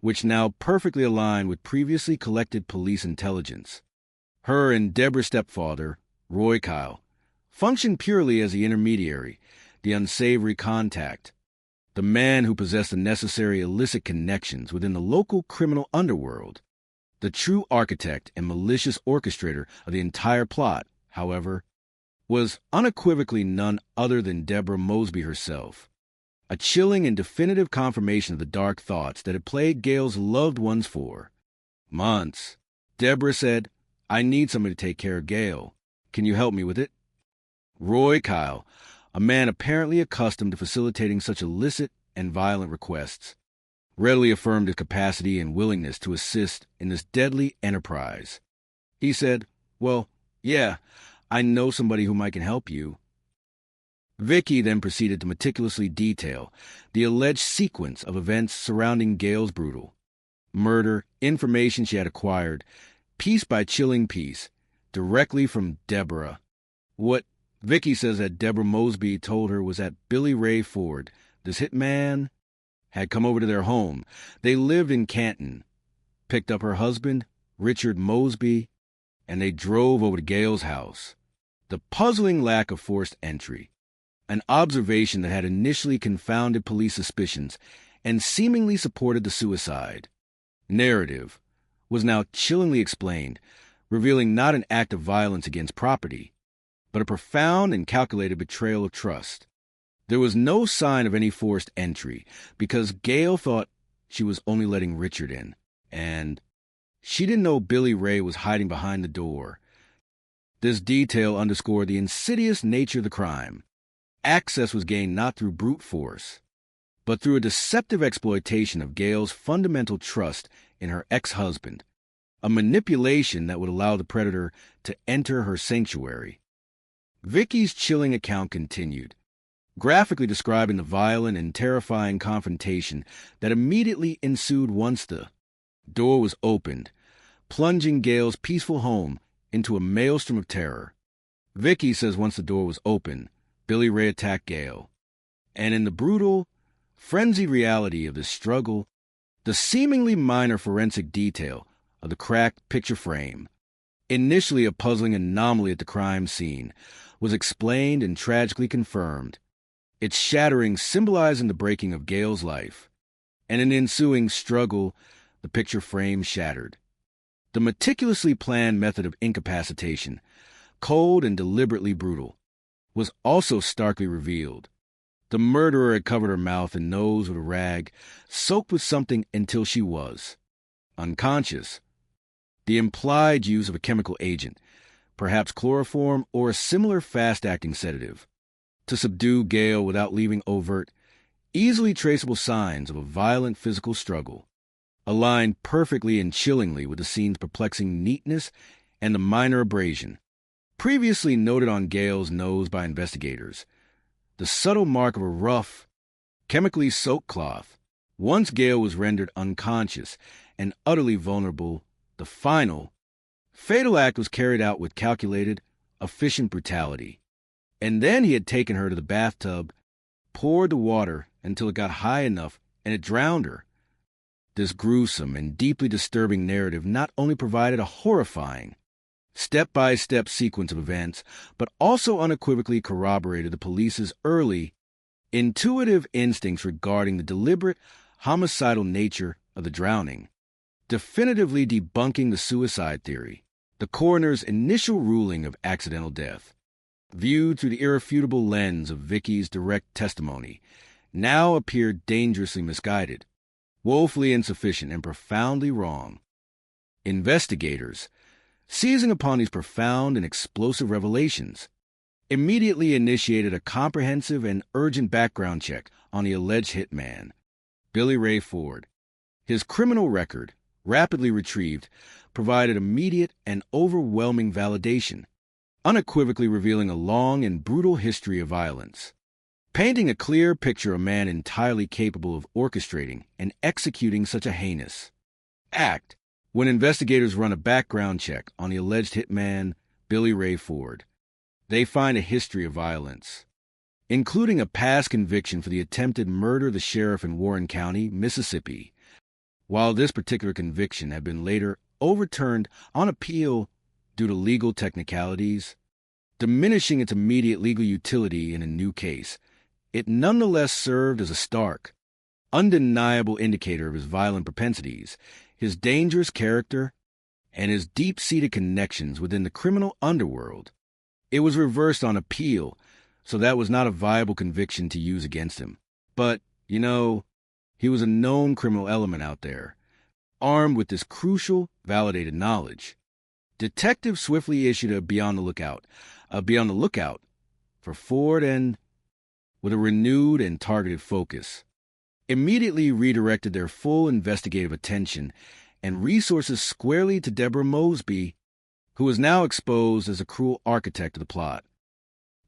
S5: which now perfectly aligned with previously collected police intelligence, her and Deborah's stepfather, Roy Kyle, functioned purely as the intermediary, the unsavory contact, the man who possessed the necessary illicit connections within the local criminal underworld. The true architect and malicious orchestrator of the entire plot, however, was unequivocally none other than Deborah Mosby herself, a chilling and definitive confirmation of the dark thoughts that had plagued Gail's loved ones for months. Deborah said, "I need somebody to take care of Gail. Can you help me with it?" Roy Kyle, a man apparently accustomed to facilitating such illicit and violent requests, readily affirmed his capacity and willingness to assist in this deadly enterprise. He said, "Well, yeah, I know somebody who might can help you." Vicky then proceeded to meticulously detail the alleged sequence of events surrounding Gail's brutal murder, information she had acquired, piece by chilling piece, directly from Deborah. What Vicky says that Deborah Mosby told her was that Billy Ray Ford, this hitman, had come over to their home. They lived in Canton, picked up her husband, Richard Mosby, and they drove over to Gail's house. The puzzling lack of forced entry, an observation that had initially confounded police suspicions and seemingly supported the suicide narrative, was now chillingly explained, revealing not an act of violence against property, but a profound and calculated betrayal of trust. There was no sign of any forced entry because Gail thought she was only letting Richard in, and she didn't know Billy Ray was hiding behind the door. This detail underscored the insidious nature of the crime. Access was gained not through brute force, but through a deceptive exploitation of Gail's fundamental trust in her ex-husband, a manipulation that would allow the predator to enter her sanctuary. Vicky's chilling account continued, graphically describing the violent and terrifying confrontation that immediately ensued once the door was opened, plunging Gail's peaceful home into a maelstrom of terror. Vicky says once the door was open, Billy Ray attacked Gail. And in the brutal, frenzied reality of this struggle, the seemingly minor forensic detail of the cracked picture frame, initially a puzzling anomaly at the crime scene, was explained and tragically confirmed, its shattering symbolizing the breaking of Gail's life, and in the ensuing struggle, the picture frame shattered. The meticulously planned method of incapacitation, cold and deliberately brutal, was also starkly revealed. The murderer had covered her mouth and nose with a rag, soaked with something until she was unconscious. The implied use of a chemical agent, perhaps chloroform or a similar fast-acting sedative, to subdue Gail without leaving overt, easily traceable signs of a violent physical struggle, aligned perfectly and chillingly with the scene's perplexing neatness and the minor abrasion, previously noted on Gail's nose by investigators, the subtle mark of a rough, chemically soaked cloth. Once Gail was rendered unconscious and utterly vulnerable, the final, fatal act was carried out with calculated, efficient brutality. And then he had taken her to the bathtub, poured the water until it got high enough, and it drowned her. This gruesome and deeply disturbing narrative not only provided a horrifying, step-by-step sequence of events, but also unequivocally corroborated the police's early, intuitive instincts regarding the deliberate, homicidal nature of the drowning, definitively debunking the suicide theory, the coroner's initial ruling of accidental death, viewed through the irrefutable lens of Vicky's direct testimony, now appeared dangerously misguided, woefully insufficient, and profoundly wrong. Investigators, seizing upon these profound and explosive revelations, immediately initiated a comprehensive and urgent background check on the alleged hitman, Billy Ray Ford. His criminal record, rapidly retrieved, provided immediate and overwhelming validation, unequivocally revealing a long and brutal history of violence, painting a clear picture of a man entirely capable of orchestrating and executing such a heinous act. When investigators run a background check on the alleged hitman, Billy Ray Ford, they find a history of violence, including a past conviction for the attempted murder of the sheriff in Warren County, Mississippi. While this particular conviction had been later overturned on appeal due to legal technicalities, diminishing its immediate legal utility in a new case, it nonetheless served as a stark, undeniable indicator of his violent propensities, his dangerous character, and his deep-seated connections within the criminal underworld. It was reversed on appeal, so that was not a viable conviction to use against him. But, he was a known criminal element out there, armed with this crucial, validated knowledge. Detectives swiftly issued a be on the lookout for Ford and, with a renewed and targeted focus, immediately redirected their full investigative attention and resources squarely to Deborah Mosby, who was now exposed as a cruel architect of the plot.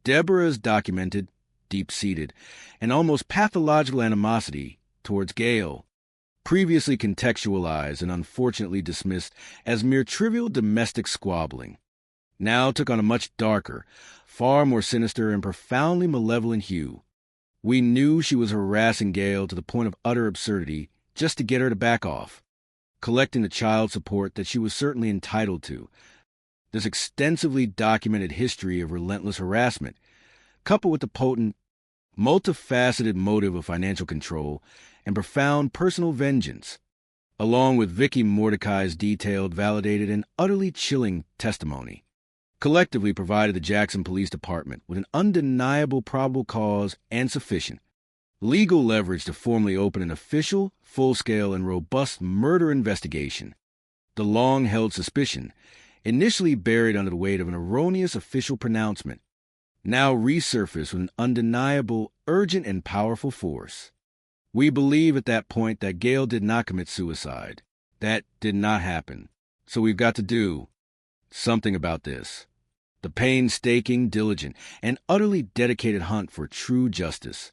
S5: Deborah's documented, deep-seated, and almost pathological animosity towards Gail, previously contextualized and unfortunately dismissed as mere trivial domestic squabbling, now took on a much darker, far more sinister and profoundly malevolent hue. We knew she was harassing Gail to the point of utter absurdity just to get her to back off, collecting the child support that she was certainly entitled to. This extensively documented history of relentless harassment, coupled with the potent, multifaceted motive of financial control and profound personal vengeance, along with Vicky Mordecai's detailed, validated, and utterly chilling testimony, collectively provided the Jackson Police Department with an undeniable probable cause and sufficient legal leverage to formally open an official, full-scale, and robust murder investigation. The long-held suspicion, initially buried under the weight of an erroneous official pronouncement, now resurfaced with an undeniable, urgent, and powerful force. We believe at that point that Gail did not commit suicide, That did not happen. So we've got to do something about this. The painstaking, diligent, and utterly dedicated hunt for true justice,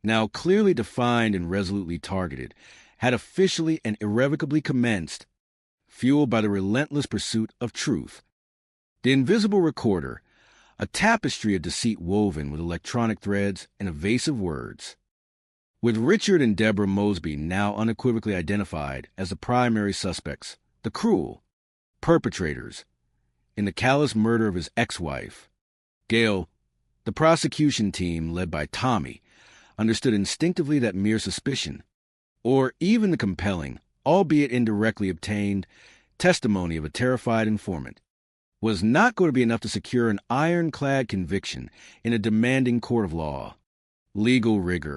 S5: now clearly defined and resolutely targeted, had officially and irrevocably commenced, fueled by the relentless pursuit of truth. The invisible recorder, a tapestry of deceit woven with electronic threads and evasive words. With Richard and Deborah Mosby now unequivocally identified as the primary suspects, the cruel perpetrators, in the callous murder of his ex-wife, Gail, the prosecution team led by Tommy, understood instinctively that mere suspicion, or even the compelling, albeit indirectly obtained, testimony of a terrified informant, was not going to be enough to secure an ironclad conviction in a demanding court of law. Legal rigor